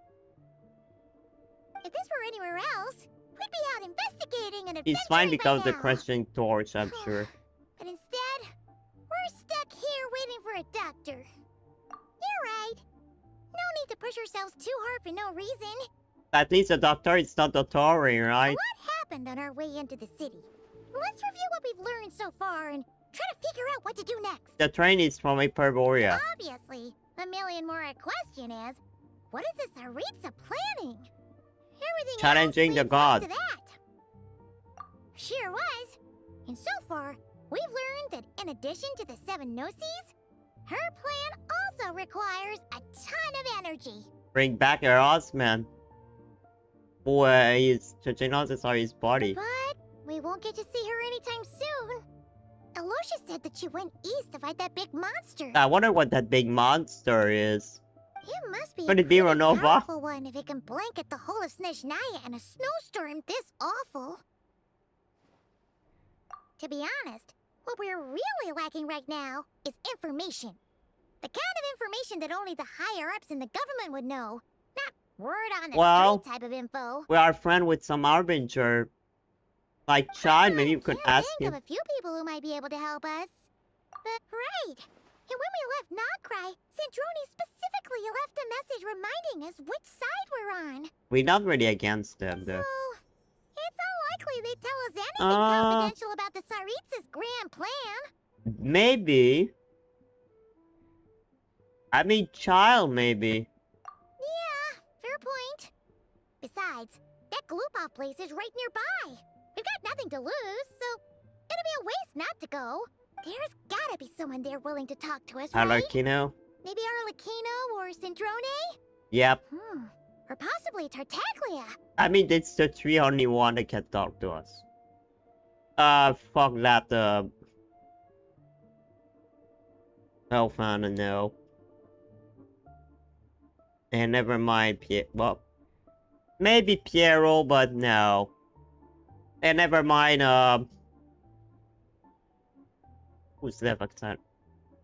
C: If this were anywhere else, we'd be out investigating and
A: He's fine
C: adventuring
A: because of
C: by
A: the
C: now.
A: questioning torch, I'm sure.
C: But instead, we're stuck here waiting for a doctor. You're right. No need to push ourselves too hard for no reason.
A: At least the doctor is not Dotori, right?
C: What happened on our way into the city? Let's review what we've learned so far and try to figure out what to do next.
A: The train is from Hyperborea.
C: Obviously, the million more question is, what is this Tsaritsa planning? Everything
A: Challenging the
C: else leads up
A: gods.
C: to that. Sure was. And so far, we've learned that in addition to the 7 Gnosis, her plan also requires a ton of energy.
A: Bring back her Osman. Who is changing his body.
C: But we won't get to see her anytime soon. Aloysia said that she went east to fight that big monster.
A: I wonder what that big monster is.
C: It must be
A: Could
C: a
A: it be
C: pretty
A: Renova?
C: powerful one if it can blanket the whole of Snezhnaya in a snowstorm this awful. To be honest, what we're really lacking right now is information. The kind of information that only the higher-ups in the government would know. Not word on the
A: Well,
C: street type of info.
A: we are friends with some Harbinger. Like Chai, maybe you could ask
C: Think
A: him.
C: of a few people who might be able to help us. But right. And when we left Nagcry, Sandrone specifically left a message reminding us which side we're on.
A: We're not really against them, though.
C: So, it's unlikely they'd tell us anything confidential about the Tsaritsa's grand plan.
A: Maybe. I mean, child, maybe.
C: Yeah, fair point. Besides, that Gloopov place is right nearby. We've got nothing to lose, so it'll be a waste not to go. There's gotta be someone there willing to talk to us, right?
A: Alarkino?
C: Maybe Arlecchino or Sandrone?
A: Yep.
C: Or possibly Tartaglia.
A: I mean, it's the 3 only one that can talk to us. Fuck that, Elfana, no. And never mind, well, maybe Piero, but no. And never mind, who's left outside?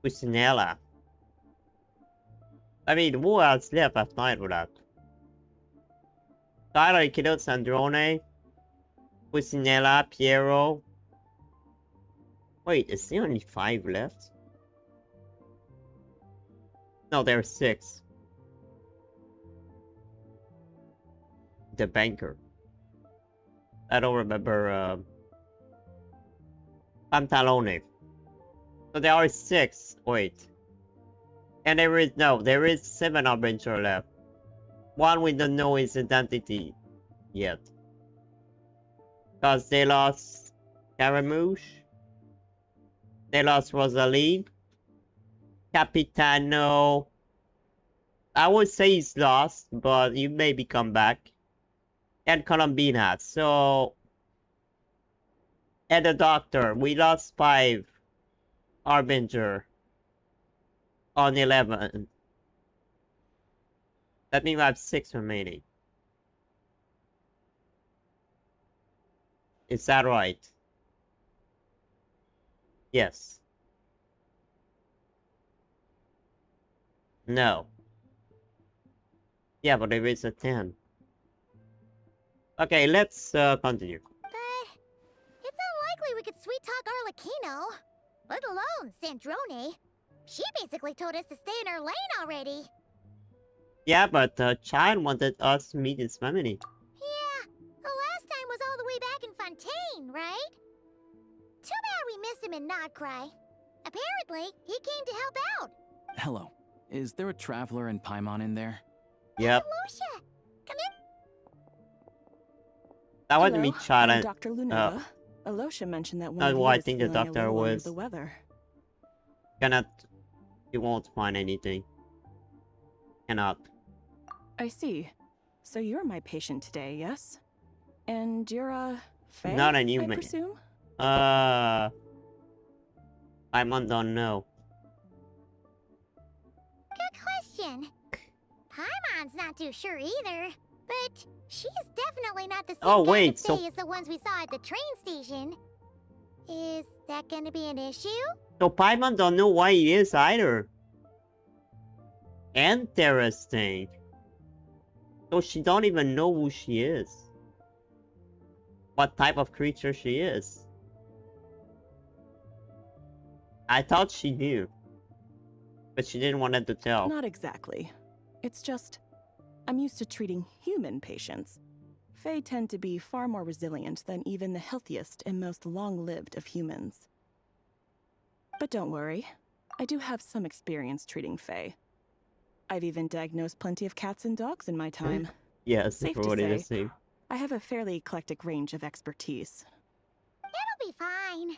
A: Usinella. I mean, who else left after that? Tyler, Kido, Sandrone, Usinella, Piero. Wait, is there only 5 left? No, there are 6. The banker. I don't remember, Pantalone. So there are 6. Wait. And there is 7 adventure left. One we don't know his identity yet. Because they lost Caramouche. They lost Rosaline. Capitano. I would say he's lost, but he maybe come back. And Colombina. So, and the Doctor. We lost 5. Harbinger. On 11. That means we have 6 remaining. Is that right? Yes. No. Yeah, but there is a 10. Okay, let's continue.
C: But it's unlikely we could sweet talk Arlecchino, let alone Sandrone. She basically told us to stay in her lane already.
A: Yeah, but the child wanted us to meet his family.
C: Yeah, the last time was all the way back in Fontaine, right? Too bad we missed him in Notcry. Apparently, he came to help out.
K: Hello. Is there a traveler in Paimon in there?
A: Yep.
C: Alosha, come in.
A: I want to
Q: Hello,
A: meet child
Q: I'm
A: and
Q: Dr. Lunova. Alosha mentioned that one
A: that's
Q: of
A: what
Q: you
A: I
Q: is
A: think the
Q: feeling a
A: doctor
Q: little under
A: was.
Q: the weather.
A: Cannot. You won't find anything. Cannot.
Q: I see. So you're my patient today, yes? And you're a fae,
A: Not a
Q: I
A: human.
Q: presume?
A: Paimon don't know.
C: Good question. Paimon's not too sure either, but she's definitely not the same
A: Oh,
C: kind
A: wait,
C: of
A: so-
C: fae as the ones we saw at the train station. Is that gonna be an issue?
A: So Paimon don't know why he is either. Interesting. So she don't even know who she is. What type of creature she is. I thought she knew. But she didn't want to tell.
Q: Not exactly. It's just, I'm used to treating human patients. Fae tend to be far more resilient than even the healthiest and most long-lived of humans. But don't worry, I do have some experience treating Fae. I've even diagnosed plenty of cats and dogs in my time.
A: Yes,
Q: Safe to
A: probably the
Q: say,
A: same.
Q: I have a fairly eclectic range of expertise.
C: It'll be fine.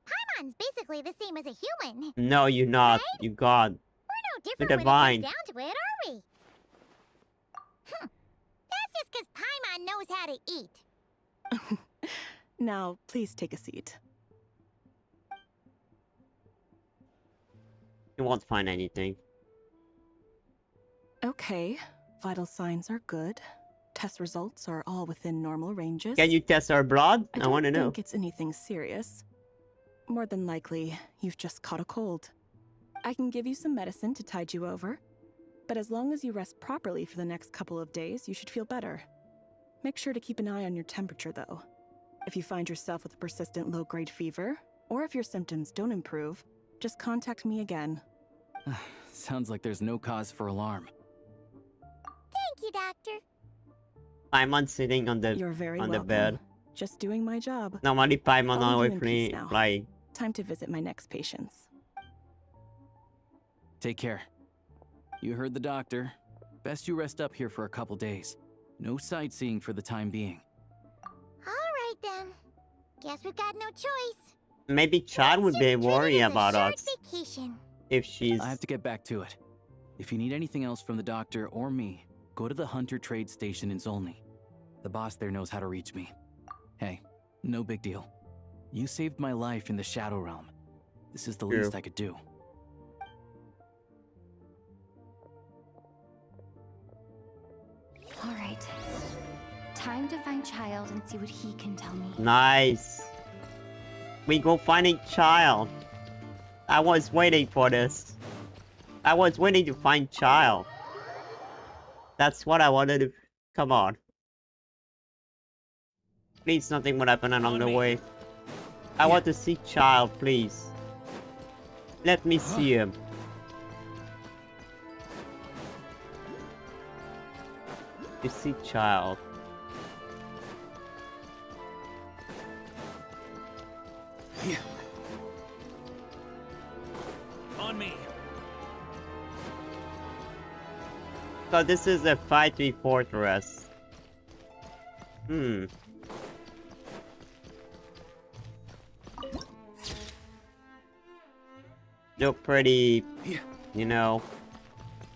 C: Paimon's basically the same as a human.
A: No, you're not.
C: Right?
A: You God.
C: We're no different
A: You're
C: when
A: divine.
C: it comes down to it, are we? That's just because Paimon knows how to eat.
Q: Now, please take a seat.
A: You won't find anything.
Q: Okay, vital signs are good. Test results are all within normal ranges.
A: Can you test our blood? I
Q: don't
A: want to know.
Q: think it's anything serious. More than likely, you've just caught a cold. I can give you some medicine to tide you over, but as long as you rest properly for the next couple of days, you should feel better. Make sure to keep an eye on your temperature, though. If you find yourself with a persistent low-grade fever, or if your symptoms don't improve, just contact me again.
K: Sounds like there's no cause for alarm.
C: Thank you, Doctor.
A: Paimon sitting on the
Q: You're very
A: on the
Q: welcome.
A: bed.
Q: Just doing my job.
A: Normally Paimon
Q: I'll leave
A: always
Q: you in peace now.
A: flying.
Q: Time to visit my next patients.
K: Take care. You heard the doctor. Best you rest up here for a couple days. No sightseeing for the time being.
C: Alright then. Guess we've got no choice.
A: Maybe Chad would be worried about
C: Short
A: us
C: vacation.
A: if she's.
K: I have to get back to it. If you need anything else from the doctor or me, go to the Hunter Trade Station in Zolny. The boss there knows how to reach me. Hey, no big deal. You saved my life in the Shadow Realm. This is the
A: True.
K: least I could do.
E: All right. Time to find Child and see what he can tell me.
A: Nice. We go finding Child. I was waiting for this. I was waiting to find Child. That's what I wanted to. Come on. Please, nothing would happen along the way. I want to see Child, please. Let me see him. You see Child.
P: On me.
A: So this is a Fatui fortress. look pretty, you know,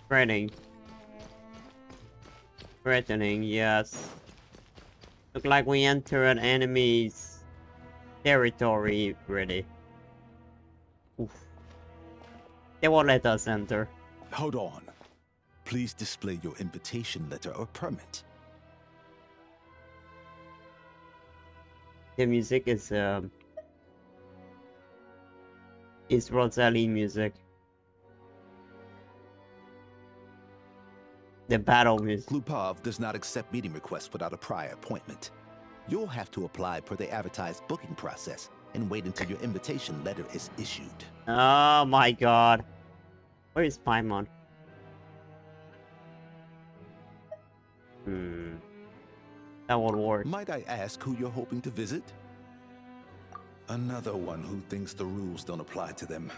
A: threatening. Threatening, yes. Look like we enter an enemy's territory, really. Oof. They won't let us enter.
T: Hold on. Please display your invitation letter or permit.
A: The music is Rosalie music. The battle music.
T: Glupov does not accept meeting requests without a prior appointment. You'll have to apply per the advertised booking process and wait until your invitation letter is issued.
A: Oh my god. Where is Paimon? That won't work.
T: Might I ask who you're hoping to visit? Another one who thinks the rules don't apply to them.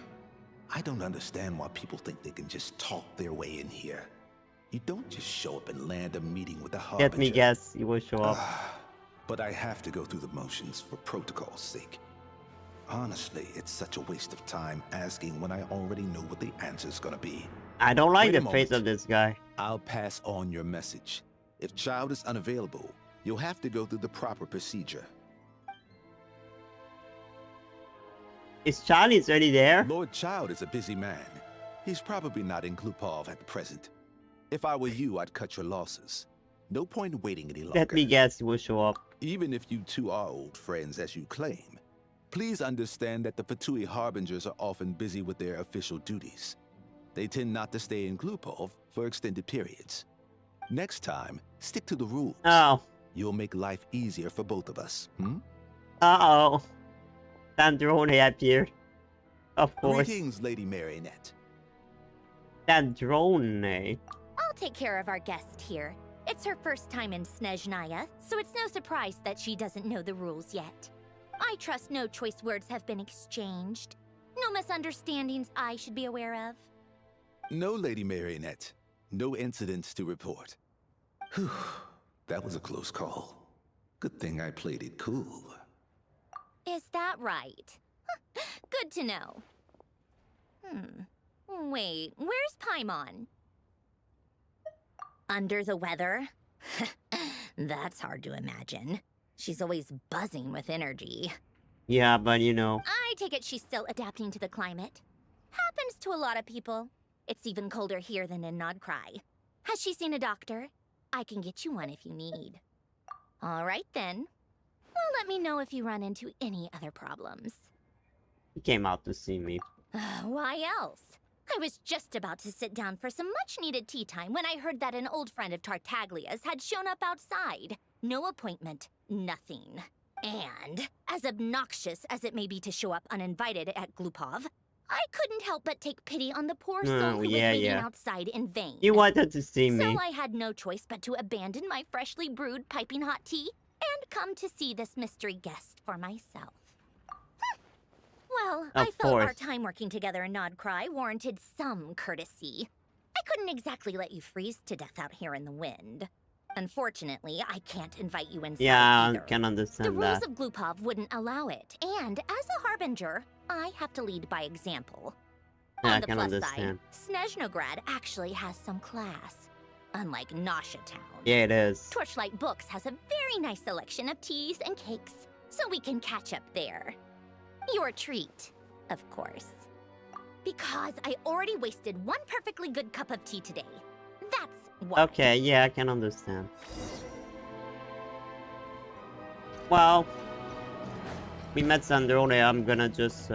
T: I don't understand why people think they can just talk their way in here. You don't just show up and land a meeting with the Harbinger.
A: Let me guess, you will show up.
T: But I have to go through the motions for protocol's sake. Honestly, it's such a waste of time asking when I already know what the answer's gonna be.
A: I don't like
T: Wait a
A: the face of this guy.
T: I'll pass on your message. If Child is unavailable, you'll have to go through the proper procedure.
A: Is Charlie's already there?
T: Lord Child is a busy man. He's probably not in Glupov at the present. If I were you, I'd cut your losses. No point waiting any longer.
A: Let me guess, he will show up.
T: Even if you two are old friends as you claim, please understand that the Fatui Harbingers are often busy with their official duties. They tend not to stay in Glupov for extended periods. Next time, stick to the rules.
A: Oh.
T: You'll make life easier for both of us,
A: Uh-oh. Sandrone appeared. Of course.
T: Greetings, Lady Marionette.
A: Sandrone.
G: I'll take care of our guest here. It's her first time in Snezhnaya, so it's no surprise that she doesn't know the rules yet. I trust no choice words have been exchanged. No misunderstandings I should be aware of.
T: No, Lady Marionette. No incidents to report. Whew. That was a close call. Good thing I played it cool.
G: Is that right? Good to know. Wait, where's Paimon? Under the weather? That's hard to imagine. She's always buzzing with energy.
A: Yeah, but you know.
G: I take it she's still adapting to the climate. Happens to a lot of people. It's even colder here than in Nodcry. Has she seen a doctor? I can get you one if you need. All right then. Well, let me know if you run into any other problems.
A: He came out to see me.
G: Why else? I was just about to sit down for some much-needed tea time when I heard that an old friend of Tartaglia's had shown up outside. No appointment, nothing. And, as obnoxious as it may be to show up uninvited at Glupov, I couldn't help but take pity on the poor soul who was waiting outside in vain.
A: You wanted to see me.
G: So I had no choice but to abandon my freshly brewed piping hot tea and come to see this mystery guest for myself. Well, I felt our time working together in Nodcry warranted some courtesy. I couldn't exactly let you freeze to death out here in the wind. Unfortunately, I can't invite you inside either.
A: I can understand
G: the rules
A: that.
G: of Glupov wouldn't allow it, and as a Harbinger, I have to lead by example.
A: Yeah,
G: On
A: I
G: the
A: can
G: plus
A: understand.
G: side, Snezhnograd actually has some class, unlike Nasha Town.
A: Yeah, it is.
G: Torchlight Books has a very nice selection of teas and cakes, so we can catch up there. Your treat, of course. Because I already wasted one perfectly good cup of tea today. That's why.
A: Okay, yeah, I can understand. Well, we met Sandrone. I'm gonna just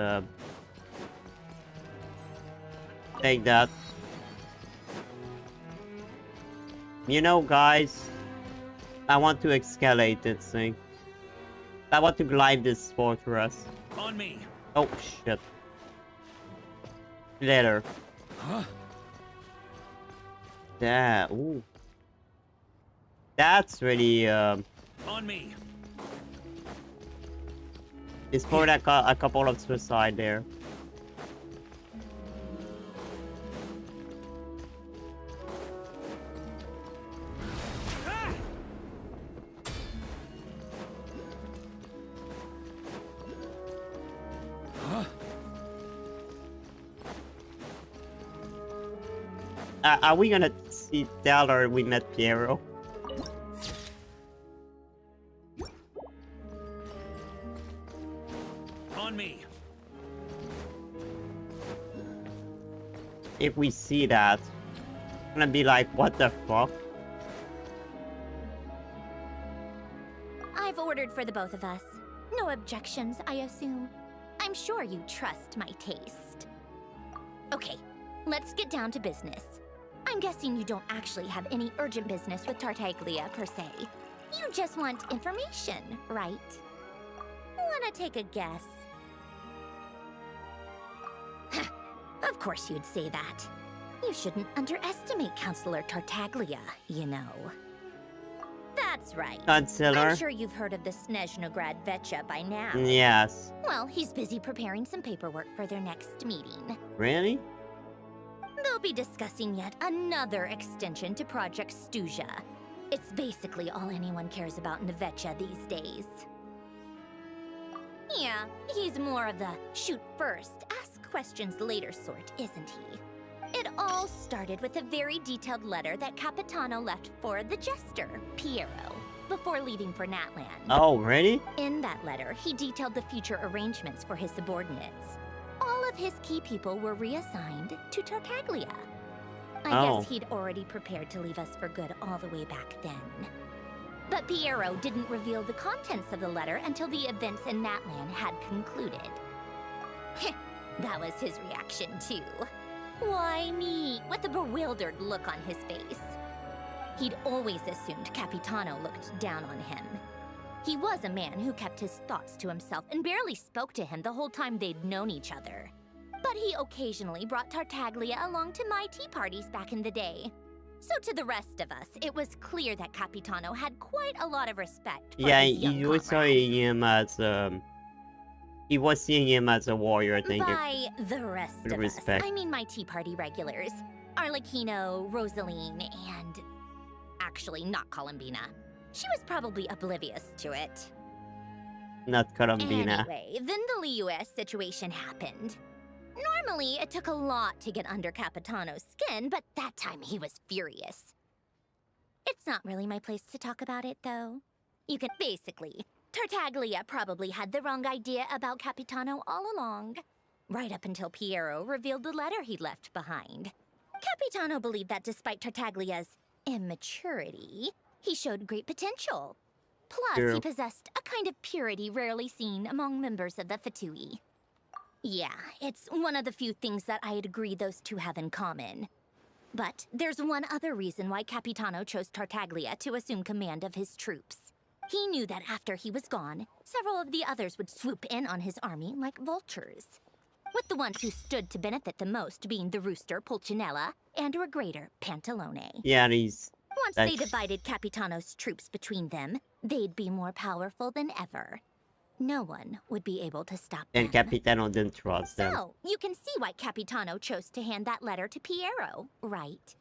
A: take that. You know, guys, I want to escalate this thing. I want to glide this fortress.
P: On me.
A: Oh shit. Later.
P: Huh?
A: That. Ooh. That's really
P: On me.
A: It's for a couple of suicide there. Are we gonna see that or we met Piero?
P: On me.
A: If we see that, I'm gonna be like, what the fuck?
G: I've ordered for the both of us. No objections, I assume. I'm sure you trust my taste. Okay, let's get down to business. I'm guessing you don't actually have any urgent business with Tartaglia per se. You just want information, right? Wanna take a guess? Of course you'd say that. You shouldn't underestimate Counselor Tartaglia, you know. That's right.
A: Counselor?
G: I'm sure you've heard of the Snezhnaya Vetcha by now.
A: Yes.
G: Well, he's busy preparing some paperwork for their next meeting.
A: Really?
G: They'll be discussing yet another extension to Project Stuzha. It's basically all anyone cares about in the Vetcha these days. Yeah, he's more of the shoot first, ask questions later sort, isn't he? It all started with a very detailed letter that Capitano left for the jester, Piero, before leaving for Natland.
A: Oh, really?
G: In that letter, he detailed the future arrangements for his subordinates. All of his key people were reassigned to Tartaglia. I guess he'd already prepared to leave us for good all the way back then. But Piero didn't reveal the contents of the letter until the events in Natland had concluded. That was his reaction, too. Why me? With a bewildered look on his face. He'd always assumed Capitano looked down on him. He was a man who kept his thoughts to himself and barely spoke to him the whole time they'd known each other. But he occasionally brought Tartaglia along to my tea parties back in the day. So to the rest of us, it was clear that Capitano had quite a lot of respect for his young
A: you were seeing him as he was seeing him as a warrior, I think.
G: By the rest of us, I mean my tea party regulars. Arlecchino, Rosaline, and... actually, not Columbina. She was probably oblivious to it.
A: Not Columbina.
G: Anyway, then the Liu-S situation happened. Normally, it took a lot to get under Capitano's skin, but that time he was furious. It's not really my place to talk about it, though. You can basically... Tartaglia probably had the wrong idea about Capitano all along. Right up until Piero revealed the letter he'd left behind. Capitano believed that despite Tartaglia's immaturity, he showed great potential. Plus, he possessed a kind of purity rarely seen among members of the Fatui. Yeah, it's one of the few things that I'd agree those two have in common. But there's one other reason why Capitano chose Tartaglia to assume command of his troops. He knew that after he was gone, several of the others would swoop in on his army like vultures. With the ones who stood to benefit the most being the Rooster, Pulcinella, and Regrator, Pantalone.
A: Yeah, he's...
G: Once they divided Capitano's troops between them, they'd be more powerful than ever. No one would be able to stop them.
A: And Capitano didn't trust them.
G: So, you can see why Capitano chose to hand that letter to Piero, right?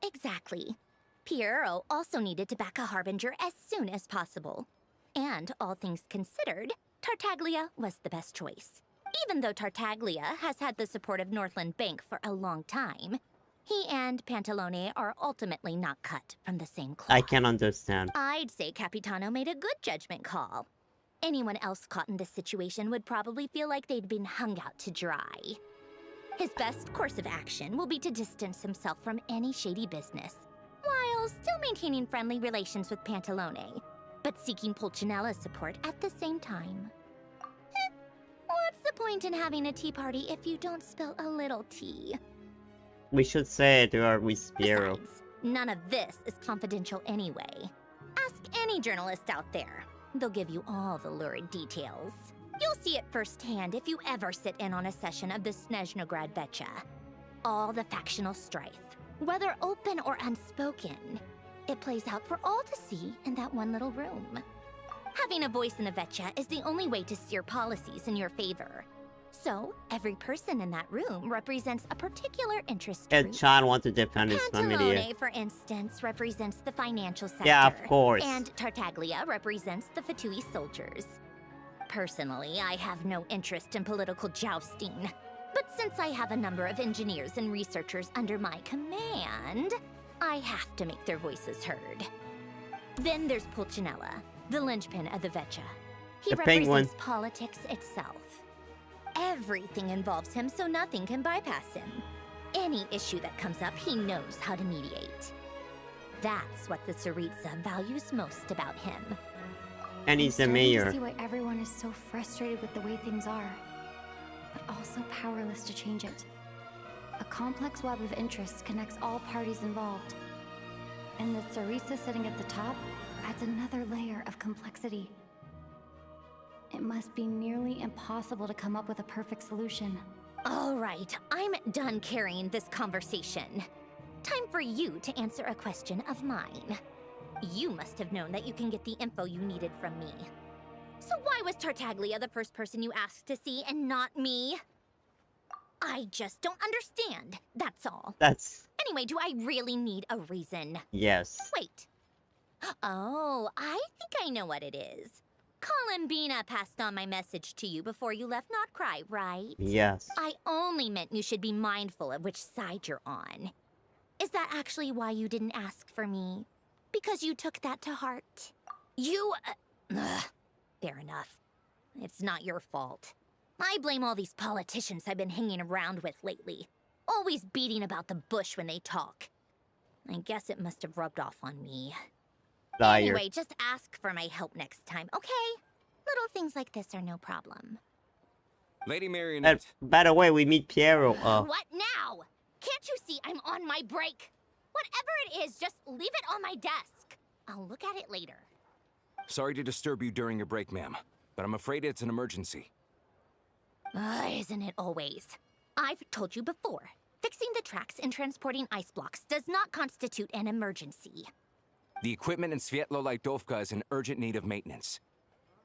G: Exactly. Piero also needed to back a harbinger as soon as possible. And, all things considered, Tartaglia was the best choice. Even though Tartaglia has had the support of Northland Bank for a long time, he and Pantalone are ultimately not cut from the same cloth.
A: I can understand.
G: I'd say Capitano made a good judgment call. Anyone else caught in this situation would probably feel like they'd been hung out to dry. His best course of action will be to distance himself from any shady business, while still maintaining friendly relations with Pantalone, but seeking Pulcinella's support at the same time. What's the point in having a tea party if you don't spill a little tea?
A: We should say it or we Piero.
G: Besides, none of this is confidential anyway. Ask any journalist out there. They'll give you all the lurid details. You'll see it firsthand if you ever sit in on a session of the Sneznahya Vetcha. All the factional strife, whether open or unspoken, it plays out for all to see in that one little room. Having a voice in the Vetcha is the only way to steer policies in your favor. So, every person in that room represents a particular interest group.
A: And Chan wants to defend his family.
G: Pantalone, for instance, represents the financial sector.
A: Yeah, of course.
G: And Tartaglia represents the Fatui soldiers. Personally, I have no interest in political jousting. But since I have a number of engineers and researchers under my command, I have to make their voices heard. Then there's Pulcinella, the linchpin of the Vecha. He represents politics itself. Everything involves him, so nothing can bypass him. Any issue that comes up, he knows how to mediate. That's what the Tsaritsa values most about him.
A: And he's the mayor.
E: I'm starting to see why everyone is so frustrated with the way things are, but also powerless to change it. A complex web of interests connects all parties involved. And the Tsaritsa sitting at the top adds another layer of complexity. It must be nearly impossible to come up with a perfect solution.
G: All right, I'm done carrying this conversation. Time for you to answer a question of mine. You must have known that you can get the info you needed from me. So why was Tartaglia the first person you asked to see and not me? I just don't understand, that's all. Anyway, do I really need a reason?
A: Yes.
G: Wait. Oh, I think I know what it is. Columbina passed on my message to you before you left Notcry, right?
A: Yes.
G: I only meant you should be mindful of which side you're on. Is that actually why you didn't ask for me? Because you took that to heart? You... fair enough. It's not your fault. I blame all these politicians I've been hanging around with lately. Always beating about the bush when they talk. I guess it must have rubbed off on me.
A: Liar.
G: Anyway, just ask for my help next time, okay? Little things like this are no problem.
M: Lady Marionette.
A: By the way, we meet Piero.
G: What now? Can't you see I'm on my break? Whatever it is, just leave it on my desk. I'll look at it later.
M: Sorry to disturb you during your break, ma'am, but I'm afraid it's an emergency.
G: Isn't it always? I've told you before, fixing the tracks and transporting ice blocks does not constitute an emergency.
M: The equipment in Svietlo-Laidovka is in urgent need of maintenance.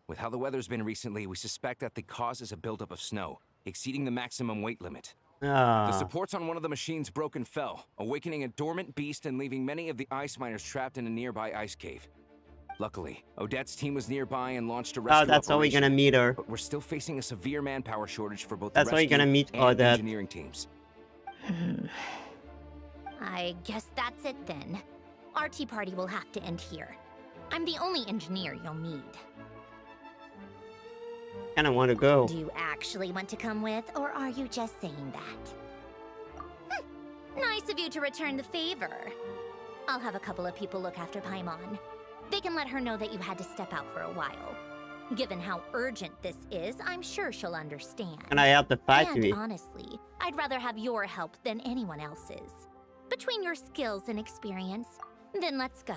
M: With how the weather's been recently, we suspect that the cause is a buildup of snow, exceeding the maximum weight limit. The supports on one of the machines broke and fell, awakening a dormant beast and leaving many of the ice miners trapped in a nearby ice cave. Luckily, Odette's team was nearby and launched a rescue
A: that's how we're gonna meet her.
M: But we're still facing a severe manpower shortage for both
A: That's
M: the
A: how you're
M: rescue
A: gonna meet
M: and
A: Odette.
M: engineering teams.
G: I guess that's it then. Our tea party will have to end here. I'm the only engineer you'll need.
A: Kinda wanna go.
G: Do you actually want to come with, or are you just saying that? Nice of you to return the favor. I'll have a couple of people look after Paimon. They can let her know that you had to step out for a while. Given how urgent this is, I'm sure she'll understand.
A: And I have the Fatui.
G: And honestly, I'd rather have your help than anyone else's. Between your skills and experience, then let's go.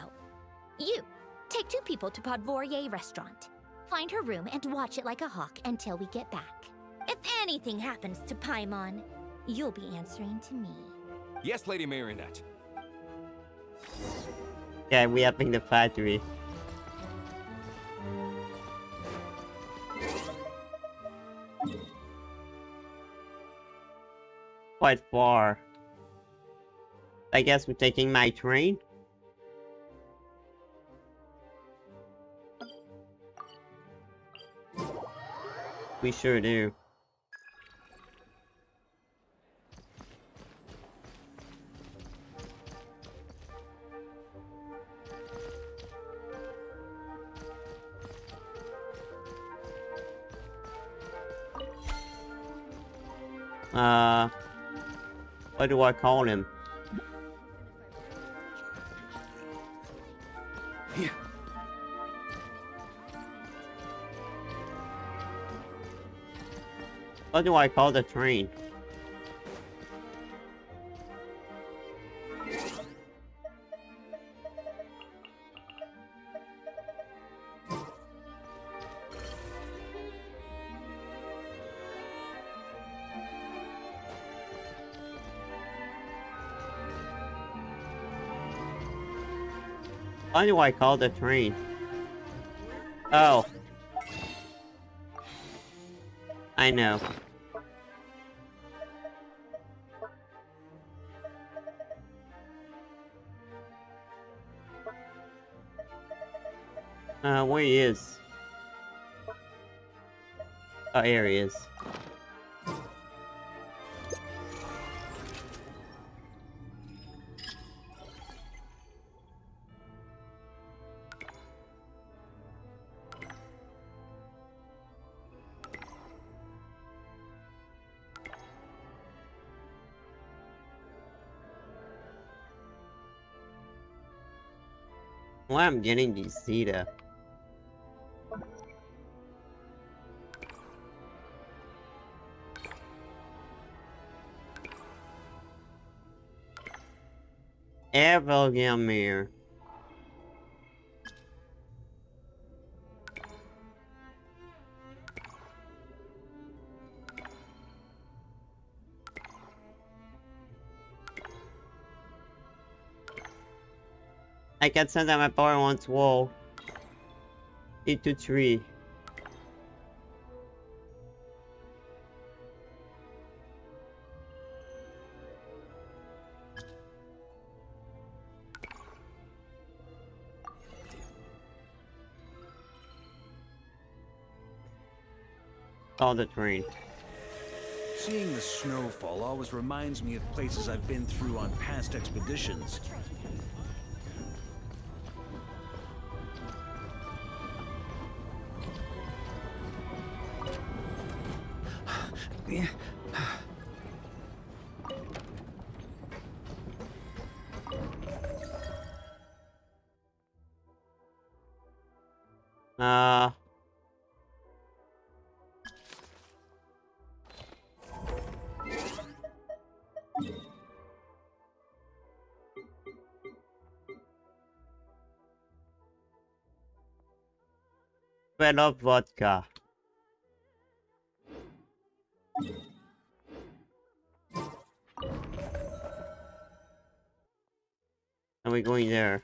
G: You, take 2 people to Podvorye restaurant. Find her room and watch it like a hawk until we get back. If anything happens to Paimon, you'll be answering to me.
M: Yes, Lady Marionette.
A: Yeah, we have the Fatui. Quite far. I guess we're taking my train. We sure do. What do I call him? What do I call the train? What do I call the train? Oh. I know. Where he is? Oh, here he is. Why I'm getting these Zeta? Evelgamir. I can send out my power once wall. Into 3. On the train.
P: Seeing the snowfall always reminds me of places I've been through on past expeditions. Bit of vodka. Are we going there?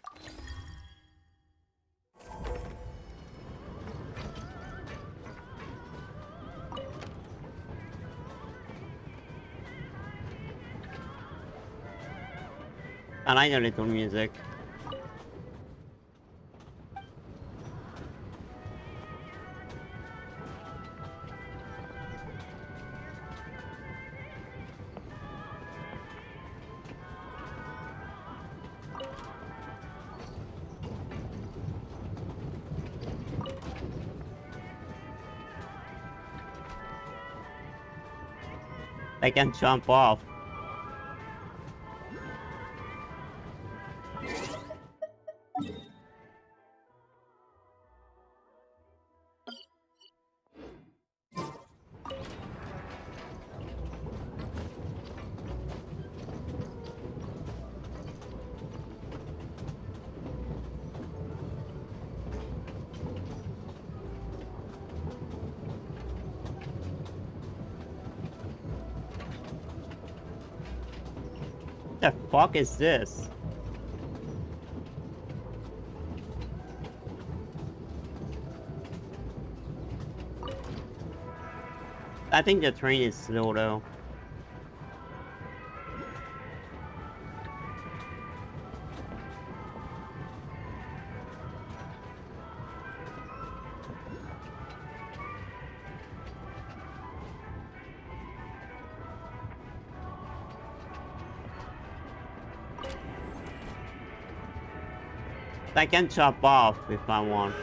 P: I like the little music. I can jump off. What the fuck is this? I think the train is slow though. I can chop off if I want.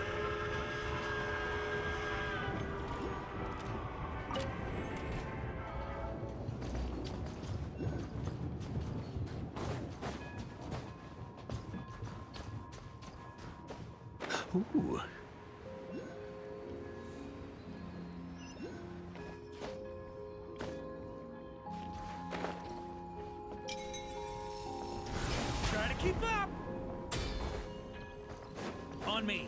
P: Ooh.
L: Try to keep up!
P: On me.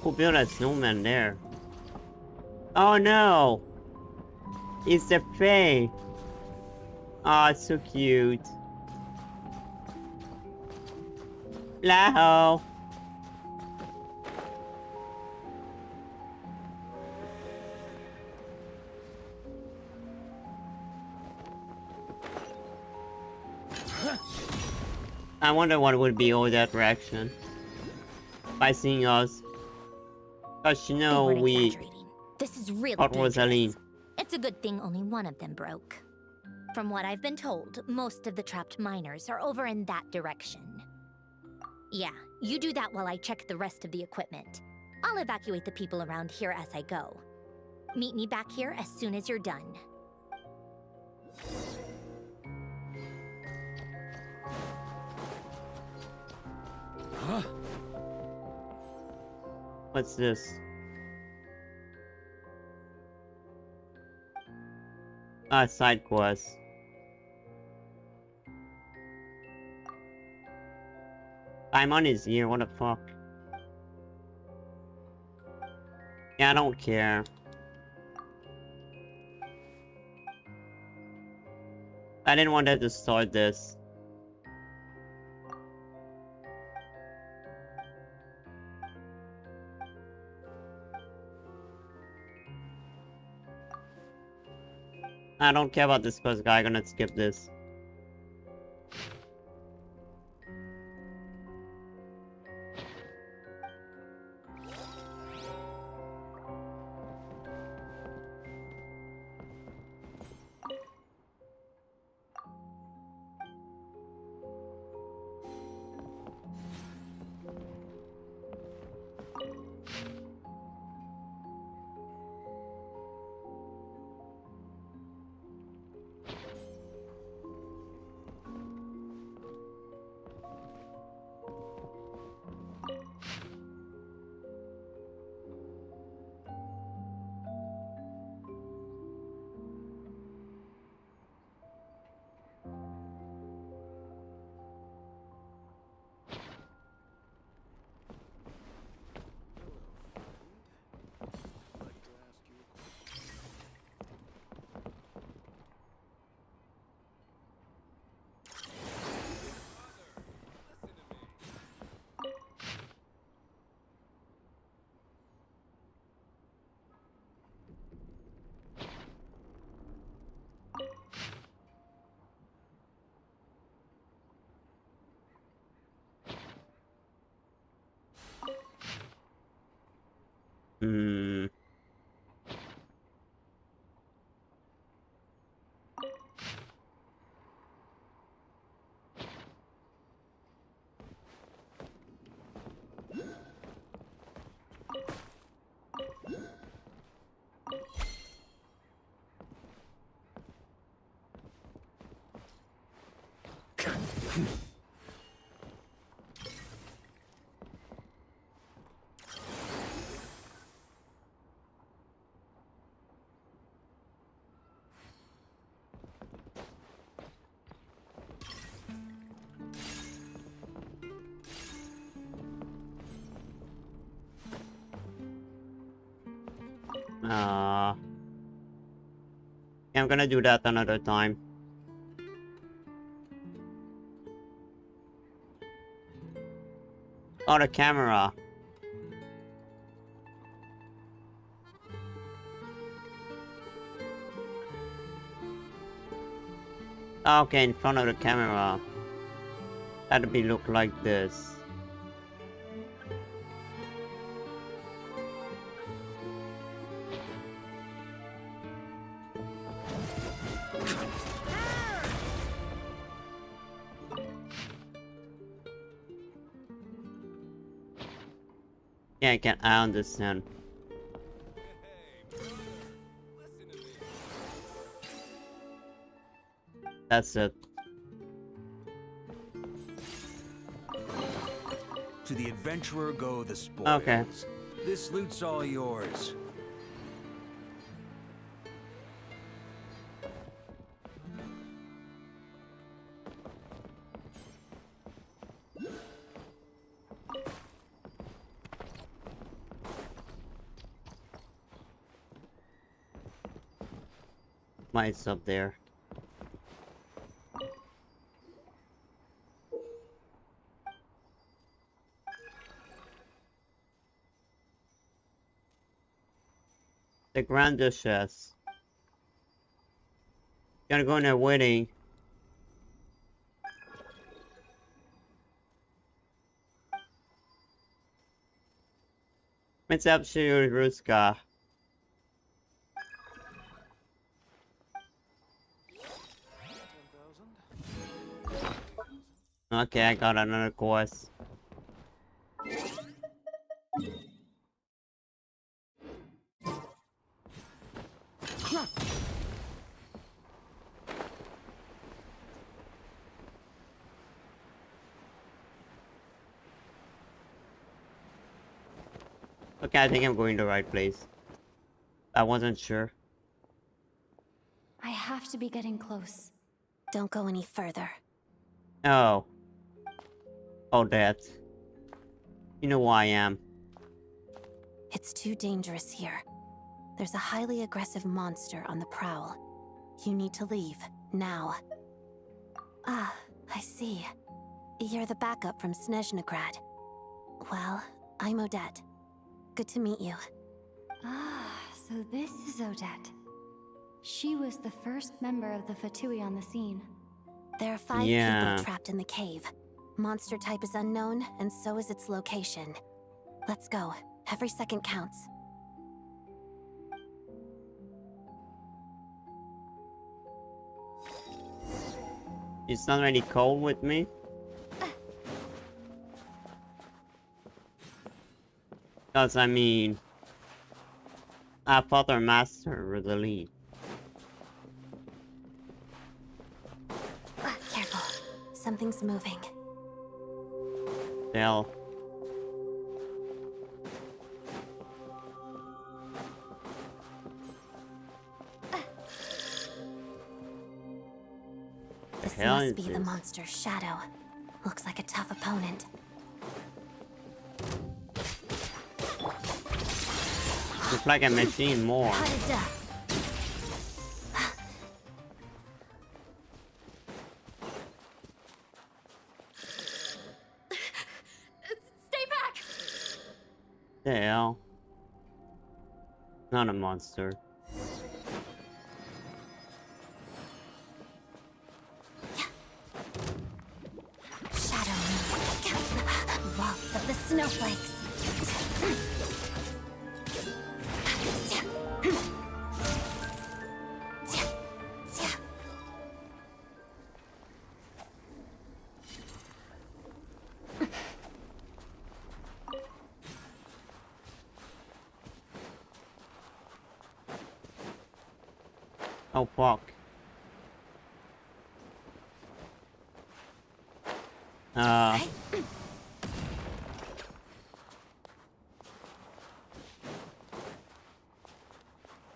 A: Who built a snowman there? Oh no! It's the Fae! Oh, it's so cute. Laho! I wonder what would be all that reaction by seeing us. Cause you know
G: They weren't
A: we
G: exaggerating. This is really
A: got Rosaline.
G: dangerous. It's a good thing only one of them broke. From what I've been told, most of the trapped miners are over in that direction. Yeah, you do that while I check the rest of the equipment. I'll evacuate the people around here as I go. Meet me back here as soon as you're done.
P: Huh?
A: What's this? Side quest. I'm on his ear, what the fuck? Yeah, I don't care. I didn't want to start this. I don't care about this quest guy, I'm gonna skip this. Hmm. Yeah, I'm gonna do that another time. Oh, the camera. Okay, in front of the camera. That'd be look like this. Yeah, I understand. That's it.
P: To the adventurer go the spoils.
A: Okay.
P: This loot's all yours.
A: Mine's up there. The Grand Duchess. Gotta go in their wedding. It's absolutely Ruska. Okay, I got another quest. Okay, I think I'm going to the right place. I wasn't sure.
E: I have to be getting close.
D: Don't go any further.
A: Oh. Oh, that. You know who I am.
D: It's too dangerous here. There's a highly aggressive monster on the prowl. You need to leave, now. Ah, I see. You're the backup from Snezhnagrad. Well, I'm Odette. Good to meet you.
E: Ah, so this is Odette. She was the first member of the Fatui on the scene.
D: There are 5 people trapped in the cave. Monster type is unknown, and so is its location. Let's go. Every second counts.
A: It's not really cold with me. Because, I mean, I thought our master was the lead.
D: Careful. Something's moving.
A: Still.
D: This must be the monster's shadow. Looks like a tough opponent.
A: Looks like a machine more.
E: Stay back!
A: The hell? Not a monster.
D: Lots of the snowflakes.
A: Oh fuck.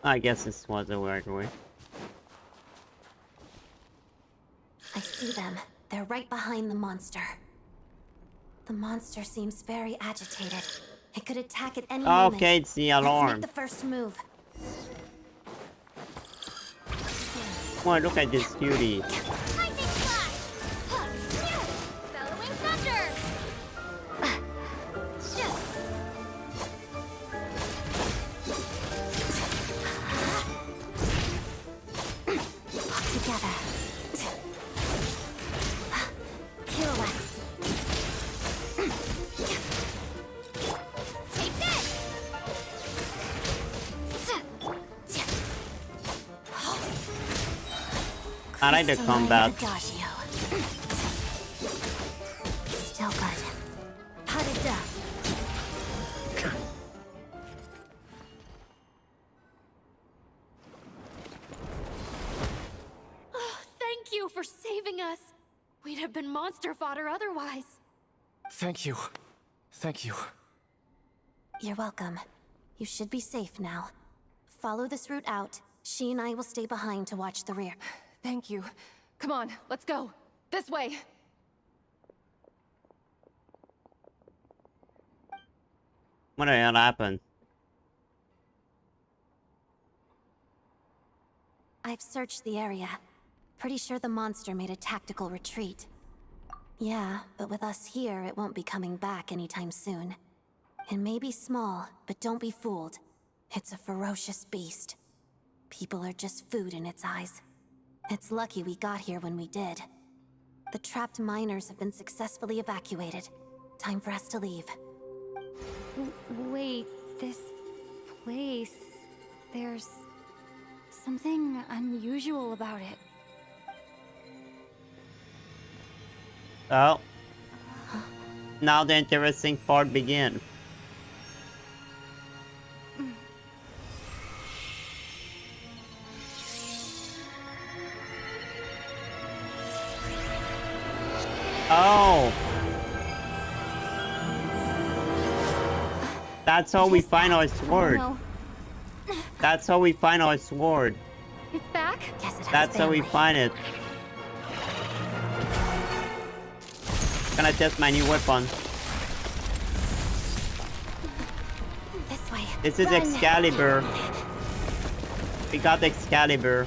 A: I guess this was the right way.
D: I see them. They're right behind the monster. The monster seems very agitated. It could attack at any moment.
A: Okay, it's the
D: Let's
A: alarm.
D: make the first move.
A: Wow, look at this cutie.
C: Bellowing thunder!
D: Together. Pirouette.
C: Take this!
A: I like the combat.
D: Adagio. Still good. How did that?
E: Thank you for saving us. We'd have been monster fodder otherwise.
L: Thank you. Thank you.
D: You're welcome. You should be safe now. Follow this route out. She and I will stay behind to watch the rear.
I: Thank you. Come on, let's go. This way.
A: What the hell happened?
D: I've searched the area. Pretty sure the monster made a tactical retreat. Yeah, but with us here, it won't be coming back anytime soon. It may be small, but don't be fooled. It's a ferocious beast. People are just food in its eyes. It's lucky we got here when we did. The trapped miners have been successfully evacuated. Time for us to leave.
E: Wait, this place... There's... something unusual about it.
A: Oh. Now the interesting part begins. Oh. That's how we find our sword.
E: No.
A: That's how we find our sword.
E: It's back? Yes, it has.
A: That's how we find it. Gonna test my new weapon.
E: This way.
A: This is
E: Run.
A: Excalibur. We got Excalibur.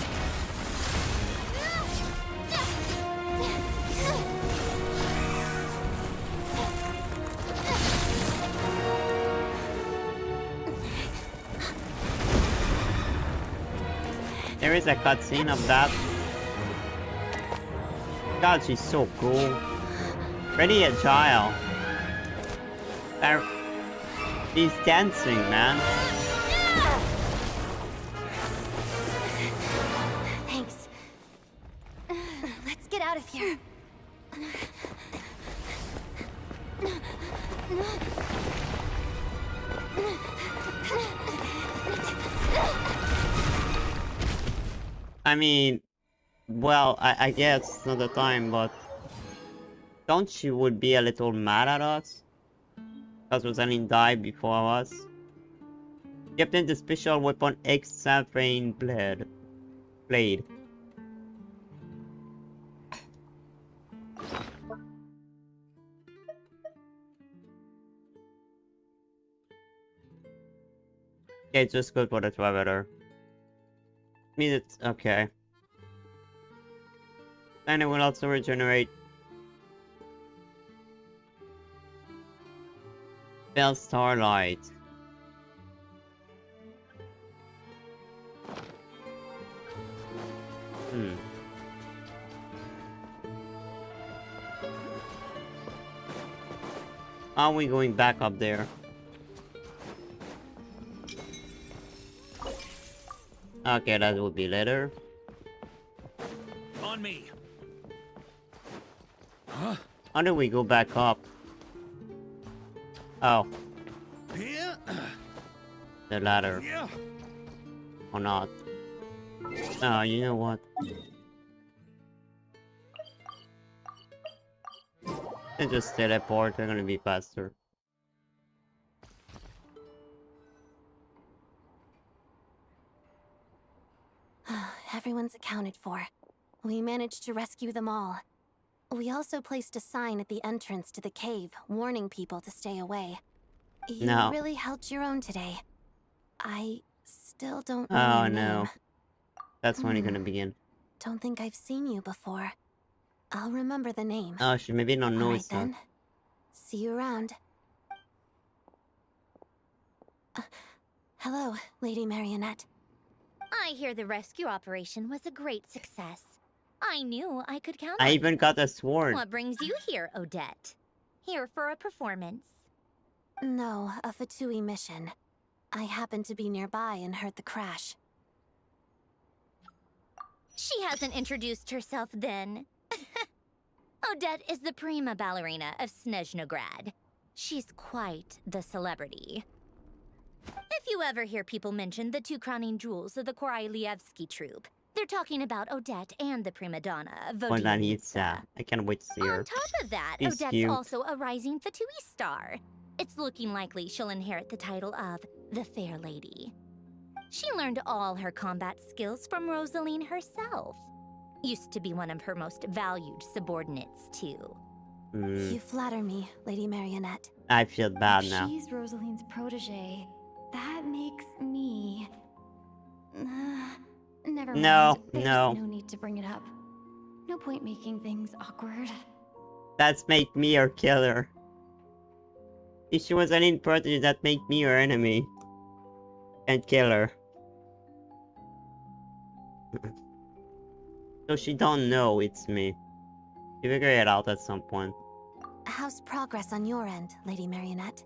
A: There is a cutscene of that. God, she's so cool. Pretty agile. She's dancing, man.
E: Thanks. Let's get out of here.
A: I mean, well, I guess it's not the time, but don't you would be a little mad at us? Because Rosalind died before us. You obtained the special weapon Hexaphane Blade. Okay, just good for the traveler. I mean, it's okay. And it will also regenerate Bell Starlight. Are we going back up there? Okay, that will be later.
P: On me.
A: Huh? How do we go back up? Oh. The ladder. Or not. Oh, you know what? And just teleport, they're gonna be faster.
E: Everyone's accounted for. We managed to rescue them all. We also placed a sign at the entrance to the cave, warning people to stay away. You really held your own today. I still don't know your name.
A: No. That's when you're gonna begin.
E: Don't think I've seen you before. I'll remember the name.
A: Oh, she maybe not know
E: Alright
A: it.
E: then. See you around. Hello, Lady Marionette.
G: I hear the rescue operation was a great success. I knew I could count
A: I
G: on
A: even
G: you.
A: got a sword.
G: What brings you here, Odette? Here for a performance?
E: No, a Fatui mission. I happened to be nearby and heard the crash.
G: She hasn't introduced herself then. Odette is the prima ballerina of Snezhnaya. She's quite the celebrity. If you ever hear people mention the two crowning jewels of the Korolievsky troupe, they're talking about Odette and the prima donna,
A: Tsaritsa. I can't wait to see her.
G: On top of that,
A: She's
G: Odette's
A: cute.
G: also a rising Fatui star. It's looking likely she'll inherit the title of the Fair Lady. She learned all her combat skills from Rosaline herself. Used to be one of her most valued subordinates, too.
E: You flatter me, Lady Marionette.
A: I feel bad now.
J: She's Rosaline's protege. That makes me... never mind.
A: No,
J: There's
A: no.
J: no need to bring it up. No point making things awkward.
A: That's make me her killer. If she was an in-protege, that make me her enemy. And kill her. So she don't know it's me. You figure it out at some point.
E: How's progress on your end, Lady Marionette?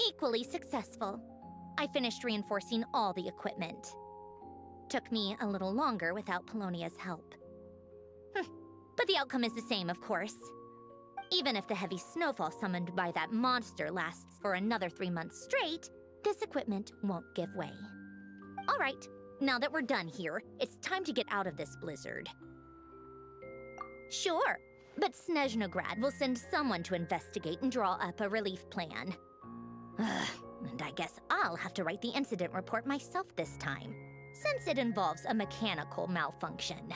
G: Equally successful. I finished reinforcing all the equipment. Took me a little longer without Polonia's help. But the outcome is the same, of course. Even if the heavy snowfall summoned by that monster lasts for another 3 months straight, this equipment won't give way. All right, now that we're done here, it's time to get out of this blizzard. Sure, but Snezhnaya will send someone to investigate and draw up a relief plan. Ugh, And I guess I'll have to write the incident report myself this time, since it involves a mechanical malfunction.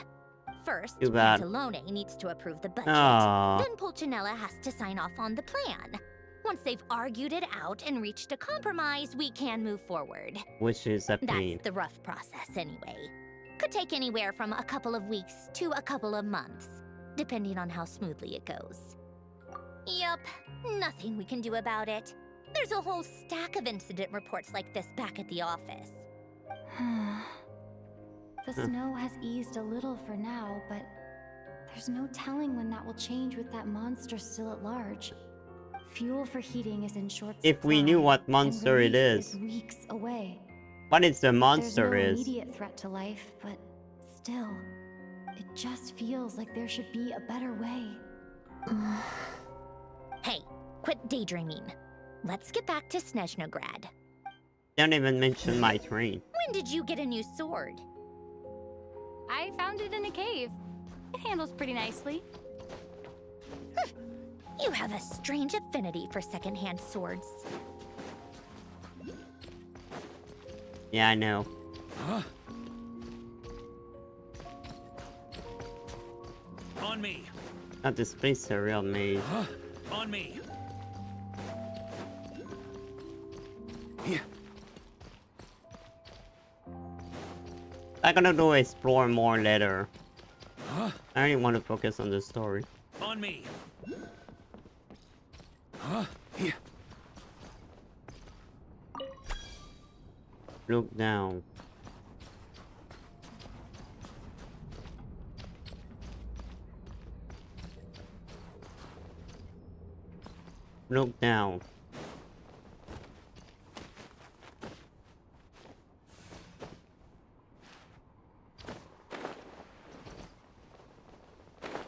G: First,
A: Too bad.
G: Pantalone needs to approve the budget.
A: Aww.
G: Then Pulcinella has to sign off on the plan. Once they've argued it out and reached a compromise, we can move forward.
A: Which is a pain.
G: That's the rough process anyway. Could take anywhere from a couple of weeks to a couple of months, depending on how smoothly it goes. Yup, nothing we can do about it. There's a whole stack of incident reports like this back at the office.
E: The snow has eased a little for now, but there's no telling when that will change with that monster still at large. Fuel for heating is in short supply.
A: If we knew what monster it is.
E: Weeks away.
A: What is the monster
E: There's no
A: is?
E: immediate threat to life, but still, it just feels like there should be a better way.
G: Hey, quit daydreaming. Let's get back to Snezhnograd.
A: Don't even mention my train.
G: When did you get a new sword?
E: I found it in a cave. It handles pretty nicely.
G: You have a strange affinity for secondhand swords.
A: Yeah, I know.
P: On me.
A: Not this place a real maze.
P: On me.
A: I'm gonna go explore more later. I only want to focus on the story.
P: On me.
A: Look down. Look down.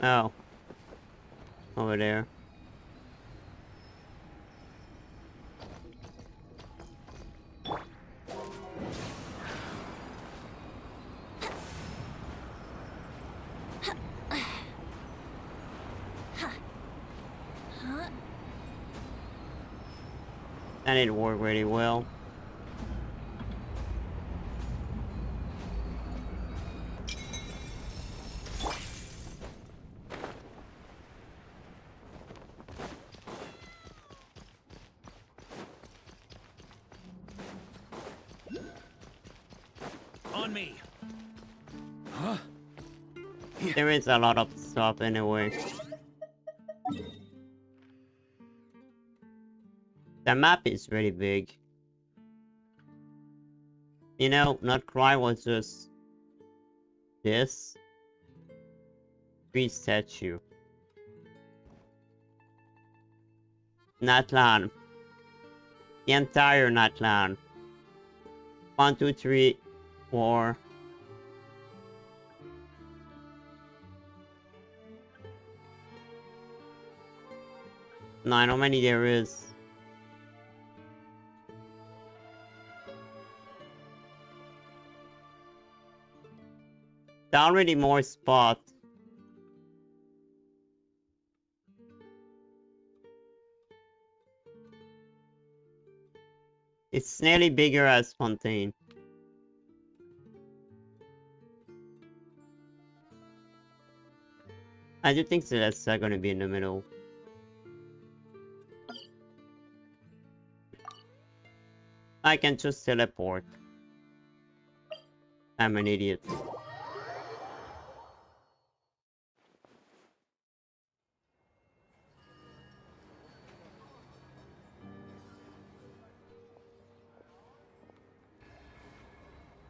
A: Oh. Over there. That didn't work really well.
P: On me.
A: There is a lot of stuff anyway. The map is really big. You know, not Cry was just this. 3 statue. Natlan. The entire Natlan. 1, 2, 3, 4. Nine, how many there is? There are already more spots. It's nearly bigger as Fontaine. I do think that's gonna be in the middle. I can just teleport. I'm an idiot.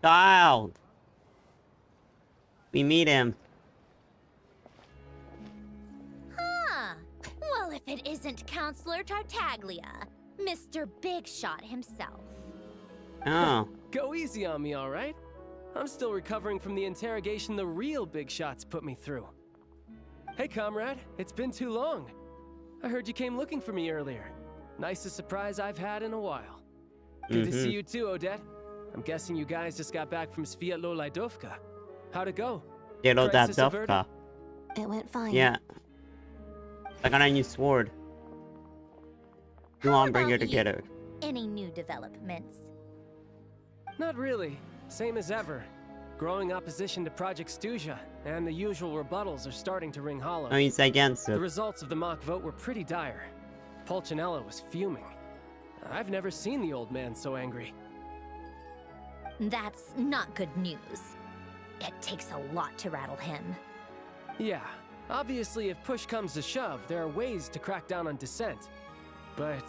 A: Child! We meet him.
G: Huh. Well, if it isn't Counselor Tartaglia, Mr. Big Shot himself.
A: Oh.
O: Go easy on me, all right? I'm still recovering from the interrogation the real Big Shots put me through. Hey, comrade, it's been too long. I heard you came looking for me earlier. Nicest surprise I've had in a while. Good to see you too, Odette. I'm guessing you guys just got back from Sviatlo-Laidovka. How'd it go? Crisis averted?
D: It went fine.
A: Yeah. I got a new sword. You want to bring her together.
G: Any new developments?
O: Not really. Same as ever. Growing opposition to Project Stuzha, and the usual rebuttals are starting to ring hollow.
A: Oh, he's against it.
O: The results of the mock vote were pretty dire. Pulcinella was fuming. I've never seen the old man so angry.
G: That's not good news. It takes a lot to rattle him.
O: Yeah, obviously if push comes to shove, there are ways to crack down on dissent. But...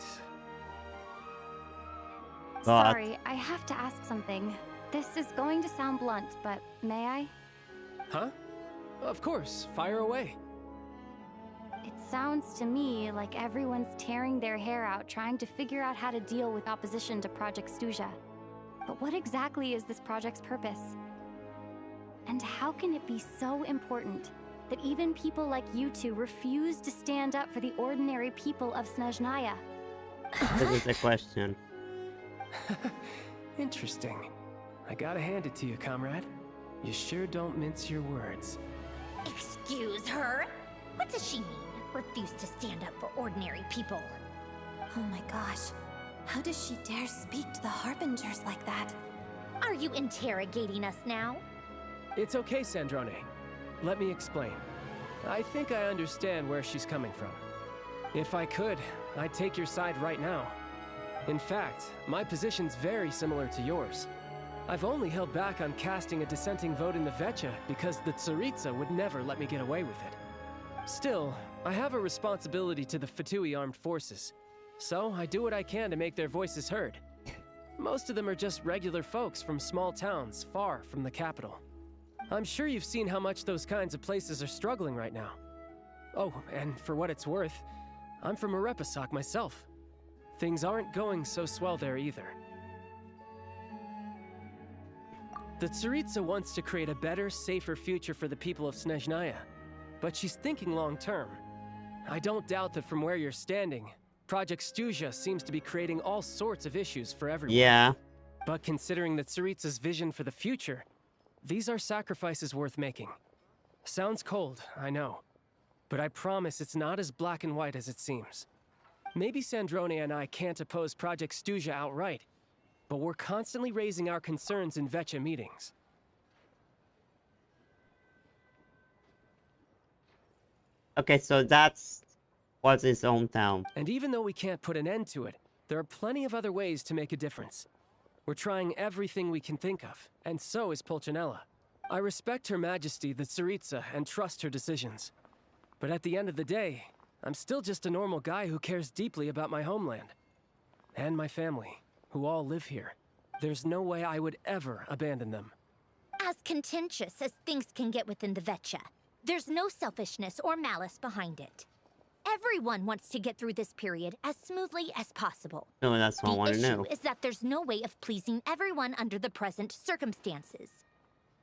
E: Sorry, I have to ask something. This is going to sound blunt, but may I?
O: Huh? Of course, fire away.
E: It sounds to me like everyone's tearing their hair out trying to figure out how to deal with opposition to Project Stuzha. But what exactly is this project's purpose? And how can it be so important that even people like you two refuse to stand up for the ordinary people of Snezhnaya?
A: This is the question.
O: Interesting. I gotta hand it to you, comrade. You sure don't mince your words.
G: Excuse her? What does she mean? Refuse to stand up for ordinary people?
D: Oh my gosh. How does she dare speak to the Harbingers like that?
G: Are you interrogating us now?
O: It's okay, Sandrone. Let me explain. I think I understand where she's coming from. If I could, I'd take your side right now. In fact, my position's very similar to yours. I've only held back on casting a dissenting vote in the Vecha because the Tsaritsa would never let me get away with it. Still, I have a responsibility to the Fatui armed forces, so I do what I can to make their voices heard. Most of them are just regular folks from small towns far from the capital. I'm sure you've seen how much those kinds of places are struggling right now. Oh, and for what it's worth, I'm from Marepasak myself. Things aren't going so swell there either. The Tsaritsa wants to create a better, safer future for the people of Snezhnaya, but she's thinking long-term. I don't doubt that from where you're standing, Project Stuzha seems to be creating all sorts of issues for everyone.
A: Yeah.
O: But considering the Tsaritsa's vision for the future, these are sacrifices worth making. Sounds cold, I know, but I promise it's not as black and white as it seems. Maybe Sandrone and I can't oppose Project Stuzha outright, but we're constantly raising our concerns in Vecha meetings.
A: Okay, so that's what's his hometown.
O: And even though we can't put an end to it, there are plenty of other ways to make a difference. We're trying everything we can think of, and so is Pulcinella. I respect Her Majesty, the Tsaritsa, and trust her decisions. But at the end of the day, I'm still just a normal guy who cares deeply about my homeland. And my family, who all live here. There's no way I would ever abandon them.
G: As contentious as things can get within the Vecha, there's no selfishness or malice behind it. Everyone wants to get through this period as smoothly as possible.
A: No, that's what I want to know.
G: The issue is that there's no way of pleasing everyone under the present circumstances.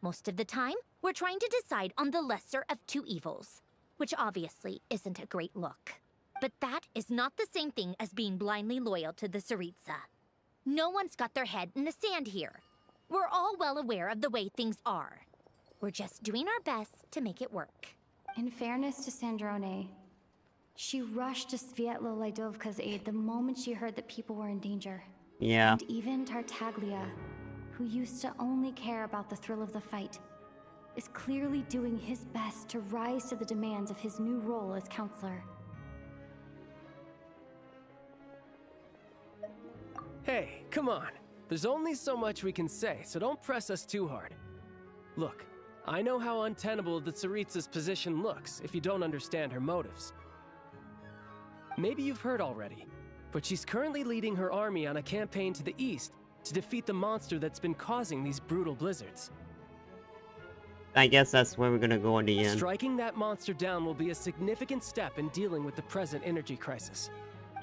G: Most of the time, we're trying to decide on the lesser of two evils, which obviously isn't a great look. But that is not the same thing as being blindly loyal to the Tsaritsa. No one's got their head in the sand here. We're all well aware of the way things are. We're just doing our best to make it work.
E: In fairness to Sandrone, she rushed to Svietlo Laidovka's aid the moment she heard that people were in danger.
A: Yeah.
E: And even Tartaglia, who used to only care about the thrill of the fight, is clearly doing his best to rise to the demands of his new role as counselor.
O: Hey, come on. There's only so much we can say, so don't press us too hard. Look, I know how untenable the Tsaritsa's position looks if you don't understand her motives. Maybe you've heard already, but she's currently leading her army on a campaign to the east to defeat the monster that's been causing these brutal blizzards.
A: I guess that's where we're gonna go in the end.
O: Striking that monster down will be a significant step in dealing with the present energy crisis.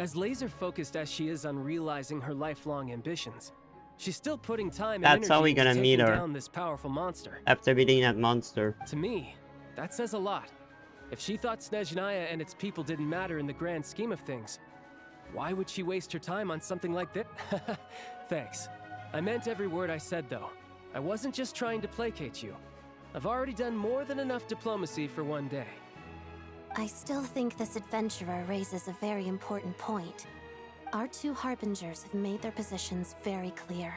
O: As laser-focused as she is on realizing her lifelong ambitions, she's still putting time and
A: That's
O: energy
A: how we're
O: into
A: gonna
O: taking
A: meet her.
O: down this powerful monster.
A: After beating that monster.
O: To me, that says a lot. If she thought Snezhnaya and its people didn't matter in the grand scheme of things, why would she waste her time on something like this? Thanks. I meant every word I said, though. I wasn't just trying to placate you. I've already done more than enough diplomacy for one day.
D: I still think this adventurer raises a very important point. Our two harbingers have made their positions very clear.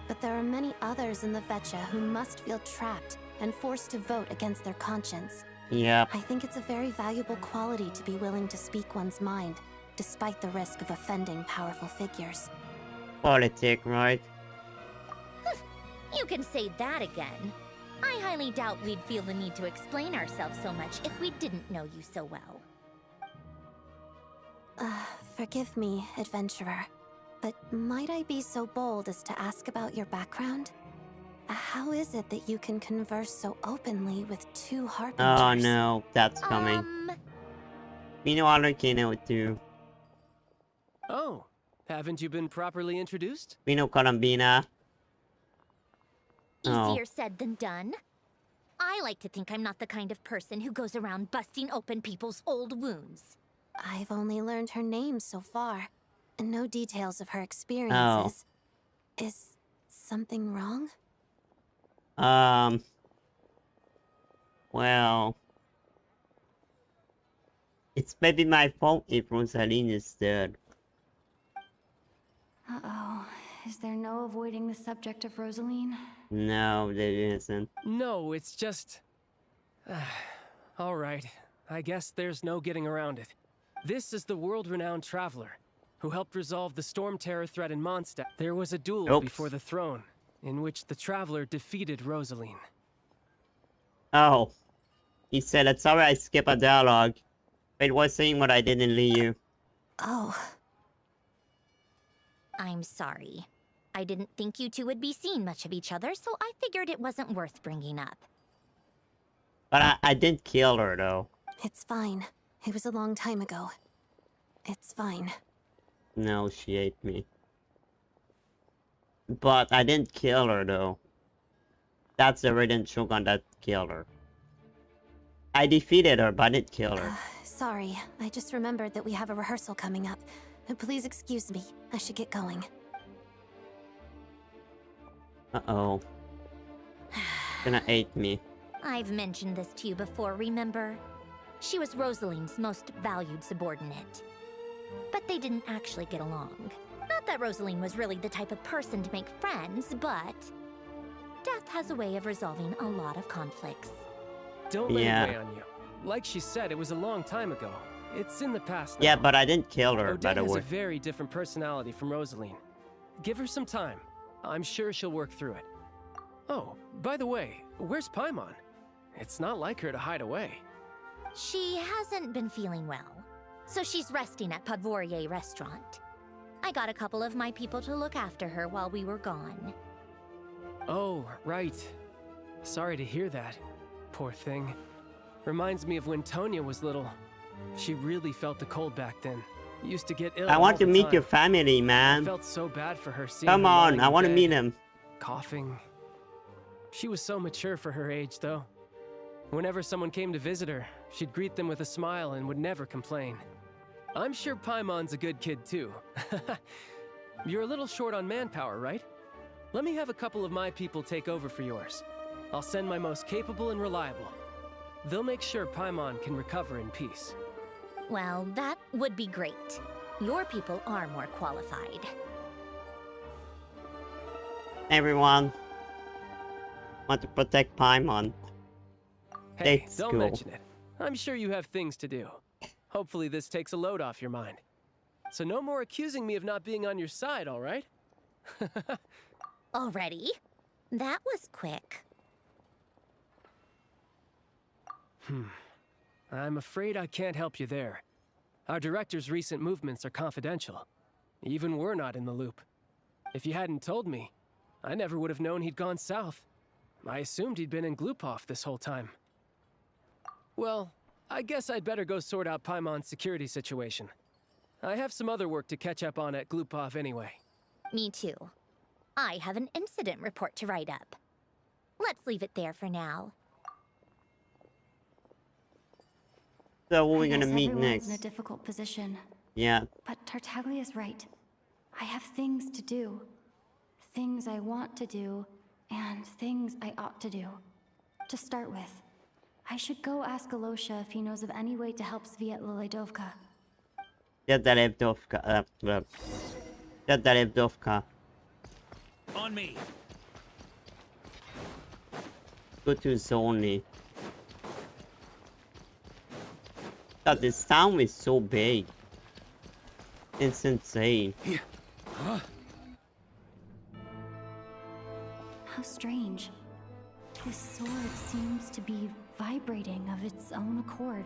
D: But there are many others in the Vecha who must feel trapped and forced to vote against their conscience.
A: Yeah.
D: I think it's a very valuable quality to be willing to speak one's mind, despite the risk of offending powerful figures.
A: Politic, right?
G: You can say that again. I highly doubt we'd feel the need to explain ourselves so much if we didn't know you so well.
D: Forgive me, adventurer, but might I be so bold as to ask about your background? How is it that you can converse so openly with two harbingers?
A: Oh no, that's coming. We know Archon know it too.
O: Oh, haven't you been properly introduced?
A: We know Columbina.
G: Easier said than done. I like to think I'm not the kind of person who goes around busting open people's old wounds.
D: I've only learned her name so far, and no details of her experiences. Is something wrong?
A: Well, it's maybe my fault if Rosaline is dead.
J: Uh-oh. Is there no avoiding the subject of Rosaline?
A: No, there isn't.
O: No, it's just... Alright, I guess there's no getting around it. This is the world-renowned traveler, who helped resolve the Storm Terror threat in Mondstadt. There was a duel before the throne, in which the traveler defeated Rosaline.
A: Oh. He said, "It's sorry I skip a dialogue. It was saying what I didn't leave you."
D: Oh.
G: I'm sorry. I didn't think you two would be seeing much of each other, so I figured it wasn't worth bringing up.
A: But I didn't kill her, though.
D: It's fine. It was a long time ago. It's fine.
A: No, she ate me. But I didn't kill her, though. That's the Radiant Shogun that killed her. I defeated her, but I didn't kill her.
D: Sorry, I just remembered that we have a rehearsal coming up. Please excuse me. I should get going.
A: Uh-oh. Gonna eat me.
G: I've mentioned this to you before, remember? She was Rosaline's most valued subordinate. But they didn't actually get along. Not that Rosaline was really the type of person to make friends, but... death has a way of resolving a lot of conflicts.
O: Don't let it weigh on you. Like she said, it was a long time ago. It's in the past now.
A: Yeah, but I didn't kill her,
O: Odette
A: by the
O: has
A: way.
O: a very different personality from Rosaline. Give her some time. I'm sure she'll work through it. Oh, by the way, where's Paimon? It's not like her to hide away.
G: She hasn't been feeling well, so she's resting at Podvorier restaurant. I got a couple of my people to look after her while we were gone.
O: Oh, right. Sorry to hear that. Poor thing. Reminds me of when Tonya was little. She really felt the cold back then. Used to get ill.
A: I want to
O: all the
A: meet
O: time.
A: your family, man.
O: I felt so bad for her seeing
A: Come
O: her
A: on,
O: lying
A: I
O: in
A: want to
O: bed,
A: meet him.
O: coughing. She was so mature for her age, though. Whenever someone came to visit her, she'd greet them with a smile and would never complain. I'm sure Paimon's a good kid, too. You're a little short on manpower, right? Let me have a couple of my people take over for yours. I'll send my most capable and reliable. They'll make sure Paimon can recover in peace.
G: Well, that would be great. Your people are more qualified.
A: Everyone. Want to protect Paimon.
O: Hey,
A: That's
O: don't
A: cool.
O: mention it. I'm sure you have things to do. Hopefully this takes a load off your mind. So no more accusing me of not being on your side, all right?
G: Already? That was quick.
O: I'm afraid I can't help you there. Our director's recent movements are confidential. Even we're not in the loop. If you hadn't told me, I never would have known he'd gone south. I assumed he'd been in Glupov this whole time. Well, I guess I'd better go sort out Paimon's security situation. I have some other work to catch up on at Glupov anyway.
G: Me too. I have an incident report to write up. Let's leave it there for now.
A: So what are we
J: I
A: gonna
J: guess
A: meet
J: everyone's
A: next?
J: in a difficult position.
A: Yeah.
J: But Tartaglia's right. I have things to do. Things I want to do, and things I ought to do. To start with, I should go ask Alosha if he knows of any way to help Sviet Lilydovka.
A: Jadarebdovka. Jadarebdovka.
P: On me.
A: Go to Zoni. God, this town is so big. It's insane.
J: How strange. This sword seems to be vibrating of its own accord.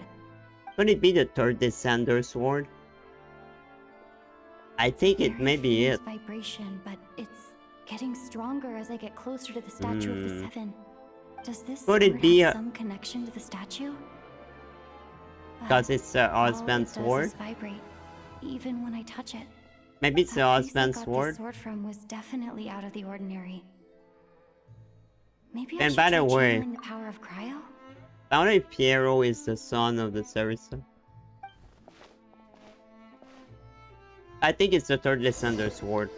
A: Could it be the third Descender sword? I think it may be it.
J: Vibration, but it's getting stronger as I get closer to the statue of the Seven. Does this
A: Could
J: sword
A: it be
J: have some connection to the statue?
A: Because it's the husband's sword?
J: Does is vibrate, even when I touch it.
A: Maybe it's the husband's
J: This
A: sword?
J: sword from was definitely out of the ordinary. Maybe I
A: And
J: should
A: by the
J: try
A: way,
J: channeling the power of cryo?
A: I don't know if Piero is the son of the Tsaritsa. I think it's the third Descender sword.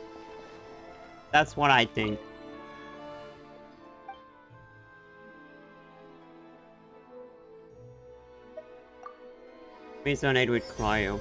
A: That's what I think. Resonate with cryo.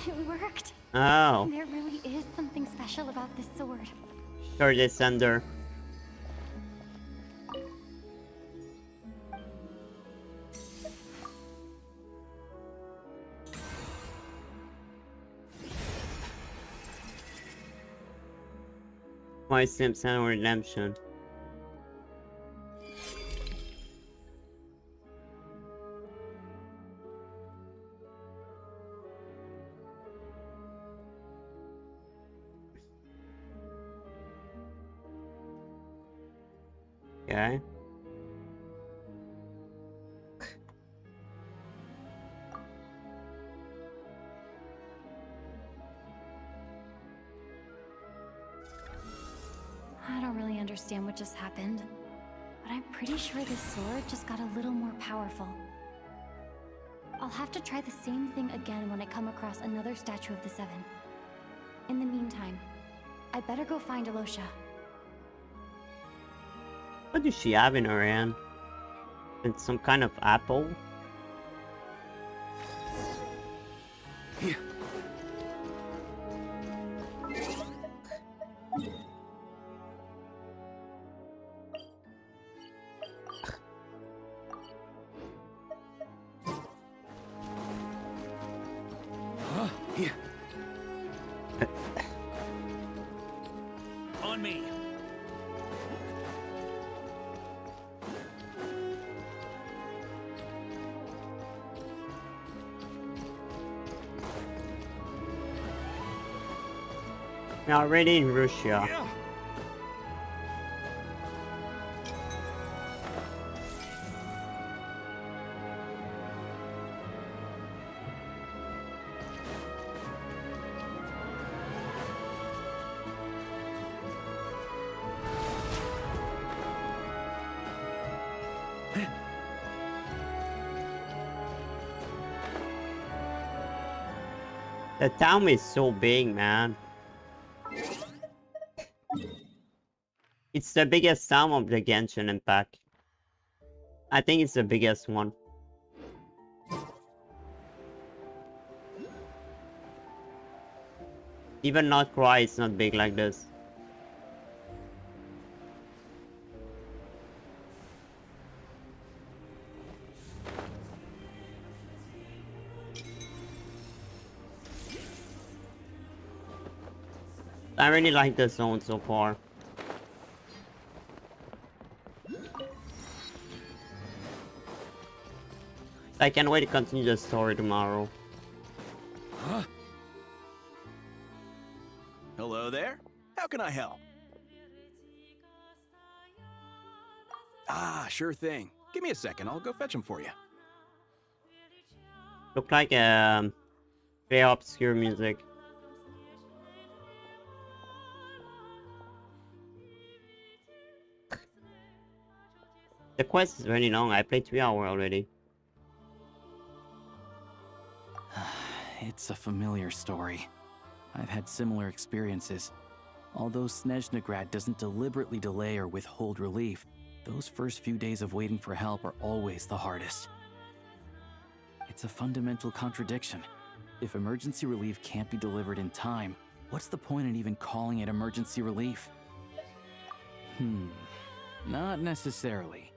J: It worked.
A: Oh.
J: There really is something special about this sword.
A: Third Descender. Why Simpson Redemption? Okay.
J: I don't really understand what just happened, but I'm pretty sure this sword just got a little more powerful. I'll have to try the same thing again when I come across another statue of the Seven. In the meantime, I better go find Alosha.
A: What does she have in her hand? It's some kind of apple?
P: On me.
A: We're already in Russia. The town is so big, man. It's the biggest town of the Genshin Impact. I think it's the biggest one. Even North Korea is not big like this. I really like this zone so far. I can't wait to continue the story tomorrow.
P: Huh? Hello there. How can I help? Ah, sure thing. Give me a second. I'll go fetch him for you.
A: Look like very obscure music. The quest is very long. I played 3 hours already.
K: It's a familiar story. I've had similar experiences. Although Snezhnagrad doesn't deliberately delay or withhold relief, those first few days of waiting for help are always the hardest. It's a fundamental contradiction. If emergency relief can't be delivered in time, what's the point in even calling it emergency relief? Not necessarily.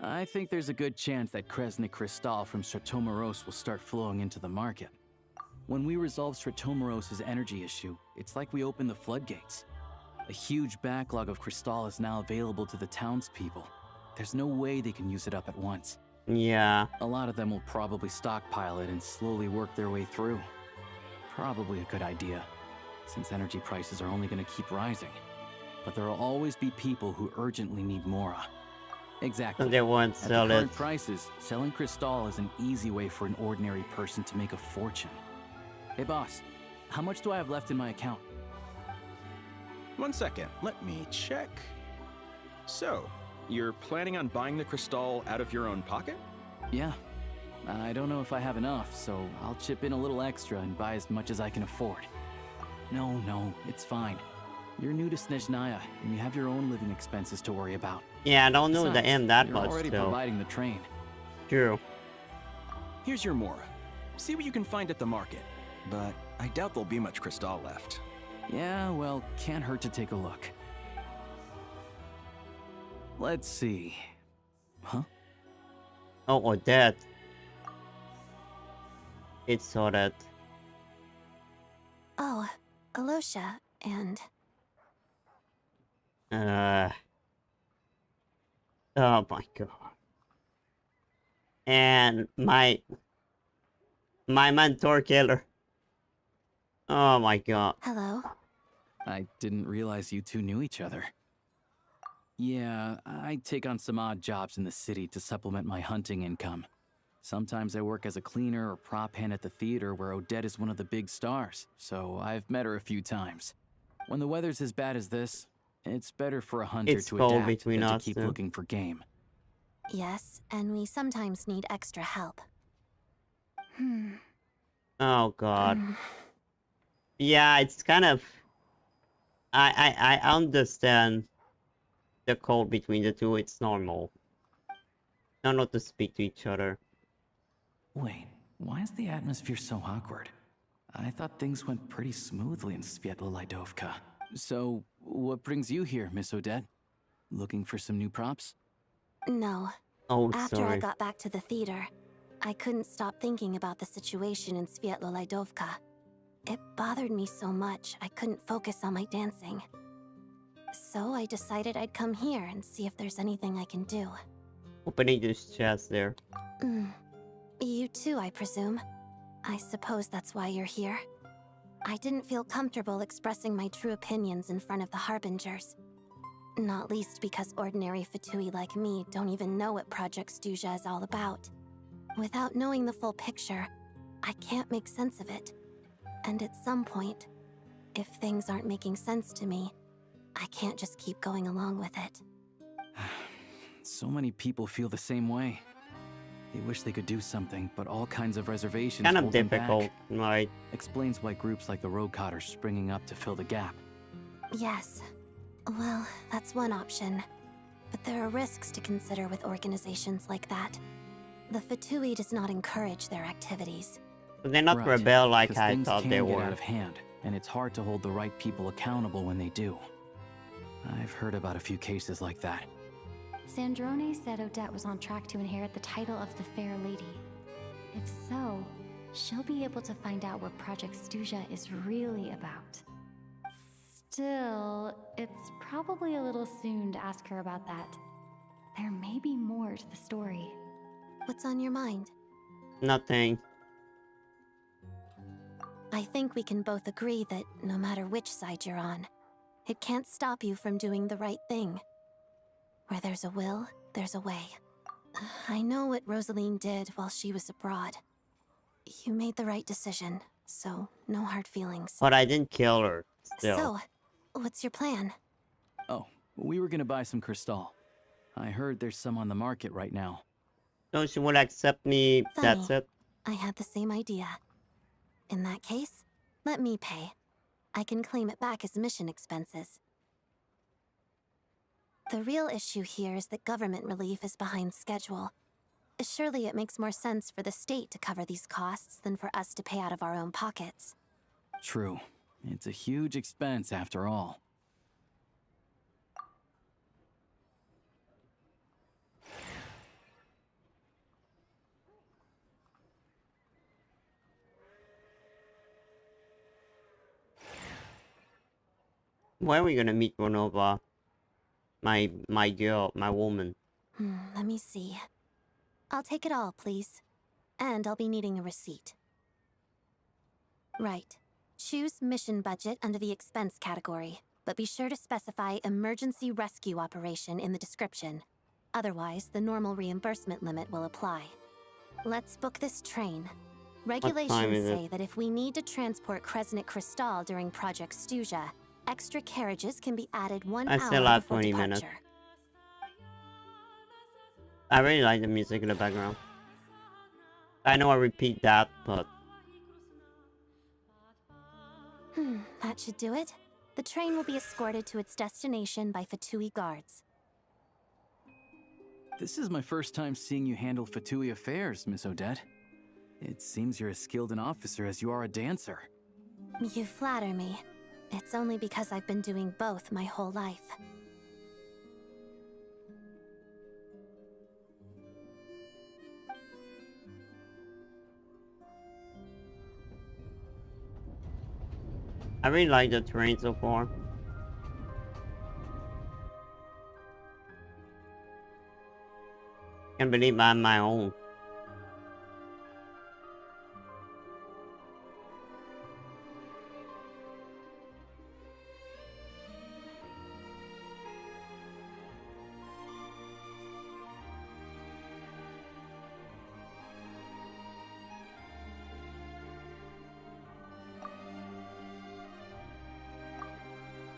K: I think there's a good chance that Kresnik Crystal from Stratomeros will start flowing into the market. When we resolve Stratomeros' energy issue, it's like we open the floodgates. A huge backlog of Crystal is now available to the townspeople. There's no way they can use it up at once.
A: Yeah.
K: A lot of them will probably stockpile it and slowly work their way through. Probably a good idea, since energy prices are only going to keep rising. But there will always be people who urgently need Mora. Exactly.
A: So they won't sell
K: At the current
A: it.
K: prices, selling Crystal is an easy way for an ordinary person to make a fortune. Hey boss, how much do I have left in my account?
P: 1 second, let me check. So, you're planning on buying the Crystal out of your own pocket?
K: Yeah. I don't know if I have enough, so I'll chip in a little extra and buy as much as I can afford. No, it's fine. You're new to Snezhnaya, and you have your own living expenses to worry about.
A: Yeah, I don't know the
K: Besides,
A: end that
K: you're
A: much
K: already
A: still.
K: providing the train.
A: True.
P: Here's your Mora. See what you can find at the market. But I doubt there'll be much Crystal left.
K: Yeah, well, can't hurt to take a look. Let's see. Huh?
A: Oh, Odette. It's Odette.
D: Oh, Alosha, and...
A: Oh my god. And my mentor killer. Oh my god.
D: Hello.
K: I didn't realize you two knew each other. Yeah, I take on some odd jobs in the city to supplement my hunting income. Sometimes I work as a cleaner or prop hand at the theater where Odette is one of the big stars, so I've met her a few times. When the weather's as bad as this, it's better for a hunter
A: It's
K: to
A: cold
K: adapt
A: between
K: than
A: us,
K: to keep
A: too.
K: looking for game.
D: Yes, and we sometimes need extra help.
A: Oh god. Yeah, it's kind of... I understand the code between the two. It's normal. Not to speak to each other.
K: Wait, why is the atmosphere so awkward? I thought things went pretty smoothly in Sviatlo-Lidovka. So, what brings you here, Miss Odette? Looking for some new props?
D: No.
A: Oh,
D: After
A: sorry.
D: I got back to the theater, I couldn't stop thinking about the situation in Sviatlo-Lidovka. It bothered me so much, I couldn't focus on my dancing. So I decided I'd come here and see if there's anything I can do.
A: Opening this chest there.
D: You too, I presume. I suppose that's why you're here. I didn't feel comfortable expressing my true opinions in front of the Harbingers. Not least because ordinary Fatui like me don't even know what Project Stuzha is all about. Without knowing the full picture, I can't make sense of it. And at some point, if things aren't making sense to me, I can't just keep going along with it.
K: So many people feel the same way. They wish they could do something, but all kinds of reservations
A: Kind of
K: hold them
A: difficult,
K: back.
A: right?
K: Explains why groups like the Rogue Cod are springing up to fill the gap.
D: Yes. Well, that's one option. But there are risks to consider with organizations like that. The Fatui does not encourage their activities.
A: But they're not
K: Right,
A: rebel like
K: 'cause
A: I
K: things
A: thought
K: can
A: they
K: get
A: were.
K: out of hand, and it's hard to hold the right people accountable when they do. I've heard about a few cases like that.
J: Sandrone said Odette was on track to inherit the title of the Fair Lady. If so, she'll be able to find out what Project Stuzha is really about. Still, it's probably a little soon to ask her about that. There may be more to the story.
D: What's on your mind?
A: Nothing.
D: I think we can both agree that no matter which side you're on, it can't stop you from doing the right thing. Where there's a will, there's a way. I know what Rosaline did while she was abroad. You made the right decision, so no hard feelings.
A: But I didn't kill her, still.
D: So, what's your plan?
K: Oh, we were gonna buy some crystal. I heard there's some on the market right now.
A: So she would accept me, that's
D: Funny.
A: it?
D: I had the same idea. In that case, let me pay. I can claim it back as mission expenses. The real issue here is that government relief is behind schedule. Surely it makes more sense for the state to cover these costs than for us to pay out of our own pockets.
K: True. It's a huge expense after all.
A: Where are we gonna meet Renova? My girl, my woman.
D: Let me see. I'll take it all, please. And I'll be needing a receipt. Right. Choose mission budget under the expense category, but be sure to specify emergency rescue operation in the description. Otherwise, the normal reimbursement limit will apply. Let's book this train. Regulations say that if we need to transport Kresnik Crystal during Project Stuzha, extra carriages can be added 1
A: I
D: hour
A: still have
D: before
A: 20
D: departure.
A: minutes. I really like the music in the background. I know I repeat that, but...
D: That should do it. The train will be escorted to its destination by Fatui guards.
K: This is my first time seeing you handle Fatui affairs, Miss Odette. It seems you're as skilled an officer as you are a dancer.
D: You flatter me. It's only because I've been doing both my whole life.
A: I really like the terrain so far. Can't believe I'm my own.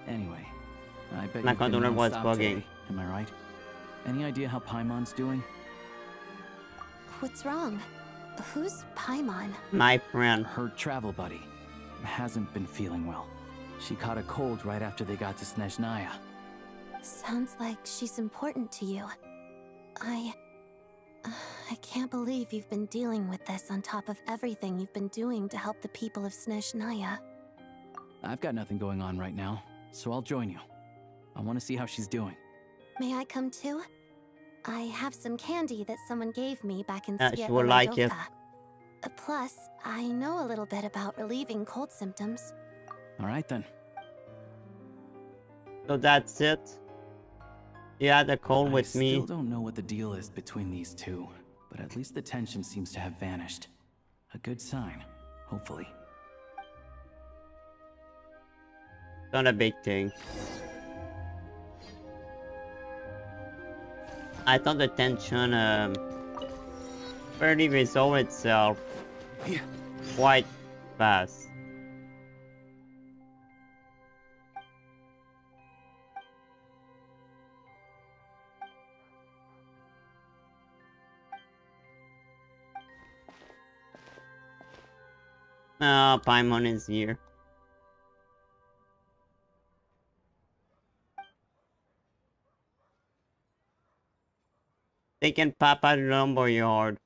K: Anyway, I bet
A: My
K: you've been
A: controller was
K: nonstop
A: bugging.
K: today, am I right? Any idea how Paimon's doing?
D: What's wrong? Who's Paimon?
A: My friend.
K: Her travel buddy. Hasn't been feeling well. She caught a cold right after they got to Snezhnaya.
D: Sounds like she's important to you. I can't believe you've been dealing with this on top of everything you've been doing to help the people of Snezhnaya.
K: I've got nothing going on right now, so I'll join you. I want to see how she's doing.
D: May I come too? I have some candy that someone gave me back in
A: She will like it.
D: Plus, I know a little bit about relieving cold symptoms.
K: All right then.
A: So that's it. You had a call with me.
K: I still don't know what the deal is between these two, but at least the tension seems to have vanished. A good sign, hopefully.
A: Not a big thing. I thought the tension fairly resolved itself quite fast. Ah, Paimon is here. They can pop out lumberyard.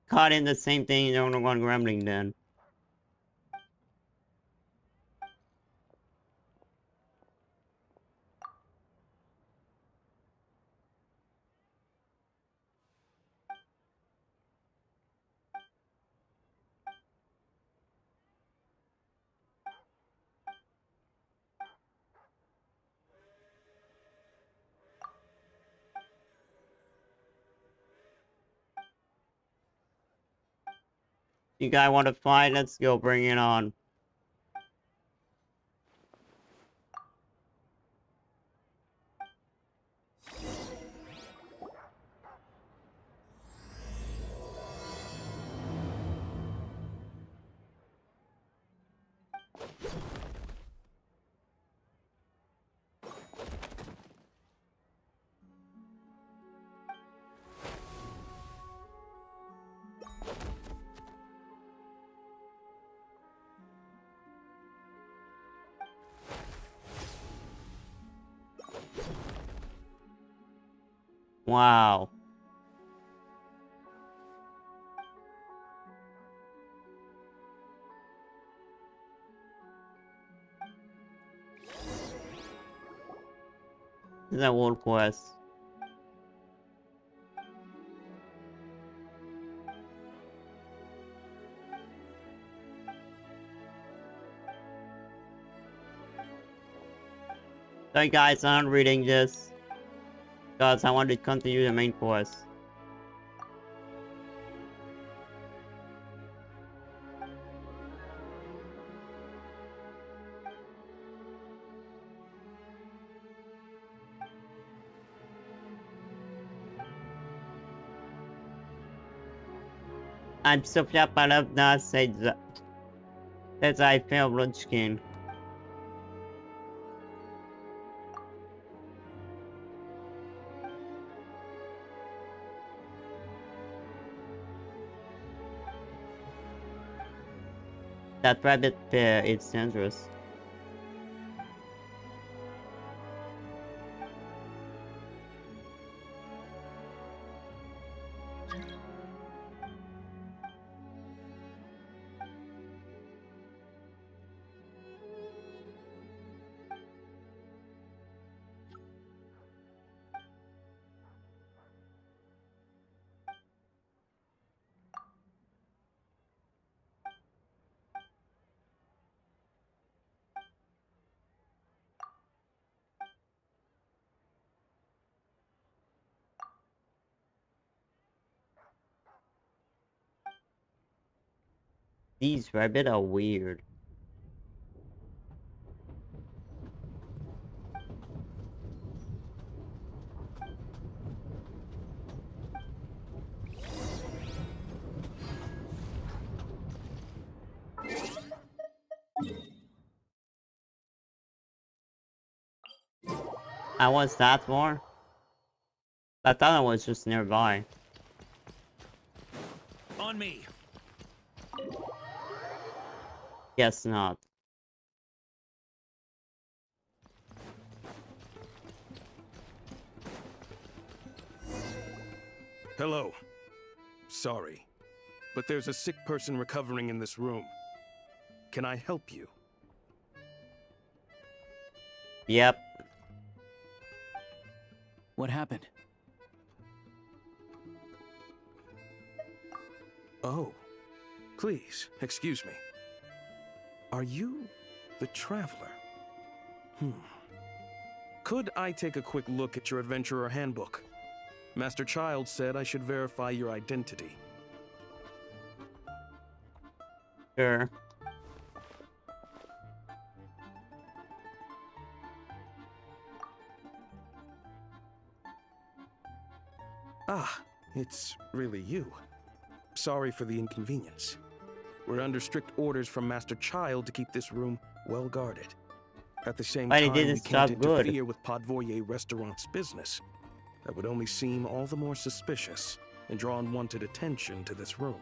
A: Caught in the same thing, you don't know what grumbling then. You guys want to fight? Let's go, bring it on. Wow. This is a world quest. Sorry guys, I'm not reading this because I want to continue the main quest. I'm Sofia Palavna said I feel blood skin. That rabbit pair is dangerous. These rabbits are weird. I was that far? I thought I was just nearby.
P: On me.
A: Guess not.
N: Hello. Sorry, but there's a sick person recovering in this room. Can I help you?
A: Yep.
K: What happened?
N: Oh, please, excuse me. Are you the Traveler? Could I take a quick look at your Adventurer Handbook? Master Child said I should verify your identity.
A: Sure.
N: Ah, it's really you. Sorry for the inconvenience. We're under strict orders from Master Child to keep this room well guarded. At the same time, we can't interfere with Podvoye Restaurant's business. That would only seem all the more suspicious and draw unwanted attention to this room.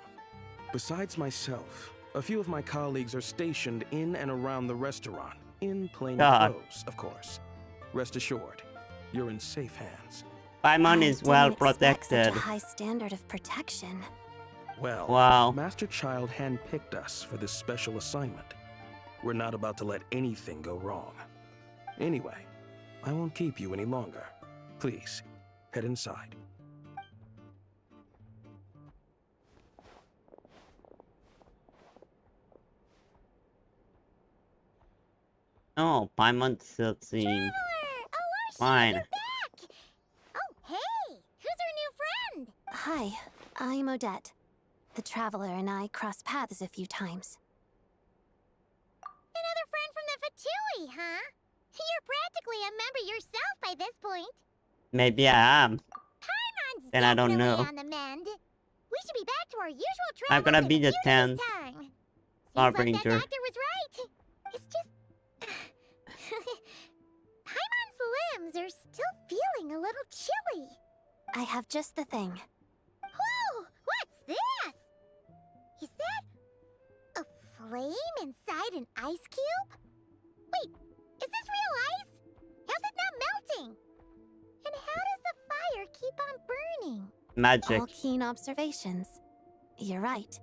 N: Besides myself, a few of my colleagues are stationed in and around the restaurant, in plain clothes, of course. Rest assured, you're in safe hands.
A: Paimon is well protected.
D: Such a high standard of protection.
N: Well,
A: wow.
N: Master Child handpicked us for this special assignment. We're not about to let anything go wrong. Anyway, I won't keep you any longer. Please, head inside.
A: Oh, Paimon still seems fine.
C: Oh, hey! Who's our new friend?
D: Hi, I'm Odette. The Traveler and I crossed paths a few times.
C: Another friend from the Fatui, huh? You're practically a member yourself by this point.
A: Maybe I am.
C: Paimon's
A: Then I don't know.
C: on the mend. We should be back to our usual
A: I'm
C: travel
A: gonna be the 10th
C: Harbinger.
A: Harbinger.
C: That doctor was right. It's just... Paimon's limbs are still feeling a little chilly.
D: I have just the thing.
C: Whoa! What's this? Is that a flame inside an ice cube? Wait, is this real ice? How's it not melting? And how does the fire keep on
A: Magic.
D: All keen observations. You're right.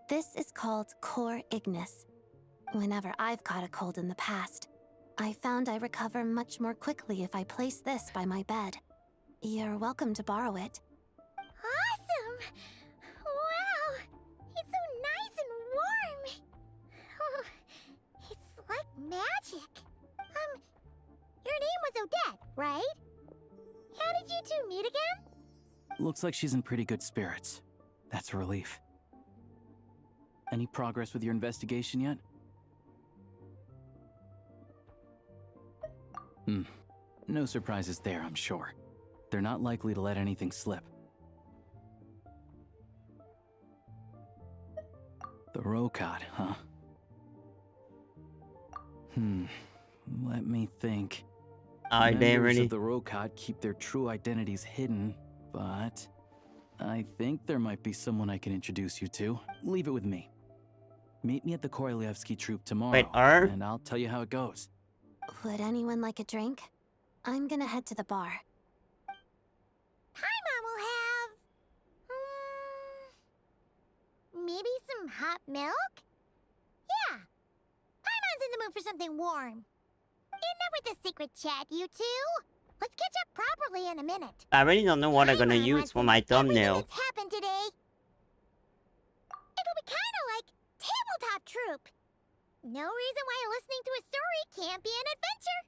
D: This is called Core Ignis. Whenever I've caught a cold in the past, I found I recover much more quickly if I place this by my bed. You're welcome to borrow it.
C: Awesome! Wow! It's so nice and warm! Oh, it's like magic. Your name was Odette, right? How did you two meet again?
K: Looks like she's in pretty good spirits. That's a relief. Any progress with your investigation yet? No surprises there, I'm sure. They're not likely to let anything slip. The Rokad, huh? Let me think.
A: Are they
K: Members
A: really?
K: of the Rokad keep their true identities hidden, but I think there might be someone I can introduce you to. Leave it with me. Meet me at the Korolyevsky troop tomorrow, and I'll tell you how it goes.
D: Would anyone like a drink? I'm gonna head to the bar.
C: Paimon will have... maybe some hot milk? Yeah. Paimon's in the mood for something warm. Enough with the secret chat, you two. Let's catch up properly in a minute.
A: I really don't know what I'm gonna use for my thumbnail.
C: What's happened today? It'll be kind of like tabletop troop. No reason why listening to a story can't be an adventure.